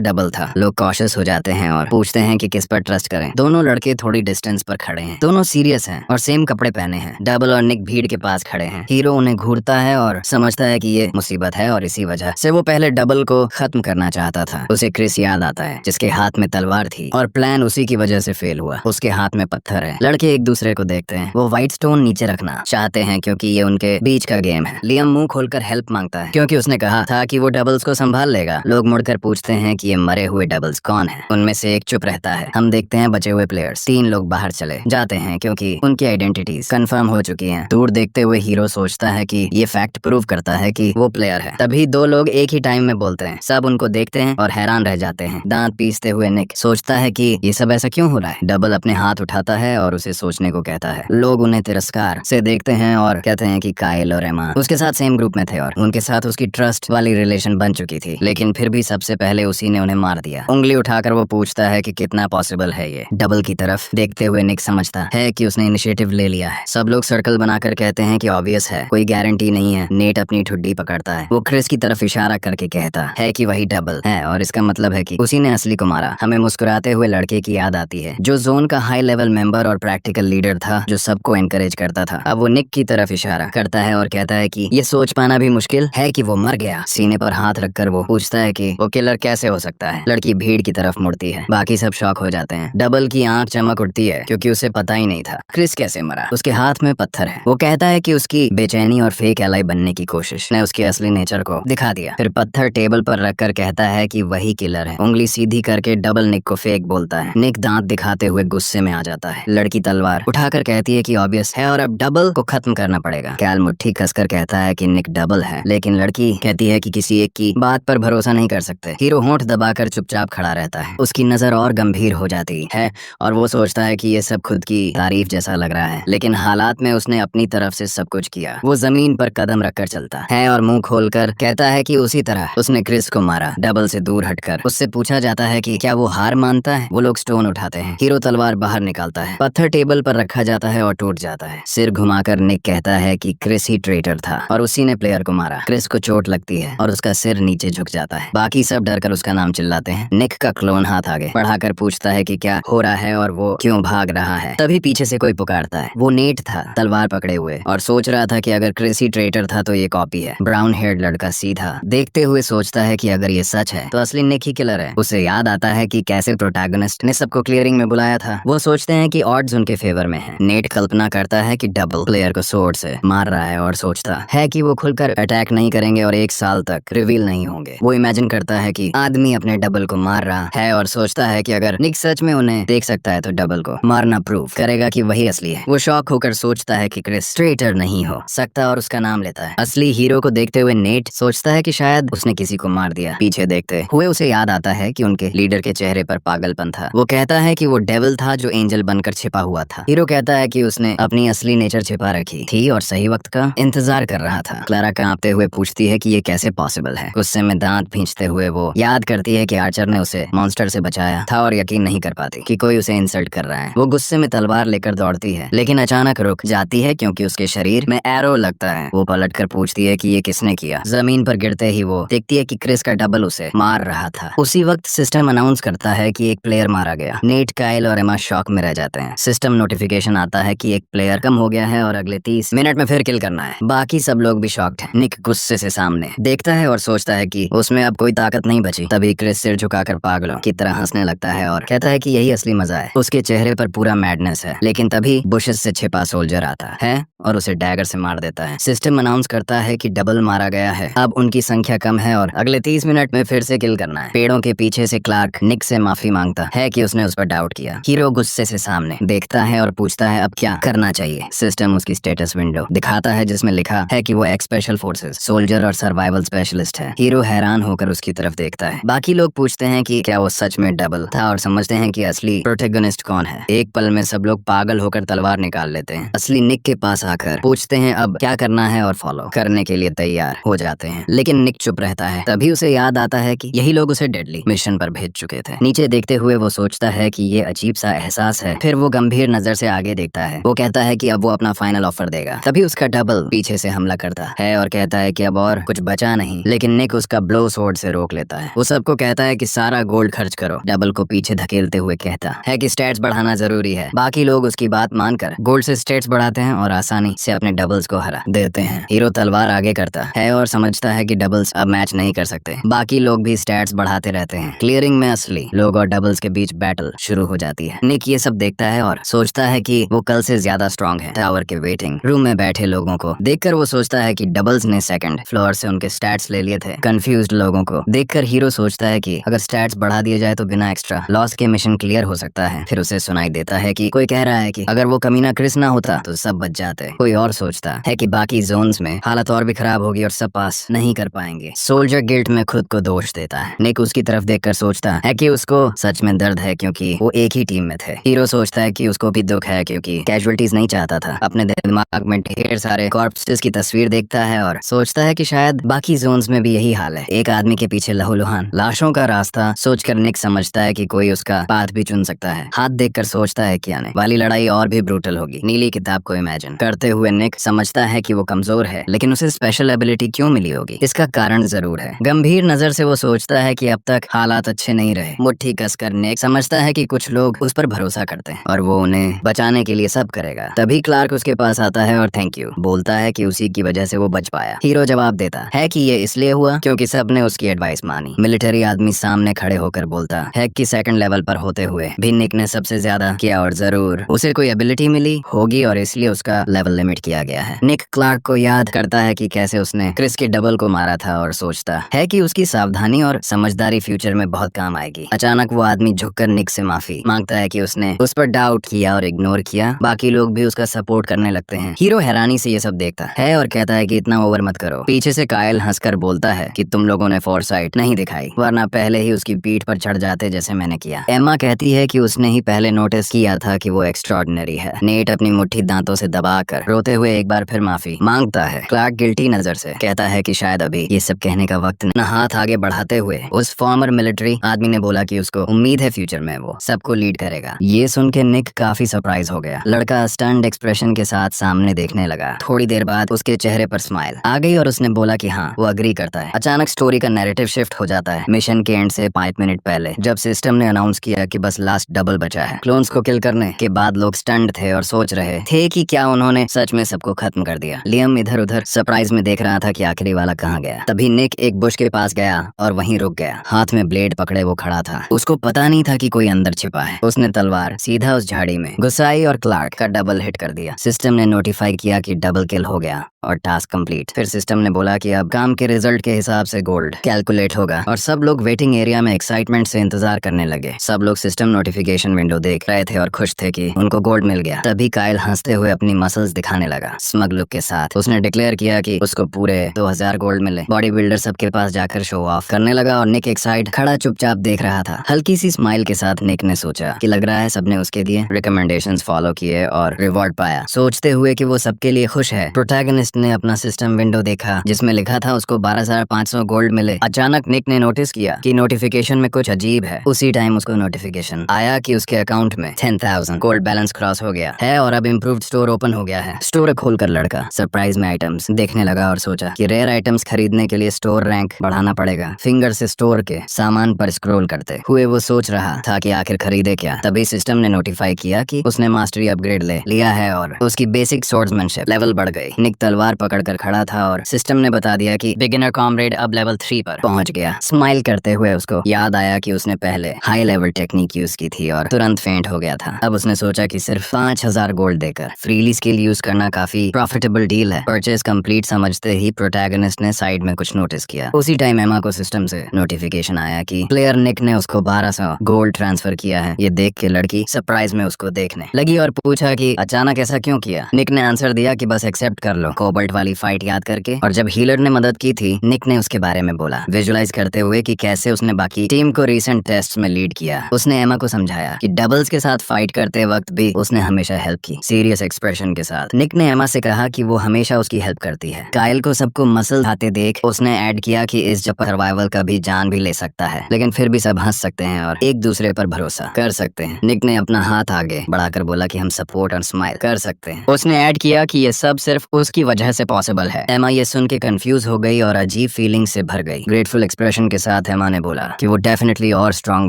डबल था। लोग कॉशियस हो जाते हैं और पूछते हैं कि किस पर ट्रस्ट करें। दोनों लड़के थोड़ी डिस्टेंस पर खड़े हैं, दोनों सीरियस हैं और सेम कपड़े पहने हैं। डबल और निक भीड़ के पास खड़े हैं। हीरो उन्हें घूरता है और समझता है कि ये मुसीबत है और इसी वजह से वो पहले डबल को खत्म करना चाहता था। उसे क्रिस याद आता है जिसके हाथ में तलवार थी और प्लान उसी की वजह से फेल हुआ। उसके हाथ में पत्थर है। लड़के एक दूसरे को देखते हैं। वो व्हाइट स्टोन नीचे रखना चाहते हैं क्योंकि ये उनके बीच का गेम है। लियम मुंह खोलकर हेल्प मांगता है क्योंकि उसने कहा था कि वो डबल्स को संभाल लेगा। लोग मुड़कर पूछते हैं कि ये मरे हुए डबल्स कौन है। उनमें से एक चुप रहता है। हम देखते हैं बचे हुए प्लेयर्स। 3 लोग बाहर चले जाते हैं क्योंकि उनकी आइडेंटिटीज कंफर्म हो चुकी हैं। दूर देखते हुए हीरो सोचता है कि ये फैक्ट प्रूव करता है कि वो प्लेयर है। तभी 2 लोग एक ही टाइम में बोलते हैं। सब उनको देखते हैं और हैरान रह जाते हैं। दांत पीसते हुए निक सोचता है कि ये सब ऐसा क्यों हो रहा है। डबल अपने हाथ उठाता है और उसे सोचने को कहता है। लोग उन्हें तिरस्कार से देखते हैं और कहते हैं कि काइल और एमा उसके साथ सेम ग्रुप में थे और उनके साथ उसकी ट्रस्ट वाली रिलेशन बन चुकी थी, लेकिन फिर भी सबसे पहले उसी ने उन्हें मार दिया। उंगली उठाकर वो पूछता है कि कितना पॉसिबल है ये। डबल की तरफ देखते हुए निक समझता है कि उसने इनिशिएटिव ले लिया है। सब लोग सर्कल बनाकर कहते हैं कि ऑब्वियस है, कोई गारंटी नहीं है। नेट अपनी ठुड्डी पकड़ता है। वो क्रिस की तरफ इशारा करके कहता है कि वही डबल है और इसका मतलब है कि उसी ने असली को मारा। हमें मुस्कुराते हुए लड़के की याद आती है जो जोन का हाई लेवल मेंबर और प्रैक्टिकल लीडर था, जो सबको एनकरेज करता था। अब वो निक की तरफ इशारा करता है और कहता है कि ये सोच पाना भी मुश्किल है कि वो मर गया। सीने पर हाथ रखकर वो पूछता है कि वो किलर कैसे हो सकता है। लड़की भीड़ की तरफ मुड़ती है। बाकी सब शॉक हो जाते हैं। डबल की आंख चमक उठती है क्योंकि उसे पता ही नहीं था क्रिस कैसे मरा। उसके हाथ में पत्थर है। वो कहता है कि उसकी बेचैनी और फेक एलाई बनने की कोशिश ने उसके असली नेचर को दिखा दिया। फिर पत्थर टेबल पर रखकर कहता है कि वही किलर है। उंगली सीधी करके डबल निक को फेक बोलता है। निक दांत दिखाते हुए गुस्से में आ जाता है। लड़की तलवार उठाकर कहती है कि ऑब्वियस है और अब डबल को खत्म करना पड़ेगा। कैल मुट्ठी कसकर कहता है कि निक डबल है, लेकिन लड़की कहती है कि किसी एक की बात पर भरोसा नहीं कर सकते। हीरो होंठ दबाकर चुपचाप खड़ा रहता है। उसकी नजर और गंभीर हो जाती है और वो सोचता है कि ये सब खुद की तारीफ जैसा लग रहा है, लेकिन हालात में उसने अपनी तरफ से सब कुछ किया। वो जमीन पर कदम रखकर चलता है और मुंह खोलकर कहता है कि उसी तरह उसने क्रिस को मारा। डबल से दूर हटकर उससे पूछा जाता है कि क्या वो हार मानता है। वो लोग स्टोन उठाते हैं। हीरो तलवार बाहर निकालता है। पत्थर टेबल पर रखा जाता है और टूट जाता है। सिर घुमाकर निक कहता है कि क्रिस ही ट्रेटर था और उसी ने प्लेयर को मारा। क्रिस को चोट लगती है और उसका सिर नीचे झुक जाता है। बाकी सब डरकर उसका नाम चिल्लाते हैं। निक का क्लोन हाथ आगे बढ़ाकर पूछता है कि क्या हो रहा है और वो क्यों भाग रहा है। तभी पीछे से कोई पुकारता है। वो नेट था, तलवार पकड़े हुए, और सोच रहा था कि अगर क्रिस ही ट्रेटर था तो ये कॉपी है। ब्राउन हेयर्ड लड़का सीधा देखते हुए सोचता है कि अगर ये सच है तो असली निक ही किलर है। उसे याद आता है कि कैसे प्रोटैगनिस्ट ने सबको क्लियरिंग में बुलाया था। वो सोचते हैं कि ऑड्स उनके फेवर में है। नेट कल्पना करता है कि डबल प्लेयर को सोर्ड से मार रहा है और सोचता है कि वो खुलकर अटैक नहीं करेंगे और 1 साल तक रिवील नहीं होंगे। वो इमेजिन करता है कि आदमी अपने डबल को मार रहा है और सोचता है कि अगर निक सच में उन्हें देख सकता है तो डबल को मारना प्रूव करेगा कि वही असली है। वो शॉक होकर सोचता है कि क्रिस ट्रेटर नहीं हो सकता और उसका नाम लेता है। असली हीरो को देखते हुए नेट सोचता है कि शायद उसने किसी को मार दिया। पीछे देखते हुए उसे याद आता है कि उनके लीडर के चेहरे पर पागलपन था। वो कहता है कि वो डेविल था जो एंजल बनकर छिपा हुआ था। हीरो कहता है कि उसने अपनी असली नेचर छिपा रखी थी और सही वक्त का इंतजार कर रहा था। क्लारा कांपते हुए पूछती है कि ये कैसे पॉसिबल है। गुस्से में दांत भींचते हुए वो याद करती है कि आर्चर ने उसे मॉन्स्टर से बचाया था और यकीन नहीं कर पाती कि कोई उसे इंसल्ट कर रहा है। वो गुस्से में तलवार लेकर दौड़ती है, लेकिन अचानक रुक जाती है क्योंकि उसके शरीर में एरो लगता है। वो पलटकर पूछती है कि ये किसने किया। जमीन पर गिरते ही वो देखती है कि क्रिस का डबल उसे मार रहा था। उसी वक्त सिस्टम अनाउंस करता है कि एक प्लेयर मारा गया। नेट, काइल और एमा शॉक में रह जाते हैं। सिस्टम नोटिफिकेशन आता है कि एक प्लेयर कम हो गया है और अगले 30 मिनट में फिर किल करना है। बाकी सब लोग भी शॉक्ड हैं। निक गुस्से से सामने देखता है और सोचता है कि उसमें अब कोई ताकत नहीं बची। तभी क्रिस सिर झुकाकर पागलों की तरह तरह हंसने लगता है और कहता है कि यही असली मजा है। उसके चेहरे पर पूरा मैडनेस है। लेकिन तभी बुशेस से छिपा सोल्जर आता है और उसे डैगर से मार देता है। सिस्टम अनाउंस करता है कि डबल मारा गया है, अब उनकी संख्या कम है और अगले 30 मिनट में फिर से किल करना है। पेड़ों के पीछे से क्लार्क निक से माफी मांगता है कि उसने उस पर डाउट किया। हीरो गुस्से से सामने देखता है और पूछता है अब क्या करना चाहिए। सिस्टम उसकी स्टेटस विंडो दिखाता है जिसमें लिखा है कि वो एक्स स्पेशल फोर्सेस सोल्जर और सर्वाइवल स्पेशलिस्ट है। हीरो हैरान होकर उसकी तरफ देखता है। बाकी लोग पूछते हैं कि क्या वो सच में डबल था और समझते हैं कि असली प्रोटेगनिस्ट कौन है। एक पल में सब लोग पागल होकर तलवार निकाल लेते हैं। असली निक के पास आकर पूछते हैं अब क्या करना है और फॉलो करने के लिए तैयार हो जाते हैं। लेकिन निक चुप रहता है। तभी उसे याद आता है कि यही लोग उसे डेडली मिशन पर भेज चुके थे। नीचे देखते हुए वो सोचता है कि ये अजीब सा एहसास है। फिर वो गंभीर नजर से आगे देखता है। वो कहता है कि अब वो अपना फाइनल ऑफर देगा। तभी उसका डबल पीछे से हमला करता है और कहता है कि अब और कुछ बचा नहीं। लेकिन निक उसका ब्लो स्वॉर्ड से रोक लेता है। वो सबको कहता है कि सारा गोल्ड खर्च करो। डबल को पीछे धकेलते हुए कहता है कि स्टेट्स बढ़ाना जरूरी है। बाकी लोग उसकी बात मानकर गोल्ड से स्टेट्स बढ़ाते हैं और आसानी से अपने डबल्स को हरा देते हैं। हीरो तलवार आगे करता है और समझता है कि डबल्स अब मैच नहीं कर सकते। बाकी लोग भी स्टैट्स बढ़ाते रहते हैं। क्लियरिंग में असली लोग और डबल्स के बीच बैटल शुरू हो जाती है। निक ये सब देखता है और सोचता है कि वो कल से ज्यादा स्ट्रांग है। टावर के वेटिंग रूम में बैठे लोगों को देखकर वो सोचता है कि डबल्स ने सेकंड फ्लोर से उनके स्टैट्स ले लिए थे। कंफ्यूज्ड लोगों को देखकर हीरो सोचता है कि अगर स्टैट्स बढ़ा दिए जाए तो बिना एक्स्ट्रा लॉस के मिशन क्लियर हो सकता है। फिर उसे सुनाई देता है कि कोई कह रहा है कि अगर वो कमीना क्रिस ना होता तो सब बच जाते। कोई और सोचता है कि बाकी जोन्स में हालत और भी खराब होगी और सब पास नहीं कर पाएंगे। सोल्जर गिल्ट में खुद को दोष देता है। निक उसकी तरफ देखकर सोचता है कि उसको सच में दर्द है क्योंकि वो एक ही टीम में थे। हीरो सोचता है कि उसको भी दुख है क्योंकि कैजुअलिटीज नहीं चाहता था। अपने दिमाग में ढेर सारे कॉर्प्सेस की तस्वीर देखता है और सोचता है कि शायद बाकी जोन्स में भी यही हाल है। एक आदमी के पीछे लहूलुहान लाशों का रास्ता सोचकर निक समझता है कि कोई उसका पाथ भी चुन सकता है। हाथ देखकर सोचता है कि आने वाली लड़ाई और भी ब्रूटल होगी। नीली किताब को इमेजिन करते हुए निक समझता है कि वो कमजोर है, लेकिन उसे स्पेशल एबिलिटी क्यों मिली होगी। इसका कारण जरूर है। गंभीर नजर से वो सोचता है कि अब तक हालात अच्छे नहीं रहे। मुट्ठी कसकर निक समझता है कि कुछ लोग उस पर भरोसा करते हैं और वो उन्हें बचाने के लिए सब करेगा। तभी क्लार्क उसके पास आता है और थैंक यू बोलता है कि उसी की वजह से वो बच पाया। हीरो जवाब देता है कि ये इसलिए हुआ क्योंकि सबने उसकी एडवाइस मानी। मिलिट्री आदमी सामने खड़े होकर बोलता है कि सेकंड लेवल पर होते हुए भी निक ने सबसे ज्यादा किया और जरूर उसे कोई एबिलिटी मिली होगी और इसलिए उसका लेवल लिमिट किया गया है। निक क्लार्क को याद करता है कि कैसे उसने क्रिस के डबल को मारा था और सोचता है कि उसकी सावधानी और समझदारी फ्यूचर में बहुत काम आएगी। अचानक वो आदमी झुककर निक से माफी मांगता है कि उसने उस पर डाउट किया और इग्नोर किया। बाकी लोग भी उसका सपोर्ट करने लगते हैं। हीरो हैरानी से ये सब देखता है और कहता है कि इतना ओवर मत करो। पीछे से कायल हंसकर बोलता है कि तुम लोगों ने फोरसाइट नहीं दिखाई, वरना पहले ही उसकी पीठ पर चढ़ जाते जैसे मैंने किया। एम्मा कहती है कि उसने ही पहले नोटिस किया था कि वो एक्स्ट्राऑर्डिनरी है। नेट अपनी मुट्ठी दांतों से दबाकर रोते हुए एक बार फिर माफी मांगता है। क्लार्क गिल्टी नजर से कहता है कि शायद अभी ये सब कहने का वक्त न। हाथ आगे बढ़ाते हुए उस फॉर्मर मिलिट्री आदमी ने बोला कि उसको उम्मीद है फ्यूचर में वो सबको लीड करेगा। ये सुन के निक काफी सरप्राइज हो गया। लड़का स्टन्ड एक्सप्रेशन के साथ सामने देखने लगा। थोड़ी देर बाद उसके चेहरे पर स्माइल आ गई और उसने बोला कि हाँ वो अग्री करता है। अचानक स्टोरी का नैरेटिव शिफ्ट हो जाता है मिशन के एंड से 5 मिनट पहले, जब सिस्टम ने अनाउंस किया कि बस लास्ट डबल बचा है। क्लोन्स को किल करने के बाद लोग स्टन्ड थे और सोच रहे थे कि क्या उन्होंने सच में सबको खत्म कर दिया। लियम इधर उधर सरप्राइज में देख रहा था कि आखिरी वाला कहाँ गया। तभी निक एक बुश के पास गया और वहीं रुक गया। हाथ में ब्लेड पकड़े वो खड़ा था। उसको पता नहीं था कि कोई अंदर छिपा है। उसने तलवार सीधा उस झाड़ी में घुसाई और क्लार्क का डबल हिट कर दिया। सिस्टम ने नोटिफाई किया कि डबल किल हो गया और टास्क कंप्लीट। फिर सिस्टम ने बोला कि अब काम के रिजल्ट के हिसाब से गोल्ड कैलकुलेट होगा और सब लोग वेटिंग एरिया में एक्साइटमेंट से इंतजार करने लगे। सब लोग सिस्टम नोटिफिकेशन विंडो देख रहे थे और खुश थे कि उनको गोल्ड मिल गया। तभी कायल हंसते हुए अपनी मसल्स दिखाने लगा स्मग लुक के साथ। उसने डिक्लेयर किया कि उसको पूरे 2000 गोल्ड मिले। बॉडी बिल्डर सबके पास जाकर शो ऑफ करने लगा और निक एक साइड खड़ा चुपचाप देख रहा था। हल्की सी स्माइल के साथ निक ने सोचा कि लग रहा है सबने उसके दिए रिकमेंडेशंस फॉलो किए और रिवॉर्ड पाया। सोचते हुए कि वो सबके लिए खुश है, प्रोटैगनिस्ट ने अपना सिस्टम विंडो देखा जिसमें लिखा था उसको 12,500 गोल्ड मिले। अचानक निक ने नोटिस किया कि नोटिफिकेशन में कुछ अजीब है। उसी टाइम उसको नोटिफिकेशन आया कि उसके अकाउंट में 10,000 गोल्ड बैलेंस क्रॉस हो गया है और अब इम्प्रूव्ड स्टोर ओपन हो गया है। स्टोर खोलकर लड़का सरप्राइज में आइटम्स देखने लगा और सोचा कि रेयर आइटम्स खरीदने के लिए स्टोर रैंक बढ़ाना पड़ेगा। फिंगर से स्टोर के सामान पर स्क्रॉल करते हुए वो सोच रहा था कि आखिर खरीदे क्या। तभी सिस्टम ने नोटिफाई किया कि उसने मास्टरी अपग्रेड ले लिया है और उसकी बेसिक स्वॉर्ड्समैनशिप लेवल बढ़ गई। निक तलवार पकड़कर खड़ा था और सिस्टम ने बता दिया कि बिगिनर कॉमरेड अब लेवल 3 पर पहुंच गया। स्माइल करते हुए उसको याद आया कि उसने पहले हाई लेवल टेक्निक यूज की थी और तुरंत फेंट हो गया था। अब उसने सोचा कि सिर्फ 5000 गोल्ड देकर फ्रीली स्किल यूज करना काफी प्रॉफिटेबल डील है। परचेज कंप्लीट समझते ही प्रोटैगनिस्ट ने साइड में कुछ नोटिस किया। उसी टाइम एमा को सिस्टम से नोटिफिकेशन आया कि प्लेयर निक ने उसको 1200 गोल्ड ट्रांसफर किया है। ये देख के लड़की सरप्राइज में उसको देखने लगी और पूछा कि अचानक ऐसा क्यों किया। निक ने आंसर दिया कि बस एक्सेप्ट कर लो, कोबल्ट वाली फाइट याद करके। और जब हीलर ने मदद की थी, निक ने उसके बारे में बोला, विजुलाइज करते हुए कि कैसे उसने बाकी टीम को रिसेंट टेस्ट में लीड किया। उसने एमा को समझाया कि डबल्स के साथ फाइट करते वक्त भी उसने हमेशा हेल्प की, सीरियस एक्सप्रेशन के साथ। निक ने एमा से कहा कि वो हमेशा उसकी हेल्प करती है। काइल को सबको मसल खाते देख उसने ऐड किया कि इस जब सर्वाइवल का भी जान भी ले सकता है, लेकिन फिर भी सब हंस सकते हैं और एक दूसरे पर भरोसा कर सकते हैं। निक ने अपना हाथ आगे बढ़ाकर बोला कि हम सपोर्ट और स्माइल कर सकते हैं। उसने ऐड किया कि ये सब सिर्फ उसकी वजह से पॉसिबल है। एमा ये सुन के कंफ्यूज हो गई और अजीब फीलिंग से भर गई। ग्रेटफुल एक्सप्रेशन के साथ एमा ने बोला कि वो डेफिनेटली और स्ट्रांग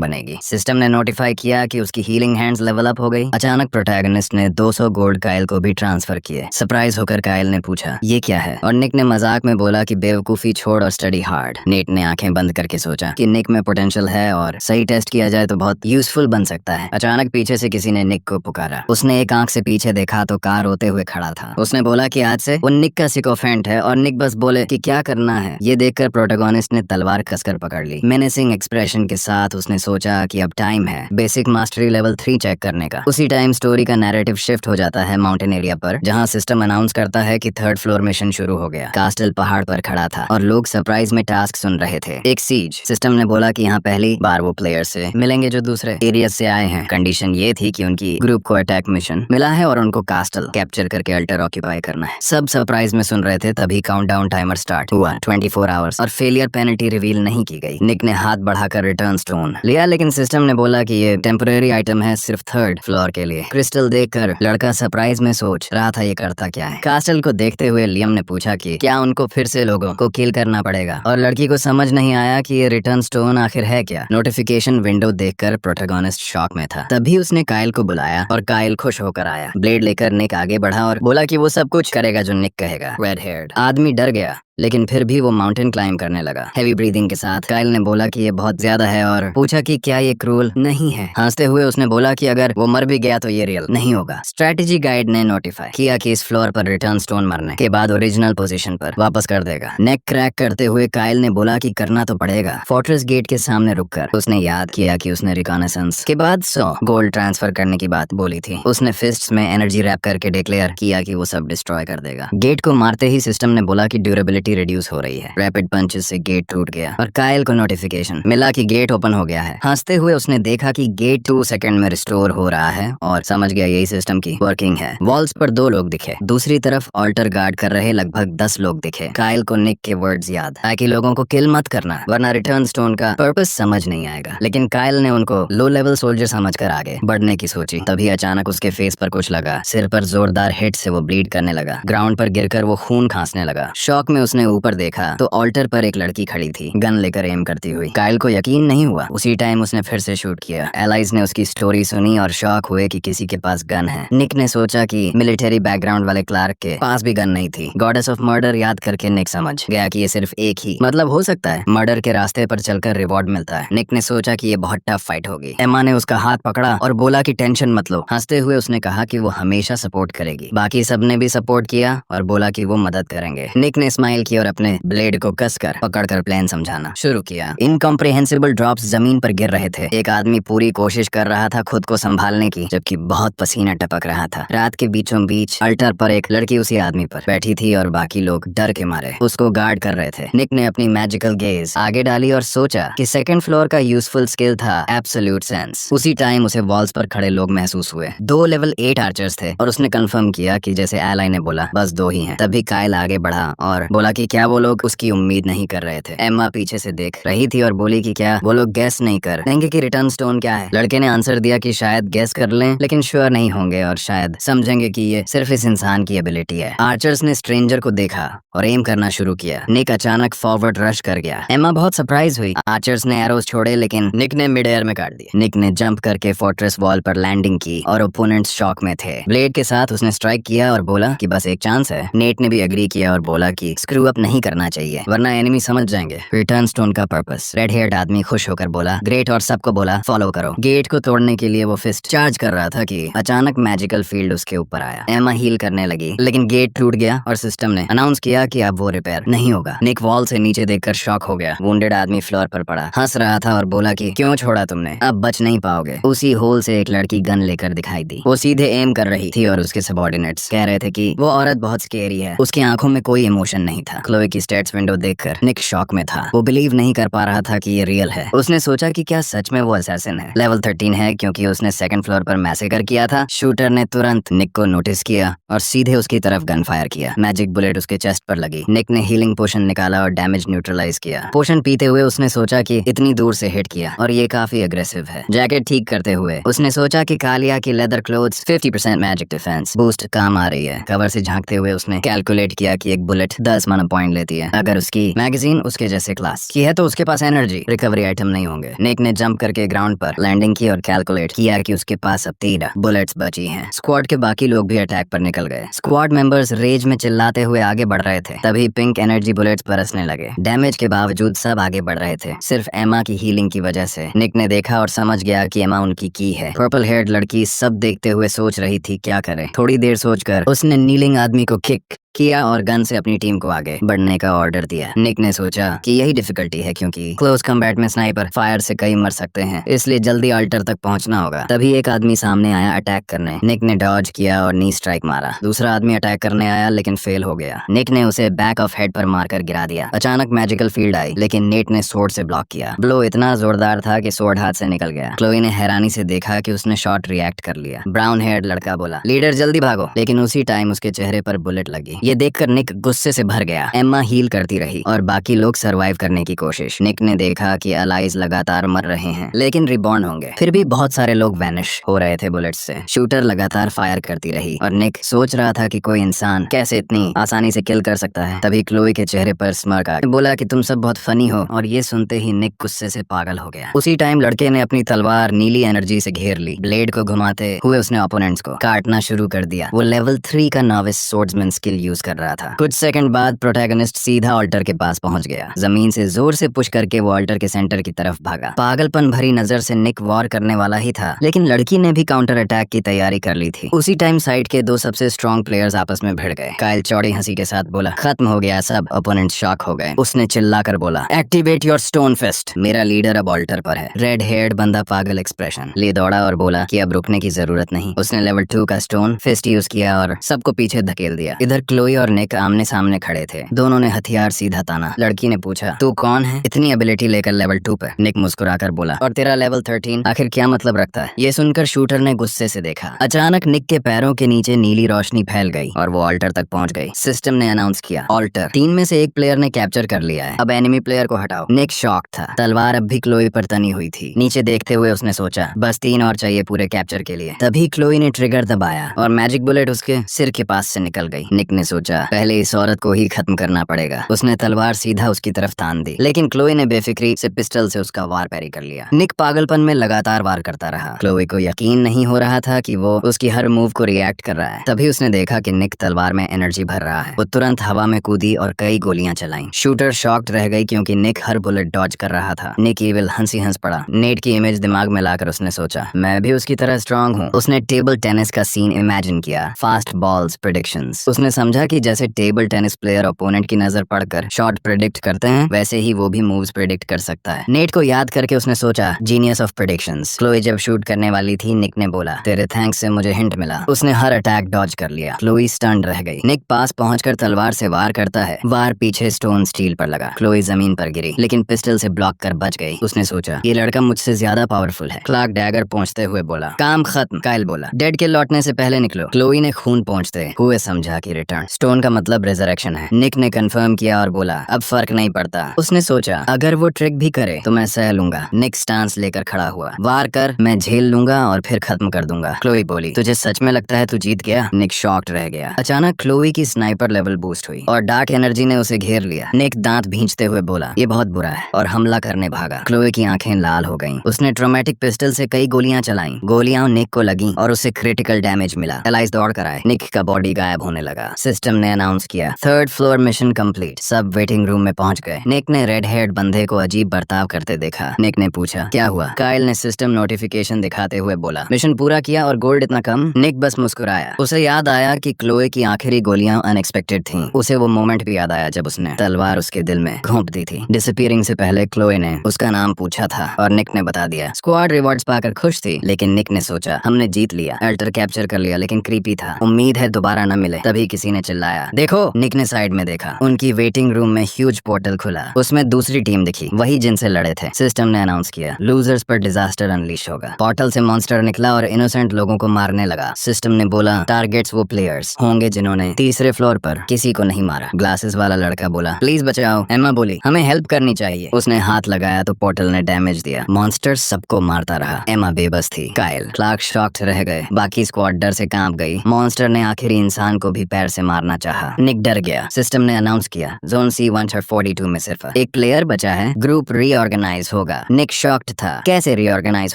बनेगी। सिस्टम ने नोटिफाई किया कि उसकी हीलिंग हैंड्स लेवल अप हो गई। अचानक प्रोटैगनिस्ट ने 200 गोल्ड काइल को भी ट्रांसफर किए। सरप्राइज होकर काइल ने पूछा ये क्या है, और निक ने मजाक में बोला कि बेवकूफी छोड़ और स्टडी हार्ड। नेट ने आंखें बंद करके सोचा कि निक में पोटेंशियल है और सही टेस्ट किया जाए तो बहुत यूजफुल बन सकता है। अचानक पीछे से किसी ने निक को पुकारा। उसने एक आंख से पीछे देखा तो कार रोते हुए खड़ा था। उसने बोला कि आज से वो निक का सिकोफेंट है और निक बस बोले कि क्या करना है। ये देखकर प्रोटैगनिस्ट ने तलवार कसकर पकड़ ली। मेनेसिंग एक्सप्रेशन के साथ उसने सोचा कि अब टाइम है बेसिक मास्टरी लेवल 3 चेक करने का। उसी टाइम स्टोरी का नैरेटिव शिफ्ट हो जाता है माउंटेन एरिया पर, जहाँ सिस्टम अनाउंस करता है कि 3rd फ्लोर मिशन शुरू हो गया। कास्टल पहाड़ पर खड़ा था और लोग सरप्राइज में टास्क सुन रहे थे। एक सीज। सिस्टम ने बोला कि यहाँ पहली बार वो प्लेयर से मिलेंगे जो दूसरे एरिया से आए हैं। कंडीशन ये थी कि उनकी ग्रुप को अटैक मिशन मिला है और उनको कास्टल कैप्चर करके अल्टर ऑक्यूपाई करना है। सब सरप्राइज में सुन रहे थे, तभी काउंटडाउन टाइमर स्टार्ट हुआ 24 आवर्स और फेलियर पेनल्टी रिवील नहीं की गई। निक ने हाथ बढ़ाकर रिटर्न स्टोन लिया, लेकिन सिस्टम ने बोला कि ये टेम्पररी आइटम है, सिर्फ 3rd फ्लोर के लिए। क्रिस्टल देखकर लड़का सरप्राइज में सोच रहा था ये करता क्या है। कास्टल को देखते हुए लियम ने पूछा कि क्या उनको फिर से लोगों को किल करना पड़ेगा, और लड़की को समझ नहीं आया कि ये रिटर्न स्टोन आखिर है क्या। नोटिफिकेशन विंडो देखकर प्रोटैगनिस्ट शॉक में था। तभी उसने काइल को बुलाया और काइल खुश होकर आया। ब्लेड लेकर निक आगे बढ़ा और बोला कि वो सब कुछ करेगा जो निक कहेगा। रेड हेयर्ड आदमी डर गया, लेकिन फिर भी वो माउंटेन क्लाइम करने लगा। हैवी ब्रीदिंग के साथ काइल ने बोला कि ये बहुत ज्यादा है और पूछा कि क्या ये क्रूल नहीं है। हंसते हुए उसने बोला कि अगर वो मर भी गया तो ये रियल नहीं होगा। स्ट्रेटेजी गाइड ने नोटिफाई किया कि इस फ्लोर पर रिटर्न स्टोन मरने के बाद ओरिजिनल पोजीशन पर वापस कर देगा। नेक क्रैक करते हुए काइल ने बोला कि करना तो पड़ेगा। फोर्ट्रेस गेट के सामने रुककर उसने याद किया कि उसने रिकॉनेसेंस के बाद 100 गोल्ड ट्रांसफर करने की बात बोली थी। उसने फिस्ट्स में एनर्जी रैप करके डिक्लेयर किया कि वो सब डिस्ट्रॉय कर देगा। गेट को मारते ही सिस्टम ने बोला कि ड्यूरेबिलिटी रिड्यूस हो रही है। रैपिड पंचेस से गेट टूट गया और काइल को नोटिफिकेशन मिला कि गेट ओपन हो गया है। हंसते हुए उसने देखा कि गेट 2 सेकंड में रिस्टोर हो रहा है और समझ गया यही सिस्टम की वर्किंग है। वॉल्स पर 2 लोग दिखे, दूसरी तरफ ऑल्टर गार्ड कर रहे लगभग 10 लोग दिखे। काइल को निक के वर्ड्स याद आए कि लोगों को किल मत करना वरना रिटर्न स्टोन का पर्पस समझ नहीं आएगा, लेकिन काइल ने उनको लो लेवल सोल्जर समझकर आगे बढ़ने की सोची। तभी अचानक उसके फेस पर कुछ लगा। सिर पर जोरदार हिट से वो ब्लीड करने लगा। ग्राउंड पर गिरकर वो खून खांसने लगा। शॉक में उसने ऊपर देखा तो ऑल्टर पर एक लड़की खड़ी थी, गन लेकर एम करती हुई। काइल को यकीन नहीं हुआ। उसी टाइम उसने फिर से शूट किया। एलाइज ने उसकी स्टोरी सुनी और शॉक हुए कि किसी के पास गन है। निक ने सोचा कि मिलिट्री बैकग्राउंड वाले क्लार्क के पास भी गन नहीं थी। गॉडेस ऑफ मर्डर याद करके निक समझ गया कि ये सिर्फ एक ही मतलब हो सकता है। मर्डर के रास्ते पर चलकर रिवॉर्ड मिलता है। निक ने सोचा कि ये बहुत टफ फाइट होगी। एमा ने उसका हाथ पकड़ा और बोला कि टेंशन मत लो। हंसते हुए उसने कहा कि वो हमेशा सपोर्ट करेगी। बाकी सबने भी सपोर्ट किया और बोला कि वो मदद करेंगे। निक ने स्माइल की और अपने ब्लेड को कसकर पकड़कर प्लान समझाना शुरू किया। इनकॉम्प्रिहेंसिबल ड्रॉप्स जमीन पर गिर रहे थे। एक आदमी पूरी कोशिश कर रहा था खुद को संभालने की, जबकि बहुत पसीना टपक रहा था। रात के बीचों बीच अल्टर पर एक लड़की उसी आदमी पर बैठी थी और बाकी लोग डर के मारे उसको गार्ड कर रहे थे। निक ने अपनी मैजिकल गेज आगे डाली और सोचा कि 2nd फ्लोर का यूजफुल स्किल था एब्सोल्यूट सेंस। उसी टाइम उसे वॉल्स पर खड़े लोग महसूस हुए। 2 लेवल 8 आर्चर्स थे और उसने कंफर्म किया कि जैसे एलाई ने बोला बस 2 ही हैं। तभी काइल आगे बढ़ा और बोला कि क्या वो लोग उसकी उम्मीद नहीं कर रहे थे। एम्मा पीछे से देख रही थी और बोली कि क्या वो लोग गैस नहीं कर देंगे कि रिटर्न स्टोन क्या है। लड़के ने आंसर दिया कि शायद गैस कर लें लेकिन श्योर नहीं होंगे और शायद समझेंगे कि ये सिर्फ इस इंसान की एबिलिटी है। आर्चर्स ने स्ट्रेंजर को देखा और एम करना शुरू किया। निक अचानक फॉरवर्ड रश कर गया। एम्मा बहुत सरप्राइज हुई। आर्चर्स ने एरोस छोड़े लेकिन निक ने मिड एयर में काट दिए। निक ने जंप करके फोर्ट्रेस वॉल पर लैंडिंग की और ओपोनेंट्स शॉक में थे। ब्लेड के साथ उसने स्ट्राइक किया और बोला कि बस एक चांस है। नेट ने भी एग्री किया और बोला कि स्क्रू स्क्रू अप नहीं करना चाहिए वरना एनिमी समझ जाएंगे। रिटर्न स्टोन का पर्पस। रेड हेयर्ड आदमी खुश होकर बोला ग्रेट और सबको बोला फॉलो करो। गेट को तोड़ने के लिए वो फिस्ट चार्ज कर रहा था कि अचानक मैजिकल फील्ड उसके ऊपर आया। एमा हील करने लगी लेकिन गेट टूट गया और सिस्टम ने अनाउंस किया कि अब वो रिपेयर नहीं होगा। निक वॉल से नीचे देखकर शॉक हो गया। वुंडेड आदमी फ्लोर पर पड़ा, हंस रहा था और बोला कि क्यों छोड़ा तुमने, अब बच नहीं पाओगे। उसी होल से एक लड़की गन लेकर दिखाई दी। वो सीधे एम कर रही थी और उसके सबऑर्डिनेट्स कह रहे थे कि वो औरत बहुत स्केरी है। उसकी आंखों में कोई इमोशन नहीं था। क्लोए की स्टेट्स विंडो देखकर निक शॉक में था। वो बिलीव नहीं कर पा रहा था कि ये रियल है। उसने सोचा कि क्या सच में वो असैसिन है। लेवल 13 है क्योंकि उसने सेकंड फ्लोर पर मैसेकर किया था। शूटर ने तुरंत निक को नोटिस किया और सीधे उसकी तरफ गन फायर किया। मैजिक बुलेट उसके चेस्ट पर लगी। निक ने हीलिंग पोशन निकाला और डैमेज न्यूट्रलाइज किया। पोशन पीते हुए उसने सोचा कि इतनी दूर से हिट किया और ये काफी अग्रेसिव है। जैकेट ठीक करते हुए उसने सोचा कि कालिया की leather clothes 50% magic defence boost काम आ रही है। कवर से झांकते हुए उसने कैलकुलेट किया कि एक बुलेट 10 माना पॉइंट लेती है। अगर उसकी मैगजीन उसके जैसे क्लास की है तो उसके पास एनर्जी रिकवरी आइटम नहीं होंगे। निक ने जंप करके ग्राउंड पर लैंडिंग की और कैलकुलेट किया कि उसके पास अब 3 बुलेट्स बची हैं। स्क्वाड के बाकी लोग भी अटैक पर निकल गए। स्क्वाड मेंबर्स रेज में चिल्लाते हुए आगे बढ़ रहे थे। तभी पिंक एनर्जी बुलेट्स बरसने लगे। डैमेज के बावजूद सब आगे बढ़ रहे थे, सिर्फ एमा की हीलिंग की वजह से। निक ने देखा और समझ गया कि एमा उनकी की है। पर्पल हेयर्ड लड़की सब देखते हुए सोच रही थी क्या करे। थोड़ी देर सोचकर उसने नीलिंग आदमी को किक किया और गन से अपनी टीम को आगे बढ़ने का ऑर्डर दिया। निक ने सोचा कि यही डिफिकल्टी है क्योंकि क्लोज कम्बैट में स्नाइपर फायर से कई मर सकते हैं, इसलिए जल्दी अल्टर तक पहुंचना होगा। तभी एक आदमी सामने आया अटैक करने। निक ने डॉज किया और नी स्ट्राइक मारा। दूसरा आदमी अटैक करने आया लेकिन फेल हो गया। निक ने उसे बैक ऑफ हेड पर मारकर गिरा दिया। अचानक मैजिकल फील्ड आई लेकिन नेट ने सोर्ड से ब्लॉक किया। ब्लो इतना जोरदार था कि सोर्ड हाथ से निकल गया। क्लोई ने हैरानी से देखा कि उसने शॉट रिएक्ट कर लिया। ब्राउन हेयर्ड लड़का बोला लीडर जल्दी भागो, लेकिन उसी टाइम उसके चेहरे पर बुलेट लगी। ये देखकर निक गुस्से से भर गया। एम्मा हील करती रही और बाकी लोग सरवाइव करने की कोशिश। निक ने देखा कि अलाइज लगातार मर रहे हैं लेकिन रिबॉर्न होंगे। फिर भी बहुत सारे लोग वैनिश हो रहे थे बुलेट से। शूटर लगातार फायर करती रही और निक सोच रहा था कि कोई इंसान कैसे इतनी आसानी से किल कर सकता है। तभी क्लोई के चेहरे पर स्मर्क आ बोला कि तुम सब बहुत फनी हो, और ये सुनते ही निक गुस्से से पागल हो गया। उसी टाइम लड़के ने अपनी तलवार नीली एनर्जी से घेर ली। ब्लेड को घुमाते हुए उसने ओपोनेंट्स को काटना शुरू कर दिया। वो लेवल 3 का नॉविस स्वॉर्ड्समैन स्किल यूज कर रहा था। कुछ सेकंड बाद प्रोटैगनिस्ट सीधा ऑल्टर के पास पहुंच गया। जमीन से जोर से पुश करके वो ऑल्टर के सेंटर की तरफ भागा। पागलपन भरी नजर से निक वॉर करने वाला ही था लेकिन लड़की ने भी काउंटर अटैक की तैयारी कर ली थी। उसी टाइम साइड के 2 सबसे स्ट्रॉन्ग प्लेयर्स आपस में भिड़ गए। काइल चौड़ी हंसी के साथ बोला खत्म हो गया सब। ओपोनेंट शॉक हो गए। उसने चिल्लाकर बोला एक्टिवेट योर स्टोन फिस्ट, मेरा लीडर अब ऑल्टर पर है। रेड हेयर्ड बंदा पागल एक्सप्रेशन ले दौड़ा और बोला कि अब रुकने की जरूरत नहीं। उसने लेवल 2 का स्टोन फिस्ट यूज किया और सबको पीछे धकेल दिया। इधर क्लोई और निक आमने सामने खड़े थे। दोनों ने हथियार सीधा ताना। लड़की ने पूछा तू कौन है इतनी एबिलिटी लेकर लेवल 2 पे? निक मुस्कुराकर बोला और तेरा लेवल 13 आखिर क्या मतलब रखता है? ये सुनकर शूटर ने गुस्से से देखा। अचानक निक के पैरों के नीचे नीली रोशनी फैल गई और वो ऑल्टर तक पहुंच गई। सिस्टम ने अनाउंस किया ऑल्टर 3 में से एक प्लेयर ने कैप्चर कर लिया है, अब एनिमी प्लेयर को हटाओ। निक शॉक था। तलवार अब भी क्लोई पर तनी हुई थी। नीचे देखते हुए उसने सोचा बस 3 और चाहिए पूरे कैप्चर के लिए। तभी क्लोई ने ट्रिगर दबाया और मैजिक बुलेट उसके सिर के पास से निकल गई। निक ने सोचा पहले इस औरत को ही खत्म करना पड़ेगा। उसने तलवार सीधा उसकी तरफ तान दी लेकिन क्लोई ने बेफिक्री से पिस्टल से उसका वार पैरी कर लिया। निक पागलपन में लगातार वार करता रहा। क्लोई को यकीन नहीं हो रहा था कि वो उसकी हर मूव को रिएक्ट कर रहा है। तभी उसने देखा कि निक तलवार में एनर्जी भर रहा है। वो तुरंत हवा में कूदी और कई गोलियां चलाई। शूटर शॉक्ड रह गई क्योंकि निक हर बुलेट डॉज कर रहा था। निक इविल हंसी हंस पड़ा। नेट की इमेज दिमाग में लाकर उसने सोचा मैं भी उसकी तरह स्ट्रांग हूँ। उसने टेबल टेनिस का सीन इमेजिन किया। Fast balls predictions. उसने समझा कि जैसे टेबल टेनिस प्लेयर ओपोनेंट की नजर पढ़कर शॉट प्रेडिक्ट करते हैं वैसे ही वो भी मूव्स प्रेडिक्ट कर सकता है। नेट को याद करके उसने सोचा जीनियस ऑफ प्रेडिक्शंस। क्लोई जब शूट करने वाली थी निक ने बोला तेरे थैंक्स से मुझे हिंट मिला। उसने हर अटैक डॉज कर लिया। क्लोई स्टन्ड रह गई। निक पास पहुंचकर तलवार से वार करता है। वार पीछे स्टोन स्टील पर लगा। क्लोई जमीन पर गिरी लेकिन पिस्टल से ब्लॉक कर बच गई। उसने सोचा ये लड़का मुझसे ज्यादा पावरफुल है। क्लार्क डैगर पहुंचते हुए बोला काम खत्म। काइल बोला डेड के लौटने से पहले निकलो। क्लोई ने खून पहुंचते हुए समझा कि रिटर्न स्टोन का मतलब रिजरेक्शन है। निक ने कंफर्म किया और बोला अब फर्क नहीं पड़ता। उसने सोचा अगर वो ट्रिक भी करे तो मैं सह लूंगा। निक स्टांस लेकर खड़ा हुआ। वार कर मैं झेल लूंगा और फिर खत्म कर दूंगा। क्लोई बोली तुझे सच में लगता है तू जीत गया? निक शॉक्ड रह गया। अचानक क्लोई की स्नाइपर लेवल बूस्ट हुई और डार्क एनर्जी ने उसे घेर लिया। निक दांत भींचते हुए बोला ये बहुत बुरा है और हमला करने भागा। क्लोई की आंखें लाल हो गईं। उसने ट्रोमेटिक पिस्टल से कई गोलियां चलाई। गोलियां निक को लगी और उसे क्रिटिकल डैमेज मिला। एलाइज दौड़ कर आए। निक का बॉडी गायब होने लगा। सिस्टम ने अनाउंस किया। 3rd floor mission complete. सब वेटिंग रूम में पहुंच गए। निक ने रेड हेयर्ड बंदे को अजीब बर्ताव करते देखा। निक ने पूछा क्या हुआ। काइल ने सिस्टम नोटिफिकेशन दिखाते हुए बोला मिशन पूरा किया और गोल्ड इतना कम। निक बस मुस्कुराया। उसे याद आया कि क्लोए की आखिरी गोलियां अनएक्सपेक्टेड थीं। उसे वो मोमेंट भी याद आया जब उसने तलवार उसके दिल में घोंप दी थी। डिसअपीयरिंग से पहले क्लोए ने उसका नाम पूछा था और निक ने बता दिया। स्क्वाड रिवॉर्ड्स पाकर खुश थी, लेकिन निक ने सोचा हमने जीत लिया, अल्टर कैप्चर कर लिया, लेकिन क्रीपी था। उम्मीद है दोबारा न मिले। तभी किसी ने चिल्लाया देखो। निक ने साइड में देखा। उनकी वेटिंग रूम में ह्यूज पोर्टल खुला। उसमें दूसरी टीम दिखी, वही जिनसे लड़े थे। सिस्टम ने अनाउंस किया लूजर्स पर डिजास्टर अनलीश होगा। पोर्टल से मॉन्स्टर निकला और इनोसेंट लोगों को मारने लगा। सिस्टम ने बोला टारगेट्स वो प्लेयर्स होंगे जिन्होंने तीसरे फ्लोर पर किसी को नहीं मारा। ग्लासेस वाला लड़का बोला प्लीज बचाओ। एम्मा बोली हमें हेल्प करनी चाहिए। उसने हाथ लगाया तो पोर्टल ने डैमेज दिया। मॉन्स्टर सबको मारता रहा। एम्मा बेबस थी। काइल क्लार्क शॉक्ड रह गए। बाकी स्क्वाड डर से कांप गई। मॉन्स्टर ने आखिरी इंसान को भी पैर से मारना चाहा। निक डर गया। सिस्टम ने अनाउंस किया जोन C-142 में सिर्फ एक प्लेयर बचा है। ग्रुप रीऑर्गेनाइज होगा। निक शॉक्ड था। कैसे रीऑर्गेनाइज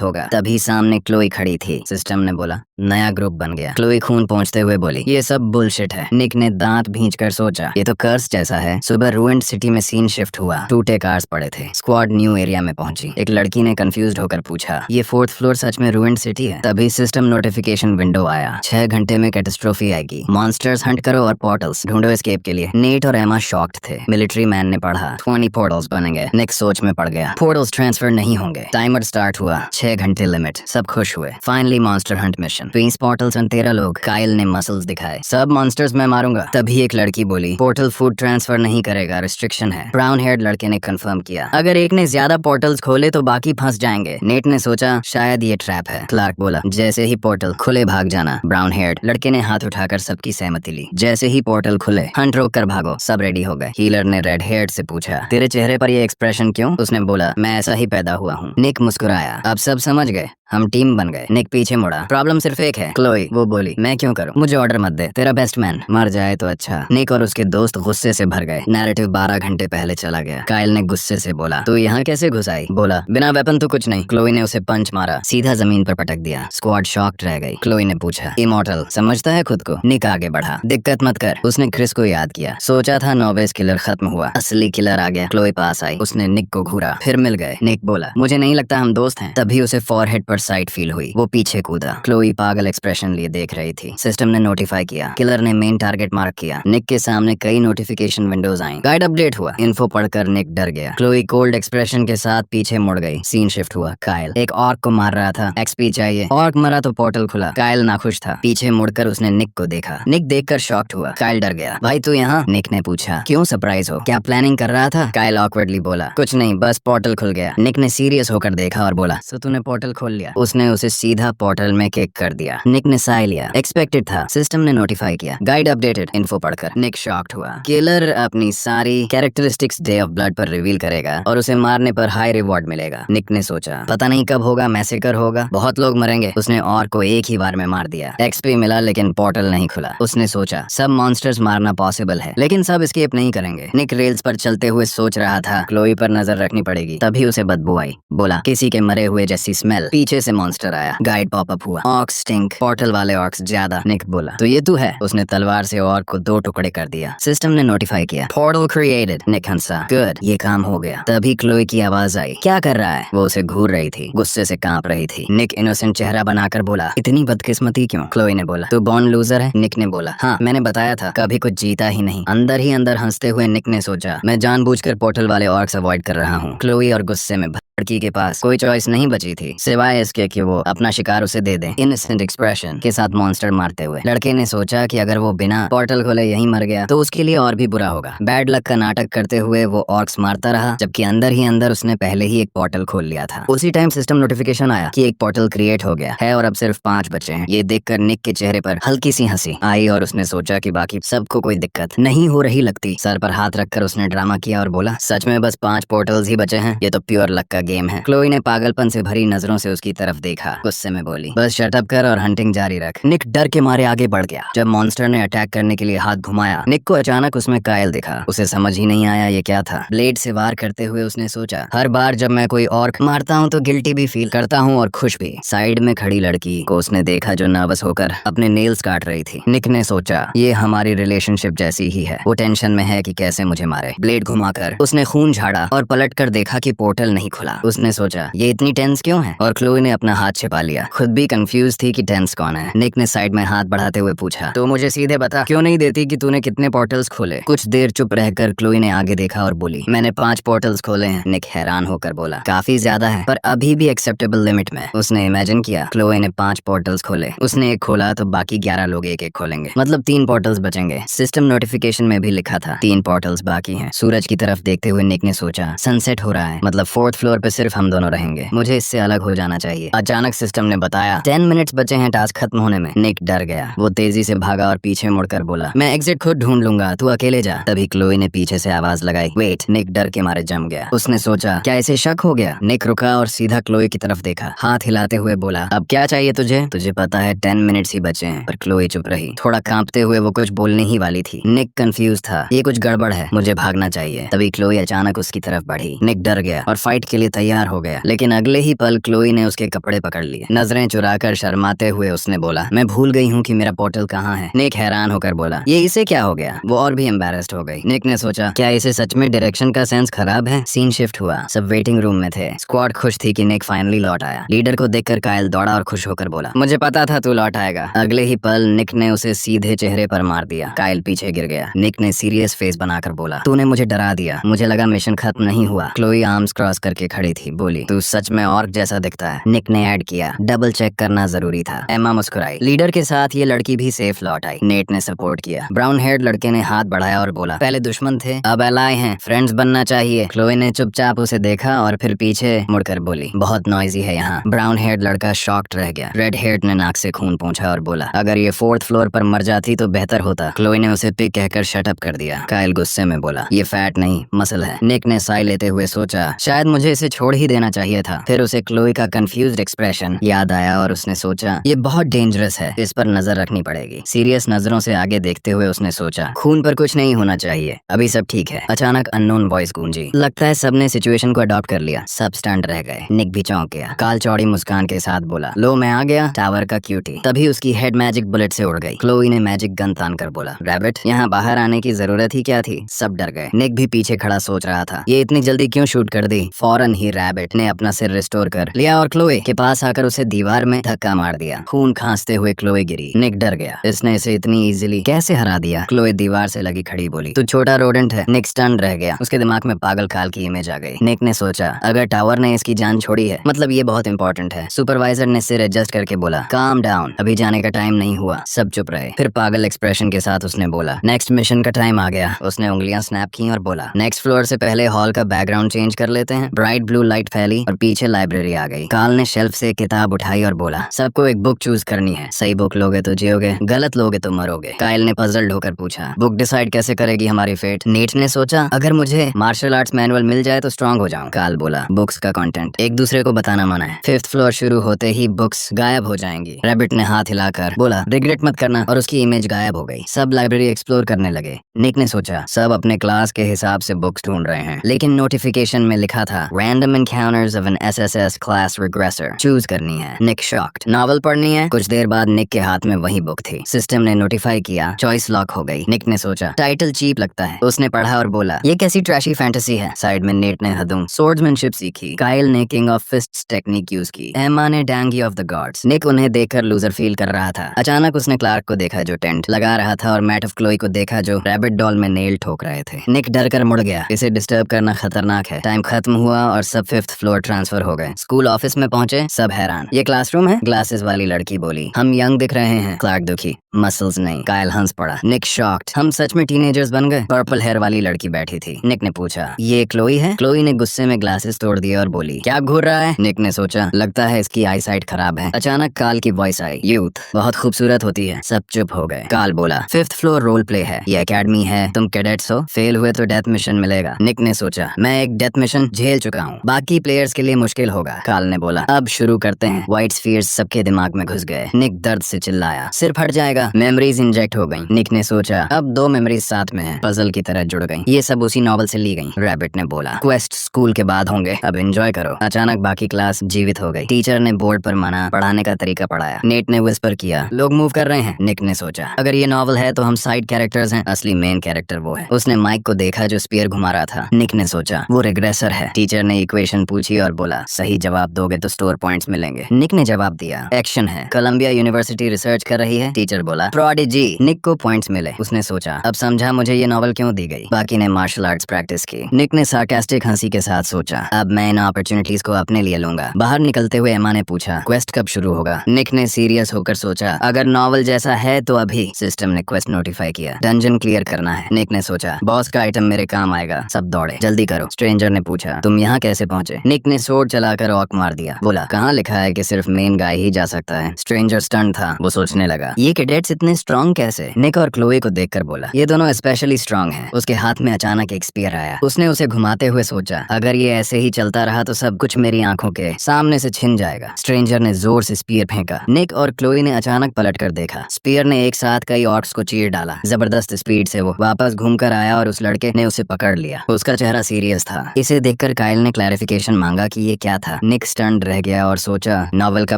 होगा? तभी सामने क्लोई खड़ी थी। सिस्टम ने बोला नया ग्रुप बन गया। क्लोई खून पहुंचते हुए बोली ये सब बुलशिट है। निक ने दांत भींचकर सोचा ये तो कर्स जैसा है। सुबह रूइंड सिटी में सीन शिफ्ट हुआ। टूटे कार्स पड़े थे। स्क्वाड न्यू एरिया में पहुंची। एक लड़की ने कंफ्यूज्ड होकर पूछा ये 4th फ्लोर सच में रूइंड सिटी है? तभी सिस्टम नोटिफिकेशन विंडो आया। 6 घंटे में कैटास्ट्रोफी आएगी। मॉन्स्टर्स हंट करो और पोर्टल्स ढूंढो एस्केप के लिए। नेट और एमा शॉक्ड थे। मिलिट्री मैन ने पढ़ा 20 पोर्टल्स बनेंगे। निक सोच में पड़ गया। पोर्टल्स ट्रांसफर नहीं होंगे। टाइमर स्टार्ट हुआ। 6 घंटे लिमिट। सब खुश हुए। Finally monster Hunt mission. 20 portals और 13 लोग। काइल ने मसल्स दिखाए। सब मॉन्स्टर्स मैं मारूंगा। तभी एक लड़की बोली पोर्टल फूड ट्रांसफर नहीं करेगा, रिस्ट्रिक्शन है। ब्राउन हेयर्ड लड़के ने कंफर्म किया अगर एक ने ज्यादा पोर्टल्स खोले तो बाकी फंस जाएंगे। नेट ने सोचा शायद ये ट्रैप है। क्लार्क बोला जैसे ही पोर्टल खुले भाग जाना। ब्राउन हेयर्ड लड़के ने हाथ उठाकर सबकी सहमति ली। जैसे ही पोर्टल खुले हंट रोक कर भागो। सब रेडी हो गए। हीलर ने रेड हेयर्ड से पूछा तेरे चेहरे पर ये एक्सप्रेशन क्यों? उसने बोला मैं ऐसा ही पैदा हुआ हूँ। निक मुस्कुराया अब सब समझ गए, हम टीम बन गए। निक पीछे मुड़ा। प्रॉब्लम सिर्फ एक है। क्लोई वो बोली मैं क्यों करूं? मुझे ऑर्डर मत दे। तेरा बेस्ट मैन मर जाए तो अच्छा। निक और उसके दोस्त गुस्से से भर गए। नैरेटिव 12 घंटे पहले चला गया। काइल ने गुस्से से बोला तू यहाँ कैसे घुस आई? बोला बिना वेपन तो कुछ नहीं। क्लोई ने उसे पंच मारा, सीधा जमीन पर पटक दिया। स्क्वाड शॉक्ड रह गई। क्लोई ने पूछा इमॉर्टल समझता है खुद को? निक आगे बढ़ा दिक्कत मत कर। उसने क्रिस को याद किया। सोचा था नोवेस किलर खत्म हुआ, असली किलर आ गया। क्लोई पास आई। उसने निक को घूरा, फिर मिल गए। निक बोला मुझे नहीं लगता हम दोस्त हैं। तभी उसे फॉरहेड पर साइट फील हुई। वो पीछे कूदा। क्लोई पागल एक्सप्रेशन लिए देख रही थी। सिस्टम ने नोटिफाई किया किलर ने मेन टारगेट मार्क किया। निक के सामने कई notification Windows I. Guide update हुआ। इन्फो पढ़कर निक डर गया। क्लोई कोल्ड एक्सप्रेशन के साथ पीछे मुड़ गई। सीन शिफ्ट हुआ। काइल एक ऑर्क को मार रहा था। एक्सपी चाहिए। ऑर्क मरा तो पोर्टल खुला। काइल नाखुश था। पीछे मुड़कर उसने निक को देखा। निक देखकर शॉक्ड हुआ। काइल डर गया। भाई तू यहाँ? निक ने पूछा क्यों सरप्राइज हो? क्या प्लानिंग कर रहा था? काइल ऑकवर्डली बोला कुछ नहीं, बस पोर्टल खुल गया। निक ने सीरियस होकर देखा और बोला सो तूने पोर्टल खोल लिया? उसने उसे सीधा पोर्टल में किक कर दिया। निक ने साय लिया। एक्सपेक्टेड था। सिस्टम ने नोटिफाई किया गाइड अपडेटेड। इन्फो पढ़कर निक शॉक्ड हुआ। किलर अपनी सारी कैरेक्टरिस्टिक्स डे ऑफ ब्लड पर रिवील करेगा और उसे मारने पर हाई रिवॉर्ड मिलेगा। निक ने सोचा पता नहीं कब होगा, मैसेकर होगा, बहुत लोग मरेंगे। उसने और को एक ही बार में मार दिया। एक्सपी मिला लेकिन पोर्टल नहीं खुला। उसने सोचा सब मॉन्स्टर्स मारना पॉसिबल है लेकिन सब एस्केप नहीं करेंगे। निक रेल्स पर चलते हुए सोच रहा था क्लोई पर नजर रखनी पड़ेगी। तभी उसे बदबू आई। बोला किसी के मरे हुए जैसी स्मेल। पीछे से मॉन्स्टर आया। गाइड पॉपअप हुआ। Ox stink. पोर्टल वाले ऑक्स ज्यादा। निक बोला तो ये तू है? उसने तलवार से ऑर्क को 2 टुकड़े कर दिया। सिस्टम ने नोटिफाई किया पोर्टल क्रिएटेड। निक हंसा गुड, ये काम हो गया। तभी क्लोई की आवाज आई क्या कर रहा है? वो उसे घूर रही थी, गुस्से से कांप रही थी। निक इनोसेंट चेहरा बनाकर बोला इतनी बदकिस्मती क्यों? क्लोई ने बोला तू बॉर्न लूजर है। निक ने बोला हाँ मैंने बताया था कभी कुछ जीता ही नहीं। अंदर ही अंदर हंसते हुए निक ने सोचा मैं जानबूझकर पोर्टल वाले ऑर्क्स अवॉइड कर रहा हूँ। क्लोई और गुस्से में लड़की के पास कोई चॉइस नहीं बची थी सिवाय इसके कि वो अपना शिकार उसे दे दे। इनोसेंट एक्सप्रेशन के साथ मॉन्स्टर मारते हुए लड़के ने सोचा कि अगर वो बिना पोर्टल खोले यहीं मर गया तो उसके लिए और भी बुरा होगा। बैड लक का नाटक करते हुए वो ऑर्क्स मारता रहा जबकि अंदर ही अंदर उसने पहले ही एक पोर्टल खोल लिया था। उसी टाइम सिस्टम नोटिफिकेशन आया कि एक पोर्टल क्रिएट हो गया है और अब सिर्फ 5 बचे हैं। ये देखकर निक के चेहरे पर हल्की सी हंसी आई और उसने सोचा कि बाकी सबको कोई दिक्कत नहीं हो रही लगती। सर पर हाथ रखकर उसने ड्रामा किया और बोला सच में बस 5 पोर्टल्स ही बचे हैं? ये तो प्योर लक का गेम है। क्लोई ने पागलपन से भरी नजरों से उसकी तरफ देखा। गुस्से में बोली, बस शटअप कर और हंटिंग जारी रख। निक डर के मारे आगे बढ़ गया। जब मॉन्स्टर ने अटैक करने के लिए हाथ घुमाया, निक को अचानक उसमें कायल दिखा। उसे समझ ही नहीं आया ये क्या था। ब्लेड से वार करते हुए उसने सोचा, हर बार जब मैं कोई ऑर्क मारता हूँ तो गिल्टी भी फील करता हूँ और खुश भी। साइड में खड़ी लड़की को उसने देखा जो नर्वस होकर अपने नेल्स काट रही थी। निक ने सोचा, ये हमारी रिलेशनशिप जैसी ही है। वो टेंशन में है कि कैसे मुझे मारे। ब्लेड घुमाकर उसने खून झाड़ा और पलट कर देखा कि पोर्टल नहीं खुला। उसने सोचा, ये इतनी टेंस क्यों है, और क्लोई ने अपना हाथ छिपा लिया। खुद भी कंफ्यूज थी कि टेंस कौन है। निक ने साइड में हाथ बढ़ाते हुए पूछा, तो मुझे सीधे बता, क्यों नहीं देती कि तूने कितने पोर्टल्स खोले। कुछ देर चुप रहकर क्लोई ने आगे देखा और बोली, मैंने 5 पोर्टल्स खोले हैं। निक हैरान होकर बोला, काफी ज्यादा है, पर अभी भी एक्सेप्टेबल लिमिट में। उसने इमेजिन किया क्लोई ने 5 पोर्टल्स खोले, उसने एक खोला तो बाकी 11 लोग एक एक खोलेंगे, मतलब 3 पोर्टल्स बचेंगे। सिस्टम नोटिफिकेशन में भी लिखा था 3 पोर्टल्स बाकी हैं। सूरज की तरफ देखते हुए निक ने सोचा, सनसेट हो रहा है, मतलब 4th फ्लोर पे सिर्फ हम दोनों रहेंगे। मुझे इससे अलग हो जाना चाहिए। अचानक सिस्टम ने बताया 10 मिनट्स बचे हैं टास्क खत्म होने में। निक डर गया। वो तेजी से भागा और पीछे मुड़कर बोला, मैं एग्जिट खुद ढूंढ लूंगा, तू अकेले जा। तभी क्लोई ने पीछे से आवाज लगाई, वेट। निक डर के मारे जम गया। उसने सोचा, क्या इसे शक हो गया। निक रुका और सीधा क्लोई की तरफ देखा, हाथ हिलाते हुए बोला, अब क्या चाहिए तुझे। तुझे पता है 10 मिनट्स ही बचे हैं। पर क्लोई चुप रही। थोड़ा कांपते हुए वो कुछ बोलने ही वाली थी। निक कंफ्यूज था, ये कुछ गड़बड़ है, मुझे भागना चाहिए। तभी क्लोई अचानक उसकी तरफ बढ़ी। निक डर गया और फाइट के लिए तैयार हो गया, लेकिन अगले ही पल क्लोई ने उसके कपड़े पकड़ लिए। नजरें चुराकर शर्माते हुए उसने बोला, मैं भूल गई हूँ कि मेरा पोर्टल कहाँ है। निक हैरान होकर बोला, ये इसे क्या हो गया। वो और भी एम्बैरेस्ड हो गई। निक ने सोचा, क्या इसे सच में डायरेक्शन का सेंस खराब है। सीन शिफ्ट हुआ। सब वेटिंग रूम में थे। स्क्वाड खुश थी कि निक फाइनली लौट आया। लीडर को देखकर कायल दौड़ा और खुश होकर बोला, मुझे पता था तू लौट आएगा। अगले ही पल निक ने उसे सीधे चेहरे पर मार दिया। कायल पीछे गिर गया। निक ने सीरियस फेस बनाकर बोला, तूने मुझे डरा दिया, मुझे लगा मिशन खत्म नहीं हुआ। क्लोई आर्म्स क्रॉस करके खड़ी थी, बोली, तू सच में ऑर्क जैसा दिखता है। निक ने ऐड किया, डबल चेक करना जरूरी था। एम्मा मुस्कुराई। लीडर के साथ ये लड़की भी सेफ लौट आई। नेट ने सपोर्ट किया। ब्राउन हेयर्ड लड़के ने हाथ बढ़ाया और बोला, पहले दुश्मन थे, अब एलाय हैं, फ्रेंड्स बनना चाहिए। क्लोई ने चुपचाप उसे देखा और फिर पीछे मुड़कर बोली, बहुत नॉइजी है यहाँ। ब्राउन हेयर्ड लड़का शॉक्ड रह गया। रेड हेयर्ड ने नाक से खून पोंछा और बोला, अगर ये 4th फ्लोर पर मर जाती तो बेहतर होता। क्लोई ने उसे पिक कहकर शटअप कर दिया। कायल गुस्से में बोला, ये फैट नहीं मसल है। निक ने साई लेते हुए सोचा, शायद मुझे इसे छोड़ ही देना चाहिए था। फिर उसे क्लोई का कंफ्यूज्ड एक्सप्रेशन याद आया और उसने सोचा, ये बहुत डेंजरस है, इस पर नजर रखनी पड़ेगी। सीरियस नजरों से आगे देखते हुए उसने सोचा, खून पर कुछ नहीं होना चाहिए, अभी सब ठीक है। अचानक अननोन वॉइस गूंजी। लगता है सबने सिचुएशन को अडॉप्ट कर लिया। सब स्टंट रह गए। निक भी चौंक गया। काल चौड़ी मुस्कान के साथ बोला, लो मैं आ गया, टावर का क्यूटी। तभी उसकी हेड मैजिक बुलेट से उड़ गई। क्लोई ने मैजिक गन तान कर बोला, रैबिट, यहाँ बाहर आने की जरूरत ही क्या थी। सब डर गए। निक भी पीछे खड़ा सोच रहा था, ये इतनी जल्दी क्यों शूट कर दी। फौरन ही रैबिट ने अपना सिर रिस्टोर कर लिया और क्लोई के पास आकर उसे दीवार में धक्का मार दिया। खून खांसते हुए क्लोई गिरी। निक डर गया, इसने इसे इतनी इजीली कैसे हरा दिया। क्लोई दीवार से लगी खड़ी बोली, तू छोटा रोडेंट है। निक स्टन रह गया। उसके दिमाग में पागल खाल की इमेज आ गई। निक ने सोचा, अगर टावर ने इसकी जान छोड़ी है, मतलब ये बहुत इंपॉर्टेंट है। सुपरवाइजर ने सिर एडजस्ट करके बोला, काम डाउन, अभी जाने का टाइम नहीं हुआ। सब चुप रहे। फिर पागल एक्सप्रेशन के साथ उसने बोला, नेक्स्ट मिशन का टाइम आ गया। उसने उंगलियां स्नैप की और बोला, नेक्स्ट फ्लोर से पहले हॉल का बैकग्राउंड चेंज कर लेते हैं। ब्राइट ब्लू लाइट फैली और पीछे लाइब्रेरी आ गई। काल ने शेल्फ से एक किताब उठाई और बोला, सबको एक बुक चूज करनी है। सही बुक लोगे तो जियोगे, गलत लोगे तो मरोगे। कायल ने पजल्ड होकर पूछा, बुक डिसाइड कैसे करेगी हमारी फेट। नेट ने सोचा, अगर मुझे मार्शल आर्ट्स मैनुअल मिल जाए तो स्ट्रांग हो जाऊं। काल बोला, बुक्स का कंटेंट एक दूसरे को बताना मना है। 5th फ्लोर शुरू होते ही बुक्स गायब हो जाएंगी। रैबिट ने हाथ हिलाकर बोला, रिग्रेट मत करना, और उसकी इमेज गायब हो गई। सब लाइब्रेरी एक्सप्लोर करने लगे। निक ने सोचा, सब अपने क्लास के हिसाब से बुक्स ढूंढ रहे हैं, लेकिन नोटिफिकेशन में लिखा था, random encounters of an SSS class regressor choose करनी है। निक शॉक्ड। नॉवल पढ़नी है। कुछ देर बाद निक के हाथ में वही बुक थी। सिस्टम ने नोटिफाई किया, चॉइस लॉक हो गई। निक ने सोचा, टाइटल चीप लगता है। उसने पढ़ा और बोला, ये कैसी ट्रैशी फैंटेसी है। साइड में नेट ने हदूं स्वॉर्ड्समैनशिप सीखी। कायल ने किंग ऑफ फिस्ट्स टेक्निक यूज की। एम्मा ने डैंगी ऑफ द गॉड्स। निक उन्हें देखकर लूजर फील कर रहा था। अचानक उसने क्लार्क को देखा जो टेंट लगा रहा था, और मैट ऑफ क्लोई को देखा जो रैबिट डॉल में नेल ठोक रहे थे। निक डर कर मुड़ गया। इसे डिस्टर्ब करना खतरनाक है। टाइम खत्म हुआ और सब 5th फ्लोर ट्रांसफर हो गए। स्कूल ऑफिस में पहुंचे। सब हैरान। ये क्लासरूम है। ग्लासेस वाली लड़की बोली, हम यंग दिख रहे हैं। क्लार्क दुखी, मसल्स नहीं। कायल हंस पड़ा। निक शॉक्ड, हम सच में टीनेजर्स बन गए। पर्पल हेयर वाली लड़की बैठी थी। निक ने पूछा, ये क्लोई है। क्लोई ने गुस्से में ग्लासेस तोड़ दिए और बोली, क्या घूर रहा है। निक ने सोचा, लगता है इसकी आई साइट खराब है। अचानक काल की वॉइस आई, यूथ बहुत खूबसूरत होती है। सब चुप हो गए। काल बोला, 5th फ्लोर रोल प्ले है, ये एकेडमी है, तुम कैडेट्स हो, फेल हुए तो डेथ मिशन मिलेगा। निक ने सोचा, मैं एक डेथ मिशन झेल चुका हूँ। हूँ, बाकी प्लेयर्स के लिए मुश्किल होगा। कार्ल ने बोला, अब शुरू करते हैं। व्हाइट स्फीयर्स सबके दिमाग में घुस गए। निक दर्द से चिल्लाया, सिर फट जाएगा। मेमोरीज इंजेक्ट हो गईं। निक ने सोचा, अब 2 मेमोरीज साथ में हैं, पजल की तरह जुड़ गईं। ये सब उसी नॉवल से ली गईं। रैबिट ने बोला, क्वेस्ट स्कूल के बाद होंगे, अब एंजॉय करो। अचानक बाकी क्लास जीवित हो गई। टीचर ने बोर्ड पर माना, पढ़ाने का तरीका पढ़ाया। नेट ने विस्पर किया, लोग मूव कर रहे हैं। निक ने सोचा, अगर ये नॉवल है तो हम साइड कैरेक्टर्स हैं, असली मेन कैरेक्टर वो है। उसने माइक को देखा जो स्पीयर घुमा रहा था। निक ने सोचा, वो रिग्रेसर है। टीचर ने इक्वेशन पूछी और बोला, सही जवाब दोगे तो स्टोर पॉइंट्स मिलेंगे। निक ने जवाब दिया, एक्शन है। कोलंबिया यूनिवर्सिटी रिसर्च कर रही है। टीचर बोला, प्रोडिजी। निक को पॉइंट्स मिले। उसने सोचा, अब समझा मुझे ये नॉवल क्यों दी गई। बाकी ने मार्शल आर्ट्स प्रैक्टिस की। निक ने सार्कास्टिक हंसी के साथ सोचा, अब मैं इन अपॉर्चुनिटीज को अपने लिए लूंगा। बाहर निकलते हुए एमा ने पूछा, क्वेस्ट कब शुरू होगा। निक ने सीरियस होकर सोचा, अगर नॉवल जैसा है तो अभी। सिस्टम ने क्वेस्ट नोटिफाई किया, डंजन क्लियर करना है। निक ने सोचा, बॉस का आइटम मेरे काम आएगा। सब दौड़े, जल्दी करो। स्ट्रेंजर ने पूछा, तुम यहाँ कैसे पहुंचे। निक ने सोर्ड चलाकर ऑक मार दिया। बोला, कहाँ लिखा है कि सिर्फ मेन गाय ही जा सकता है। स्ट्रेंजर स्टंट था। वो सोचने लगा, ये कैडेट्स इतने स्ट्रॉन्ग कैसे। निक और क्लोई को देखकर बोला, ये दोनों स्पेशली स्ट्रॉन्ग हैं। उसके हाथ में अचानक एक स्पीयर आया। उसने उसे घुमाते हुए सोचा, अगर ये ऐसे ही चलता रहा तो सब कुछ मेरी आंखों के सामने से छिन जाएगा। स्ट्रेंजर ने जोर से स्पीयर फेंका। निक और क्लोई ने अचानक पलट कर देखा। स्पीयर ने एक साथ कई ऑर्क्स को चीर डाला। जबरदस्त स्पीड से वो वापस घूमकर आया और उस लड़के ने उसे पकड़ लिया। उसका चेहरा सीरियस था। इसे देखकर काइल ने क्लैरिफिकेशन मांगा कि ये क्या था। निक स्टन्ड रह गया और सोचा, नॉवल का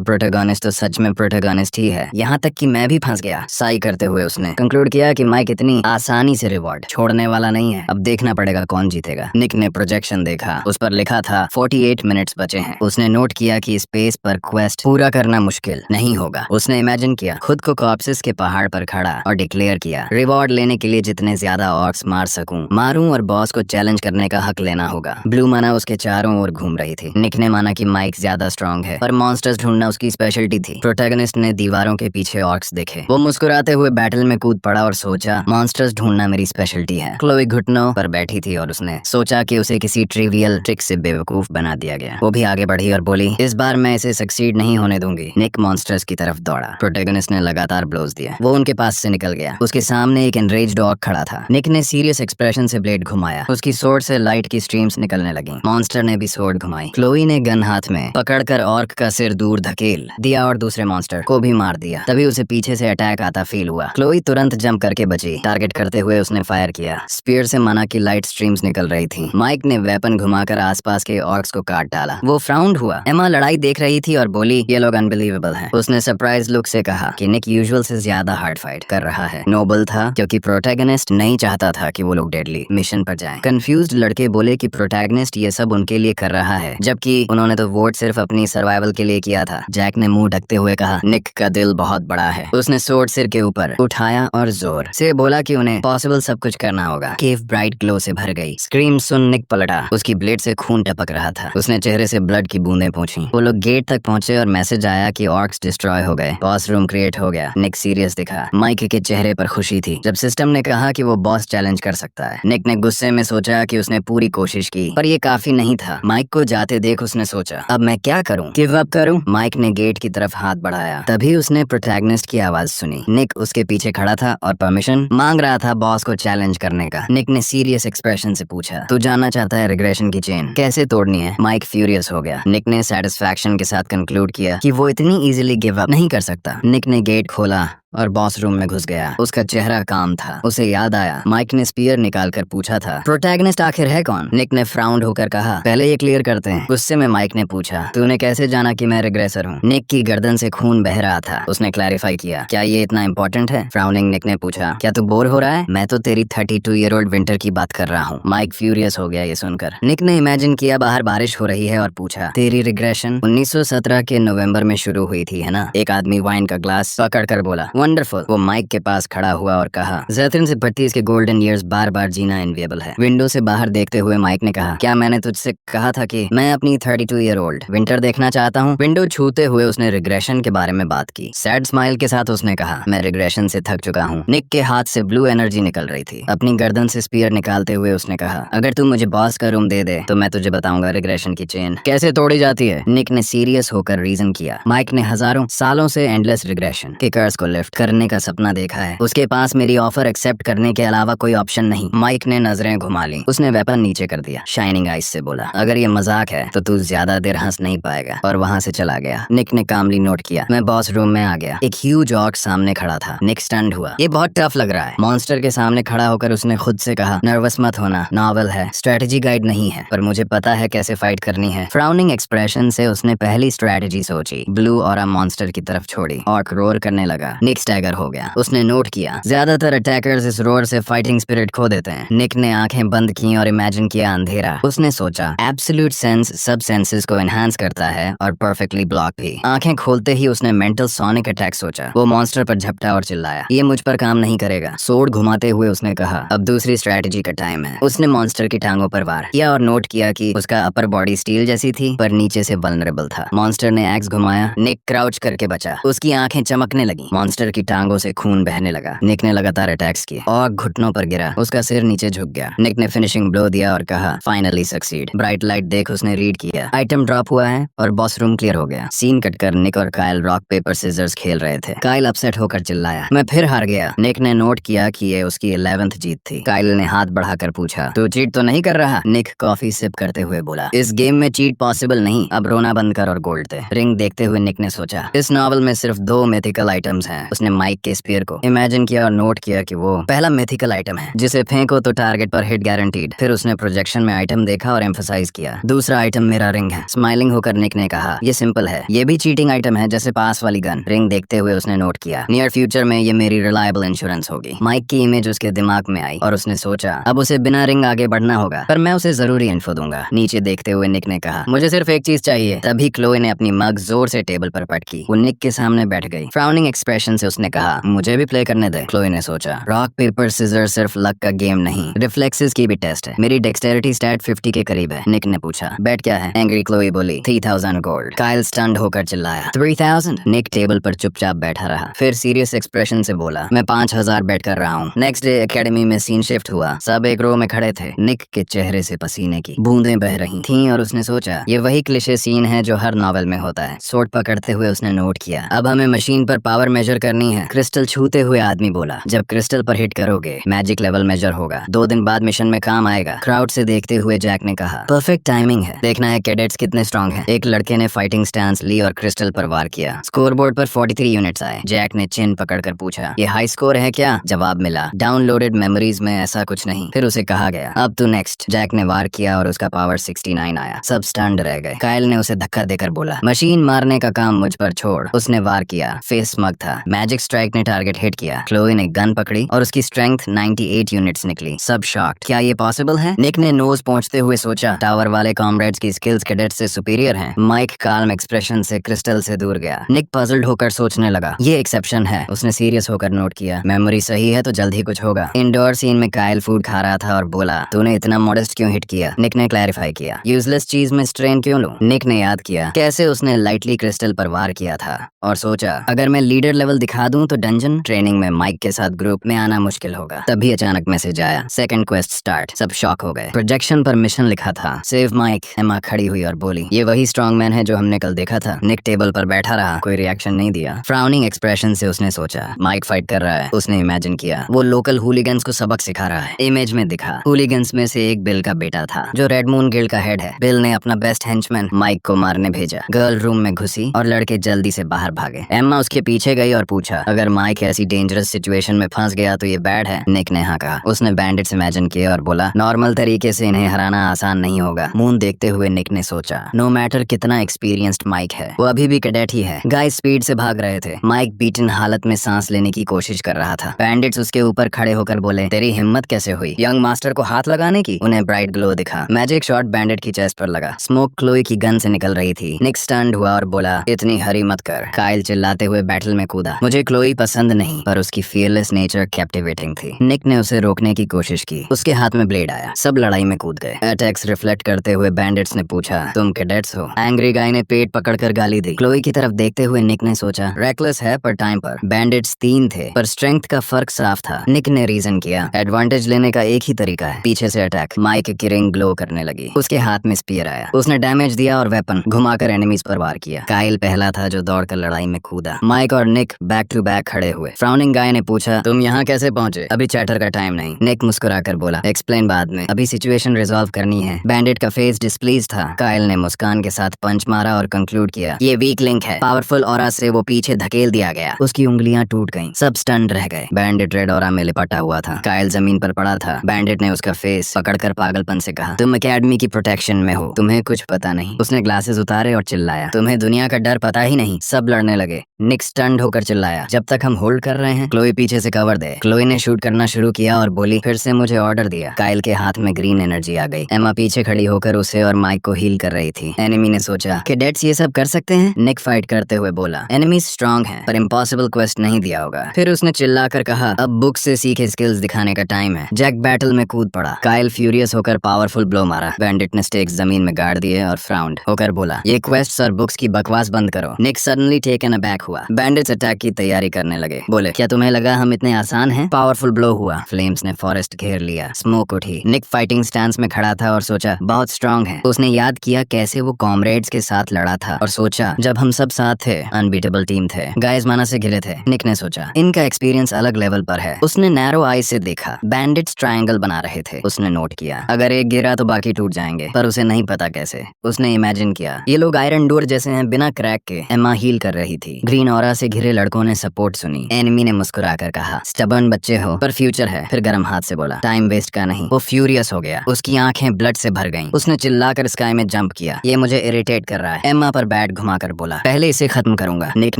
प्रोटोगोनिस्ट तो सच में प्रोटोगोनिस्ट ही है। यहाँ तक कि मैं भी फंस गया। साई करते हुए उसने कंक्लूड किया कि माइक इतनी आसानी से रिवॉर्ड छोड़ने वाला नहीं है। अब देखना पड़ेगा कौन जीतेगा। निक ने प्रोजेक्शन देखा। उस पर लिखा था 48 मिनट्स बचे हैं। उसने नोट किया कि स्पेस पर क्वेस्ट पूरा करना मुश्किल नहीं होगा। उसने इमेजिन किया खुद को कॉर्प्सेस के पहाड़ पर खड़ा और डिक्लेयर किया, रिवॉर्ड लेने के लिए जितने ज्यादा ऑर्क्स मार सकूं मारूं और बॉस को चैलेंज करने का हक लेना होगा। ब्लू माना उसके चारों ओर घूम रही थी। निक ने माना कि माइक ज्यादा स्ट्रॉन्ग है, पर मॉन्स्टर्स ढूंढना उसकी स्पेशलिटी थी। प्रोटैगनिस्ट ने दीवारों के पीछे ऑर्क्स देखे। वो मुस्कुराते हुए बैटल में कूद पड़ा और सोचा, मॉन्स्टर्स ढूंढना मेरी स्पेशलिटी है। क्लोई घुटनों पर बैठी थी और उसने सोचा कि उसे किसी ट्रिवियल ट्रिक से बेवकूफ बना दिया गया। वो भी आगे बढ़ी और बोली, इस बार मैं इसे सक्सीड नहीं होने दूंगी। निक मॉन्स्टर्स की तरफ दौड़ा। प्रोटैगनिस्ट ने लगातार ब्लोज दिए। वो उनके पास से निकल गया। उसके सामने एक एनरेज्ड ऑर्क खड़ा था। निक ने सीरियस एक्सप्रेशन से ब्लेड घुमाया। उसकी सोर्ड से लाइट की स्ट्रीम्स निकलने लगी। मॉन्स्टर ने भी सोर्ड घुमाई। क्लोई ने गन हाथ में पकड़कर ऑर्क का सिर दूर धकेल दिया और दूसरे मॉन्स्टर को भी मार दिया। तभी उसे पीछे से अटैक आता फील हुआ। क्लोई तुरंत जंप करके बची। टारगेट करते हुए उसने फायर किया। स्पीयर से माना की लाइट स्ट्रीम्स निकल रही थी। माइक ने वेपन घुमाकर आसपास के ऑर्क्स को काट डाला। वो फ्राउंड हुआ। एमा लड़ाई देख रही थी और बोली, ये लोग अनबिलीवेबल हैं। उसने सरप्राइज लुक से कहा कि निक यूजुअल से ज्यादा हार्ड फाइट कर रहा है। नोबल था क्योंकि प्रोटैगनिस्ट नहीं चाहता था कि वो लोग डेडली मिशन पर जाएं। कंफ्यूज्ड लड़के बोले कि प्रोटैगनिस्ट ये सब उनके लिए कर रहा है, जबकि उन्होंने तो वोट सिर्फ अपनी सर्वाइवल के लिए किया था। जैक ने मुंह ढकते हुए कहा, निक का दिल बहुत बड़ा है। उसने सोर्ड सिर के ऊपर उठाया और जोर से बोला कि उन्हें पॉसिबल सब कुछ करना होगा। केव ब्राइट ग्लो से भर गई। स्क्रीम सुन निक पलटा। उसकी ब्लेड से खून टपक रहा था। उसने चेहरे से ब्लड की बूंदें पोंछी। वो लोग गेट तक पहुंचे और मैसेज आया कि ऑर्क्स डिस्ट्रॉय हो गए। बॉस रूम क्रिएट हो गया। निक सीरियस दिखा। माइक के चेहरे पर खुशी थी जब सिस्टम ने कहा कि वो बॉस चैलेंज कर सकता है। निक ने गुस्से में सोचा कि उसने पूरी कोशिश की, पर ये काफी नहीं था। माइक को जाते देख उसने सोचा, अब मैं क्या करूं? गिव अप करूं? माइक ने गेट की तरफ हाथ बढ़ाया। तभी उसने प्रोटैगनिस्ट की आवाज सुनी। निक उसके पीछे खड़ा था और परमिशन मांग रहा था बॉस को चैलेंज करने का। निक ने सीरियस एक्सप्रेशन से पूछा, तू जानना चाहता है रिग्रेशन की चेन कैसे तोड़नी है? माइक फ्यूरियस हो गया। निक ने सेटिस्फैक्शन के साथ कंक्लूड किया कि वो इतनी इजीली गिव अप नहीं कर सकता। निक ने गेट खोला और बॉस रूम में घुस गया। उसका चेहरा काम था। उसे याद आया माइक ने स्पीयर निकालकर पूछा था, प्रोटैगनिस्ट आखिर है कौन? निक ने फ्राउंड होकर कहा, पहले ये क्लियर करते हैं। गुस्से में माइक ने पूछा, तूने कैसे जाना कि मैं रिग्रेसर हूँ? निक की गर्दन से खून बह रहा था। उसने क्लैरिफाई किया, क्या ये इतना इंपॉर्टेंट है? फ्राउनिंग निक ने पूछा, क्या तू बोर हो रहा है? मैं तो तेरी 32-year-old विंटर की बात कर रहा हूँ। माइक फ्यूरियस हो गया ये सुनकर। निक ने इमेजिन किया बाहर बारिश हो रही है और पूछा, तेरी रिग्रेशन 1917 के नवंबर में शुरू हुई थी है ना? एक आदमी वाइन का ग्लास पकड़ कर बोला, वंडरफुल। वो माइक के पास खड़ा हुआ और कहा, ज़ैतरिन से 32 के गोल्डन ईयर्स बार बार जीना इनविएबल है। विंडो से बाहर देखते हुए माइक ने कहा, क्या मैंने तुझसे कहा था कि मैं अपनी 32-year-old विंटर देखना चाहता हूँ? विंडो छूते हुए उसने रिग्रेशन के बारे में बात की। सैड स्माइल के साथ उसने कहा, मैं रिग्रेशन से थक चुका हूँ। निक के हाथ से ब्लू एनर्जी निकल रही थी। अपनी गर्दन से स्पीयर निकालते हुए उसने कहा, अगर तू मुझे बॉस का रूम दे दे तो मैं तुझे बताऊंगा रिग्रेशन की चेन कैसे तोड़ी जाती है। निक ने सीरियस होकर रीजन किया। माइक ने हजारों सालों से एंडलेस रिग्रेशन के कर्स को लिफ्ट लिफ्ट करने का सपना देखा है। उसके पास मेरी ऑफर एक्सेप्ट करने के अलावा कोई ऑप्शन नहीं। माइक ने नजरें घुमा ली। उसने वेपन नीचे कर दिया। शाइनिंग आइस से बोला, अगर ये मजाक है तो तू ज्यादा देर हंस नहीं पाएगा, और वहाँ से चला गया। निक ने कामली नोट किया। मैं बॉस रूम में आ गया। एक ह्यूज ऑर्क सामने खड़ा था। निक स्टन्ड हुआ। ये बहुत टफ लग रहा है। मॉन्स्टर के सामने खड़ा होकर उसने खुद से कहा, नर्वस मत होना, नॉवल है, स्ट्रेटेजी गाइड नहीं है, पर मुझे पता है कैसे फाइट करनी है। फ्राउनिंग एक्सप्रेशन से उसने पहली स्ट्रेटेजी सोची। ब्लू और मॉन्स्टर की तरफ छोड़ी। ऑर्क रोर करने लगा। निक स्टैगर हो गया। उसने नोट किया, ज्यादातर अटैकर्स इस रोर से फाइटिंग स्पिरिट खो देते हैं। निक ने आंखें बंद की और इमेजिन किया अंधेरा। उसने सोचा, एब्सोल्यूट सेंस सब सेंसेस को एनहांस करता है और परफेक्टली ब्लॉक भी। आंखें खोलते ही उसने मेंटल सोनिक अटैक सोचा। वो मॉन्स्टर पर झपटा और चिल्लाया, ये मुझ पर काम नहीं करेगा। सोड घुमाते हुए उसने कहा, अब दूसरी स्ट्रेटेजी का टाइम है। उसने मॉन्स्टर की टांगों पर वार किया और नोट किया कि उसका अपर बॉडी स्टील जैसी थी, पर नीचे से वल्नरेबल था। मॉन्स्टर ने एक्स घुमाया। निक क्राउच करके बचा। उसकी आंखें चमकने लगी। मॉन्स्टर की टांगों से खून बहने लगा। निक ने लगातार अटैक्स किए। और घुटनों पर गिरा। उसका सिर नीचे झुक गया। निक ने फिनिशिंग ब्लो दिया और कहा, फाइनली सक्सीड। ब्राइट लाइट देख उसने रीड किया, आइटम ड्रॉप हुआ है और बॉस रूम क्लियर हो गया। सीन कटकर निक और कायल रॉक पेपर सीजर्स खेल रहे थे। कायल अपसेट होकर चिल्लाया, मैं फिर हार गया। निक ने नोट किया कि ये उसकी 11th जीत थी। कायल ने हाथ बढ़ाकर पूछा, तू चीट तो नहीं कर रहा? निक कॉफी सिप करते हुए बोला, इस गेम में चीट पॉसिबल नहीं, अब रोना बंद कर और गोल्ड दे। रिंग देखते हुए निक ने सोचा, इस नॉवल में सिर्फ 2 मिथिकल आइटम्स हैं। उसने माइक के स्पीयर को इमेजिन किया और नोट किया कि वो पहला मिथिकल आइटम है, जिसे फेंको तो टारगेट पर हिट गारंटीड। फिर उसने प्रोजेक्शन में आइटम देखा और एम्फसाइज किया, दूसरा आइटम मेरा रिंग है। स्माइलिंग होकर निक ने कहा, ये सिंपल है, ये भी चीटिंग आइटम है जैसे पास वाली गन। रिंग देखते हुए उसने नोट किया, नियर फ्यूचर में ये मेरी रिलायबल इंश्योरेंस होगी। माइक की इमेज उसके दिमाग में आई और उसने सोचा, अब उसे बिना रिंग आगे बढ़ना होगा, पर मैं उसे जरूरी इन्फो दूंगा। नीचे देखते हुए निक ने कहा, मुझे सिर्फ एक चीज चाहिए। तभी क्लोई ने अपनी मग जोर से टेबल पर पटकी। वो निक के सामने बैठ गई। फ्राउनिंग एक्सप्रेशन से उसने कहा, मुझे भी प्ले करने दे। क्लोई ने सोचा, रॉक पेपर सीजर सिर्फ लक का गेम नहीं, रिफ्लेक्सेस की भी टेस्ट है। मेरी डेक्सटेरिटी स्टैट 50 के करीब है। निक ने पूछा, बेट क्या है? एंग्री क्लोई बोली, 3000 गोल्ड। कायल स्टन्ड होकर चिल्लाया, 3000? निक टेबल पर चुपचाप बैठा रहा। फिर सीरियस एक्सप्रेशन से बोला, मैं 5000 बेट कर रहा हूँ। नेक्स्ट डे एकेडमी में सीन शिफ्ट हुआ। सब एक रो में खड़े थे। निक के चेहरे से पसीने की बूंदें बह रही थीं और उसने सोचा, ये वही क्लिशे सीन है जो हर नॉवेल में होता है। सोट पकड़ते हुए उसने नोट किया, अब हमें मशीन पर पावर मेजर करनी है। क्रिस्टल छूते हुए आदमी बोला, जब क्रिस्टल पर हिट करोगे मैजिक लेवल मेजर होगा, 2 दिन बाद मिशन में काम आएगा। क्राउड से देखते हुए जैक ने कहा, परफेक्ट टाइमिंग है, देखना है कैडेट्स कितने स्ट्रांग हैं। एक लड़के ने फाइटिंग स्टैंस ली और क्रिस्टल पर वार किया। स्कोरबोर्ड पर 43 यूनिट्स आए। जैक ने चिन पकड़कर पूछा, ये हाई स्कोर है क्या? जवाब मिला, डाउनलोडेड मेमोरीज में ऐसा कुछ नहीं। फिर उसे कहा गया, अब तू नेक्स्ट। जैक ने वार किया और उसका पावर 69 आया। सब स्टन्ड रह गए। कायल ने उसे धक्का देकर बोला, मशीन मारने का काम मुझ पर छोड़। उसने वार किया। फेस स्मग था। मैजिक स्ट्राइक ने टारगेट हिट किया। क्लोई ने गन पकड़ी और उसकी स्ट्रेंथ 98 यूनिट्स निकली। सब शॉक्ड, क्या ये पॉसिबल है? निक ने नोज पहुंचते हुए सोचा, टावर वाले कॉमरेड्स की स्किल्स कैडेट्स से सुपीरियर हैं। माइक काल्म एक्सप्रेशन से क्रिस्टल से दूर गया। निक पजल्ड होकर सोचने लगा, ये एक्सेप्शन है। उसने सीरियस होकर नोट किया, मेमोरी सही है तो जल्द ही कुछ होगा। इंडोर सीन में कायल फूड खा रहा था और बोला, तूने इतना मॉडेस्ट क्यों हिट किया? निक ने क्लैरिफाई किया, यूजलेस चीज में स्ट्रेन क्यों लूं? निक ने याद किया कैसे उसने लाइटली क्रिस्टल पर वार किया था और सोचा, अगर मैं लीडर लेवल दिखा दूं तो डंजन ट्रेनिंग में माइक के साथ ग्रुप में आना मुश्किल होगा। तभी अचानक मैसेज आया, सेकंड क्वेस्ट स्टार्ट। सब शॉक हो गए। प्रोजेक्शन पर मिशन लिखा था, सेव माइक। एमा खड़ी हुई और बोली, ये वही स्ट्रॉन्ग मैन है जो हमने कल देखा था। निक टेबल पर बैठा रहा, कोई रिएक्शन नहीं दिया। फ्राउनिंग एक्सप्रेशन से उसने सोचा, माइक फाइट कर रहा है। उसने इमेजिन किया वो लोकल हुलिगन्स को सबक सिखा रहा है। इमेज में दिखा, हुलिगन्स में से एक बिल का बेटा था जो रेड मून गिल्ड का हेड है। बिल ने अपना बेस्ट हेंचमैन माइक को मारने भेजा। गर्ल रूम में घुसी और लड़के जल्दी से बाहर भागे। एम्मा उसके पीछे गई और पूछा, अगर माइक ऐसी डेंजरस सिचुएशन में फंस गया तो ये बैड है? निक ने हाँ कहा। उसने बैंडेड्स इमेजिन किए और बोला, नॉर्मल तरीके से इन्हें हराना आसान नहीं होगा। मून देखते हुए निक ने सोचा, नो मैटर कितना एक्सपीरियंस्ड माइक है, वो अभी भी कैडेट ही है। गाइस स्पीड से भाग रहे थे। माइक बीटन हालत में सांस लेने की कोशिश कर रहा था। बैंडेड्स उसके ऊपर खड़े होकर बोले, तेरी हिम्मत कैसे हुई यंग मास्टर को हाथ लगाने की? उन्हें ब्राइट ग्लो दिखा। मैजिक शॉट बैंडेड की चेस्ट पर लगा। स्मोक क्लोई की गन से निकल रही थी। निक स्टन्ड हुआ और बोला, इतनी हरी मत कर। कायल चिल्लाते हुए बैटल में कूदा। मुझे क्लोई पसंद नहीं, पर उसकी फियरलेस नेचर कैप्टिवेटिंग थी। निक ने उसे रोकने की कोशिश की। उसके हाथ में ब्लेड आया। सब लड़ाई में कूद गए। अटैक्स रिफ्लेक्ट करते हुए बैंडेड्स ने पूछा, तुम कैडेट्स हो? एंग्री गाय ने पेट पकड़कर गाली दी। क्लोई की तरफ देखते हुए निक ने सोचा, रेकलेस है पर टाइम पर। बैंडेड्स 3 थे पर स्ट्रेंथ का फर्क साफ था। निक ने रीजन किया, एडवांटेज लेने का एक ही तरीका है, पीछे से अटैक। माइक की रिंग ग्लो करने लगी। उसके हाथ में स्पीयर आया। उसने डैमेज दिया और वेपन घुमाकर एनिमीज पर वार किया। कायल पहला था जो दौड़कर लड़ाई में कूदा। माइक और निक बैक बैक टू बैक खड़े हुए। फ्राउनिंग गाय ने पूछा, तुम यहाँ कैसे पहुंचे? अभी चैटर का टाइम नहीं। निक मुस्कुराकर बोला, एक्सप्लेन बाद में, अभी सिचुएशन रिजॉल्व करनी है। बैंडिट का फेस डिस्प्लीज था। कायल ने मुस्कान के साथ पंच मारा और कंक्लूड किया, ये वीक लिंक है। पावरफुल ऑरा से वो पीछे धकेल दिया गया। उसकी उंगलियां टूट गईं। सब स्टन्ड रह गए। बैंडिट रेड ऑरा में लिपटा हुआ था। कायल जमीन पर पड़ा था। बैंडिट ने उसका फेस पकड़कर पागलपन से कहा, तुम एकेडमी की प्रोटेक्शन में हो, तुम्हें कुछ पता नहीं। उसने ग्लासेस उतारे और चिल्लाया, तुम्हें दुनिया का डर पता ही नहीं। सब लड़ने लगे। निक स्टन्ड होकर चिल्लाया, जब तक हम होल्ड कर रहे हैं, क्लोई पीछे से कवर दे। क्लोई ने शूट करना शुरू किया और बोली, फिर से मुझे ऑर्डर दिया। कायल के हाथ में ग्रीन एनर्जी आ गई। एमा पीछे खड़ी होकर उसे और माइक को हील कर रही थी। एनिमी ने सोचा कि डेट्स ये सब कर सकते हैं। निक फाइट करते हुए बोला, एनिमी स्ट्रांग है पर इम्पॉसिबल क्वेस्ट नहीं दिया होगा। फिर उसने चिल्लाकर कहा, अब बुक से सीखे स्किल्स दिखाने का टाइम है। जैक बैटल में कूद पड़ा। कायल फ्यूरियस होकर पावरफुल ब्लो मारा। बैंडिट ने स्टेक्स जमीन में गाड़ दिए और फ्राउंड होकर बोला, ये क्वेस्ट और बुक्स की बकवास बंद करो। निक सडनली टेकन अबैक हुआ। बैंडिट्स अटैक की तैयारी करने लगे। बोले, क्या तुम्हें लगा हम इतने आसान हैं? पावरफुल ब्लो हुआ। फ्लेम्स ने फॉरेस्ट घेर लिया। स्मोक उठी। निक फाइटिंग स्टैंस में खड़ा था और सोचा, बहुत स्ट्रांग है। उसने याद किया कैसे वो कॉमरेड्स के साथ लड़ा था और सोचा, जब हम सब साथ थे, अनबीटेबल टीम थे। गाइस माना से घिरे थे। निक ने सोचा, इनका एक्सपीरियंस अलग लेवल पर है। उसने नैरो आई से देखा। बैंडिट्स ट्रायंगल बना रहे थे। उसने नोट किया, अगर एक गिरा तो बाकी टूट जाएंगे, पर उसे नहीं पता कैसे। उसने इमेजिन किया, ये लोग आयरन डोर जैसे हैं, बिना क्रैक के। एमा हील कर रही थी। ग्रीन ऑरा से घिरे लड़कों ने सपोर्ट सुनी। एनिमी ने मुस्कुराकर कहा, स्टबर्न बच्चे हो पर फ्यूचर है। फिर गर्म हाथ से बोला, टाइम वेस्ट का नहीं। वो फ्यूरियस हो गया। उसकी आंखें ब्लड से भर गईं। उसने चिल्लाकर स्काई में जंप किया, ये मुझे इरिटेट कर रहा है। एमा पर बैट घुमाकर बोला, पहले इसे खत्म करूंगा। निक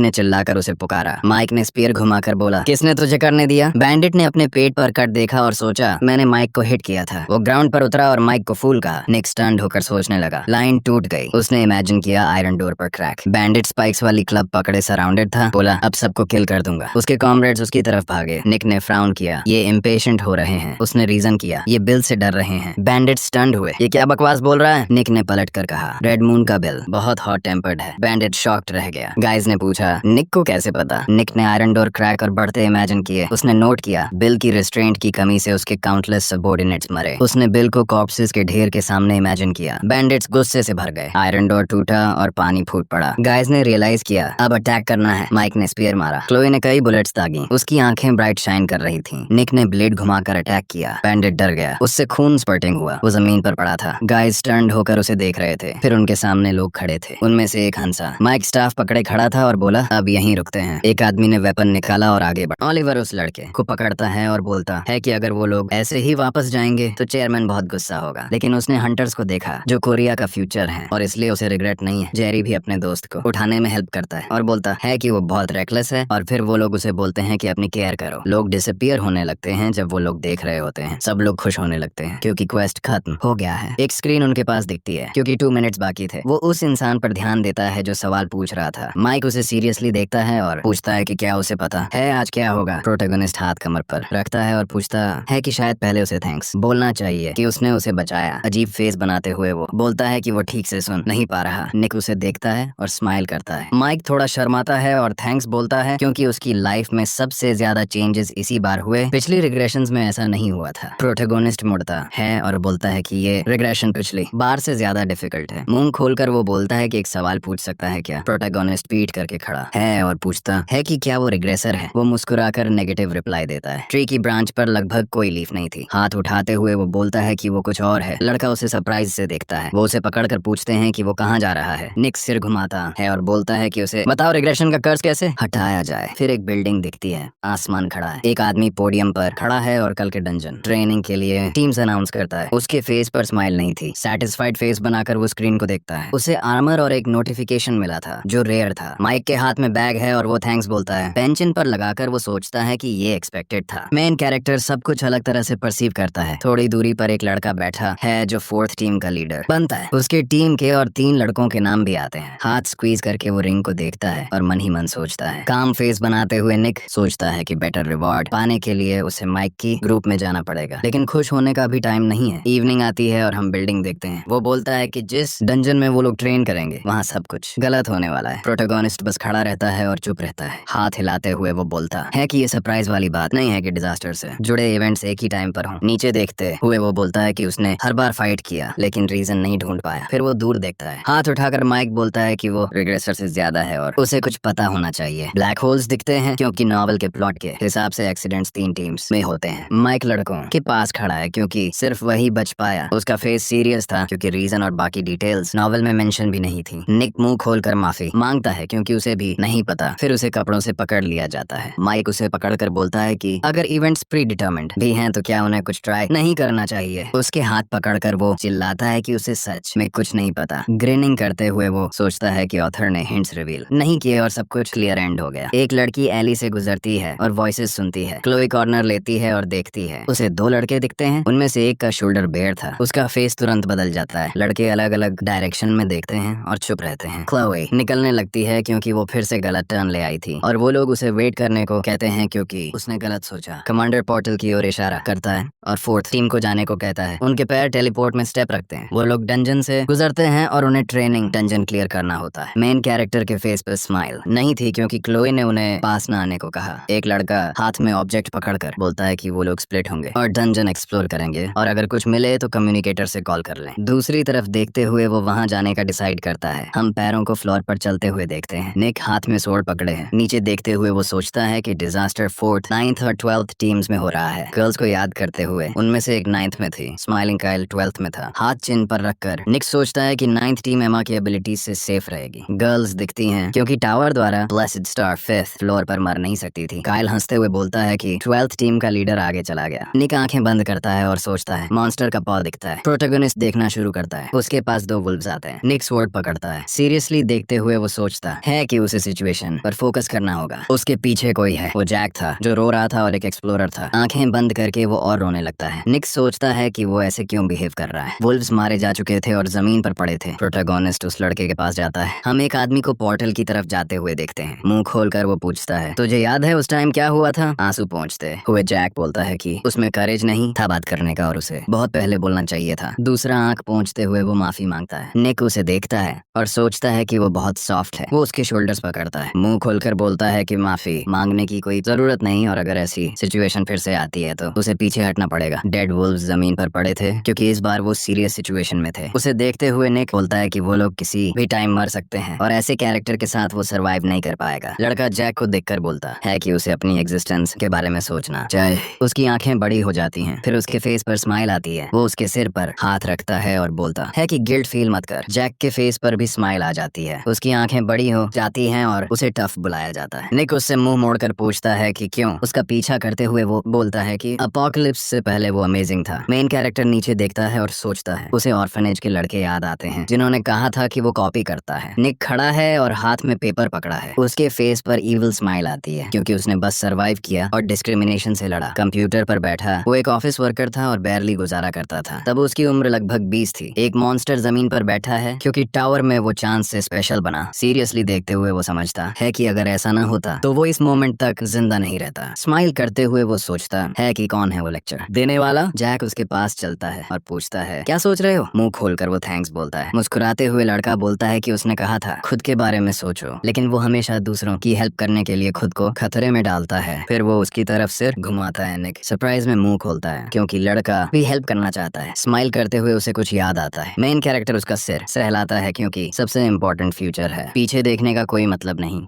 ने चिल्लाकर उसे पुकारा। माइक ने स्पीयर घुमाकर बोला, किसने तुझे करने दिया? बैंडिट ने अपने पेट पर कट देखा और सोचा, मैंने माइक को हिट किया था। वो ग्राउंड पर उतरा और माइक को फूल कहा। निक स्टन्ड होकर सोचने लगा। लाइन टूट गई। उसने इमेजिन किया आयरन डोर पर क्रैक। बैंडिट स्पाइक्स वाली क्लब पकड़े सराउंडेड था। बोला, अब सबको किल कर दूंगा। उसके कॉमरेड्स उसकी तरफ भागे। निक ने फ्राउन किया, ये इम्पेशेंट हो रहे हैं। उसने रीजन किया, ये बिल से डर रहे हैं। बैंडिट स्टन्ड हुए, ये क्या बकवास बोल रहा है? निक ने पलट कर कहा, रेड मून का बिल बहुत हॉट टेम्पर्ड है। बैंडिट शॉक्ड रह गया। गाइज ने पूछा, निक को कैसे पता? निक ने आयरन डोर क्रैक और बढ़ते इमेजिन किए। उसने नोट किया, बिल की रिस्ट्रेंट की कमी से उसके काउंटलेस सबॉर्डिनेट्स मरे। उसने बिल को कॉर्प्सेस के ढेर के सामने इमेजिन किया। बैंडिट्स गुस्से से भर गए। आयरन डोर टूटा और पानी फूट पड़ा। गाइज ने रियलाइज किया, अब अटैक करना है। माइक ने स्पीयर मारा। क्लोई ने कई बुलेट्स दागी। उसकी आंखें ब्राइट शाइन कर रही थीं। निक ने ब्लेड घुमाकर अटैक किया। बैंडिट डर गया। उससे खून स्पर्टिंग हुआ। वो जमीन पर पड़ा था। गाइज टर्न्ड होकर उसे देख रहे थे। फिर उनके सामने लोग खड़े थे। उनमें से एक हंसा। माइक स्टाफ पकड़े खड़ा था और बोला, अब यहीं रुकते हैं। एक आदमी ने वेपन निकाला और आगे बढ़ा। ओलिवर उस लड़के को पकड़ता है और बोलता है कि अगर वो लोग ऐसे ही वापस जाएंगे तो चेयरमैन बहुत गुस्सा होगा। लेकिन उसने हंटर्स को देखा जो कोरिया का फ्यूचर है और इसलिए उसे रिग्रेट नहीं है। जेरी भी अपने दोस्त को उठाने में हेल्प करता है और बोलता है कि वो बहुत रेकलेस है। और फिर वो लोग उसे बोलते हैं कि अपनी केयर करो। लोग डिसअपियर होने लगते हैं जब वो लोग देख रहे होते हैं। सब लोग खुश होने लगते हैं क्योंकि क्वेस्ट खत्म हो गया है। एक स्क्रीन उनके पास दिखती है क्योंकि 2 मिनट्स बाकी थे। वो उस इंसान पर ध्यान देता है जो सवाल पूछ रहा था। माइक उसे सीरियसली देखता है और पूछता है कि क्या उसे पता है आज क्या होगा। प्रोटैगनिस्ट हाथ कमर पर रखता है और पूछता है कि शायद पहले उसे थैंक्स बोलना चाहिए कि उसने उसे बचाया। अजीब फेस बनाते हुए वो बोलता है कि वो ठीक से सुन नहीं पा रहा। निक उसे देखता है और स्माइल करता है। माइक थोड़ा शर्माता है और थैंक्स बोलता है क्योंकि उसकी लाइफ में सबसे ज्यादा चेंजेस इसी बार हुए। पिछली रिग्रेशंस में ऐसा नहीं हुआ था। प्रोटैगनिस्ट मुड़ता है और बोलता है कि ये रिग्रेशन पिछली बार से ज्यादा डिफिकल्ट है। मुंह खोलकर वो बोलता है कि एक सवाल पूछ सकता है क्या? प्रोटैगनिस्ट पीट करके खड़ा है और पूछता है कि क्या वो रिग्रेसर है? वो मुस्कुराकर नेगेटिव रिप्लाई देता है। ट्री की ब्रांच पर लगभग कोई लीफ नहीं थी। हाथ उठाते हुए वो बोलता है कि वो कुछ और है। लड़का उसे सरप्राइज से देखता है। वो उसे पकड़कर पूछते हैं कि वो कहाँ जा रहा है। निक सिर घुमाता है और बोलता है कि उसे बताओ रिग्रेशन का कर्ज कैसे हटाया जाए। फिर एक बिल्डिंग दिखती है। आसमान खड़ा है। एक आदमी पोडियम पर खड़ा है और कल के डंजन ट्रेनिंग के लिए टीम्स अनाउंस करता है। उसके फेस पर स्माइल नहीं थी। सैटिस्फाइड फेस बनाकर वो स्क्रीन को देखता है। उसे आर्मर और एक नोटिफिकेशन मिला था जो रेयर था। माइक के हाथ में बैग है और वो थैंक्स बोलता है। पेंशन पर लगाकर वो सोचता है कि ये एक्सपेक्टेड था। मेन कैरेक्टर सब कुछ अलग तरह से परसीव करता है। थोड़ी दूरी पर एक लड़का बैठा है जो 4th टीम का लीडर बनता है। उसके टीम के और 3 लड़कों के नाम भी आते हैं। हाथ स्क्वीज करके वो रिंग को देखता है और मन ही मन सोचता है। काम फेस बनाते हुए निक सोचता है कि बेटर रिवॉर्ड पाने के लिए उसे माइक की ग्रुप में जाना पड़ेगा। लेकिन खुश होने का भी टाइम नहीं है। इवनिंग आती है और हम बिल्डिंग देखते हैं। वो बोलता है कि जिस डंजन में वो लोग ट्रेन करेंगे वहाँ सब कुछ गलत होने वाला है। प्रोटैगनिस्ट बस खड़ा रहता है और चुप रहता है। हाथ हिलाते हुए वो बोलता है कि ये सरप्राइज वाली बात नहीं है कि डिजास्टर से जुड़े इवेंट्स एक ही टाइम पर हों। नीचे देखते हुए वो बोलता है कि उसने हर बार फाइट किया लेकिन रीजन नहीं ढूंढ पाया। फिर वो दूर देखता है। हाथ उठाकर माइक बोलता है कि वो रिग्रेसर से ज्यादा है और उसे कुछ पता होना चाहिए। ब्लैक ब्लैक होल्स दिखते हैं क्योंकि नॉवल के प्लॉट के हिसाब से एक्सीडेंट्स 3 टीम्स में होते हैं। माइक लड़कों के पास खड़ा है क्योंकि सिर्फ वही बच पाया। उसका फेस सीरियस था क्योंकि रीजन और बाकी डिटेल्स नॉवल में मेंशन भी नहीं थी। निक मुंह खोलकर माफी मांगता है क्योंकि उसे भी नहीं पता। फिर उसे कपड़ों से पकड़ लिया जाता है। माइक उसे पकड़कर बोलता है कि अगर इवेंट्स प्री डिटर्मिन्ड भी हैं तो क्या उन्हें कुछ ट्राई नहीं करना चाहिए। उसके हाथ पकड़कर वो चिल्लाता है कि उसे सच में कुछ नहीं पता। ग्रिनिंग करते हुए वो सोचता है कि ऑथर ने हिंट्स रिवील नहीं किए और सब कुछ क्लियर एंड हो गया। एक लड़की एली से गुजरती है और वॉइसेस सुनती है। क्लोई कॉर्नर लेती है और देखती है। उसे 2 लड़के दिखते हैं। उनमें से एक का शोल्डर बेयर था। उसका फेस तुरंत बदल जाता है। लड़के अलग अलग डायरेक्शन में देखते हैं और चुप रहते हैं। क्लोई निकलने लगती है क्योंकि वो फिर से गलत टर्न ले आई थी और वो लोग उसे वेट करने को कहते हैं क्योंकि उसने गलत सोचा। कमांडर पोर्टल की ओर इशारा करता है और 4th टीम को जाने को कहता है। उनके पैर टेलीपोर्ट में स्टेप रखते हैं। वो लोग डंजन से गुजरते हैं और उन्हें ट्रेनिंग डंजन क्लियर करना होता है। मेन कैरेक्टर के फेस पर स्माइल नहीं थी क्योंकि क्लोई ने उन्हें पास न आने को कहा। एक लड़का हाथ में ऑब्जेक्ट पकड़कर बोलता है कि वो लोग स्प्लिट होंगे और डंजन एक्सप्लोर करेंगे और अगर कुछ मिले तो कम्युनिकेटर से कॉल कर लें। दूसरी तरफ देखते हुए वो वहां जाने का डिसाइड करता है। हम पैरों को फ्लोर पर चलते हुए देखते हैं। निक हाथ में सोर्ड पकड़े हैं। नीचे देखते हुए वो सोचता है कि डिजास्टर 4th, 9th और 12th टीम्स में हो रहा है। गर्ल्स को याद करते हुए उनमें से एक 9th में थी। स्माइलिंग काइल 12th में था। हाथ चिन पर रखकर निक सोचता है कि 9th टीम एमा की एबिलिटीज से सेफ रहेगी। गर्ल्स दिखती हैं क्योंकि टावर द्वारा ब्लेस्ड स्टार 5th फ्लोर पर मर नहीं सकती थी। काइल हंसते हुए बोलता है कि 12th टीम का लीडर आगे चला गया। निक आंखें बंद करता है और सोचता है। मॉन्स्टर का पॉ दिखता है। प्रोटोगनिस्ट देखना शुरू करता है। उसके पास 2 वुल्व्स आते हैं। निक स्वॉर्ड पकड़ता है। सीरियसली देखते हुए वो सोचता है कि उसे सिचुएशन पर फोकस करना होगा। उसके पीछे कोई है। वो जैक था जो रो रहा था और एक एक्सप्लोरर था। आंखें बंद करके वो और रोने लगता है। निक सोचता है कि वो ऐसे क्यों बिहेव कर रहा है। वुल्व्स मारे जा चुके थे और जमीन पर पड़े थे। प्रोटोगोनिस्ट उस लड़के के पास जाता है। हम एक आदमी को पोर्टल की तरफ जाते हुए देखते हैं। मुंह खोलकर वो पूछता है, तुझे याद है उस टाइम क्या हुआ था? आंसू पहुंचते हुए जैक बोलता है कि उसमें करेज नहीं था बात करने का और उसे बहुत पहले बोलना चाहिए था। दूसरा आंख पहुंचते हुए वो माफी मांगता है। निक उसे देखता है और सोचता है कि वो बहुत सॉफ्ट है। वो उसके शोल्डर्स पकड़ता है। मुंह खोलकर बोलता है कि माफी मांगने की कोई जरूरत नहीं और अगर ऐसी सिचुएशन फिर से आती है तो उसे पीछे हटना पड़ेगा। डेड वुल्व्स जमीन पर पड़े थे क्योंकि इस बार वो सीरियस सिचुएशन में थे। उसे देखते हुए निक बोलता है कि वो लोग किसी भी टाइम मर सकते हैं और ऐसे कैरेक्टर के साथ वो सरवाइव नहीं कर पाएगा। लड़का जैक को देखकर बोलता है कि उसे अपनी एग्जिस्टेंस के बारे में सोचना चाहिए। उसकी आंखें बड़ी हो जाती हैं। फिर उसके फेस पर स्माइल आती है। वो उसके सिर पर हाथ रखता है और बोलता है कि गिल्ट फील मत कर। जैक के फेस पर भी स्माइल आ जाती है। उसकी आंखें बड़ी हो जाती हैं और उसे टफ बुलाया जाता है। निक उससे मुंह मोड़कर पूछता है कि क्यों। उसका पीछा करते हुए वो बोलता है कि अपोकलिप्स से पहले वो अमेजिंग था। मेन कैरेक्टर नीचे देखता है और सोचता है। उसे ऑर्फनेज के लड़के याद आते हैं जिन्होंने कहा था कि वो कॉपी करता है। निक खड़ा है और हाथ में पेपर पकड़ा है। उसके फेस पर इविल स्माइल आती है क्योंकि उसने बस सरवाइव किया और डिस्क्रिमिनेशन से लड़ा। कंप्यूटर पर बैठा वो एक ऑफिस वर्कर था और बैरली गुजारा करता था। तब उसकी उम्र लगभग 20 थी। एक मॉन्स्टर जमीन पर बैठा है क्योंकि टावर में वो चांस से स्पेशल बना। सीरियसली देखते हुए वो समझता है कि अगर ऐसा ना होता तो वो इस मोमेंट तक जिंदा नहीं रहता। स्माइल करते हुए वो सोचता है कि कौन है वो लेक्चर देने वाला। जैक उसके पास चलता है और पूछता है, क्या सोच रहे हो? मुंह खोलकर वो थैंक्स बोलता है। मुस्कुराते हुए लड़का बोलता है कि उसने कहा था खुद के बारे में सोचो, लेकिन वो हमेशा दूसरों की हेल्प करने के लिए खुद को खतरे में डालता है। फिर वो उसकी तरफ सिर घुमाता है। निक सरप्राइज में मुंह खोलता है क्योंकि लड़का भी हेल्प करना चाहता है। स्माइल करते हुए उसे कुछ याद आता है। मेन कैरेक्टर उसका सिर सहलाता है क्योंकि सबसे इम्पोर्टेंट फ्यूचर है। पीछे देखने का कोई मतलब नहीं।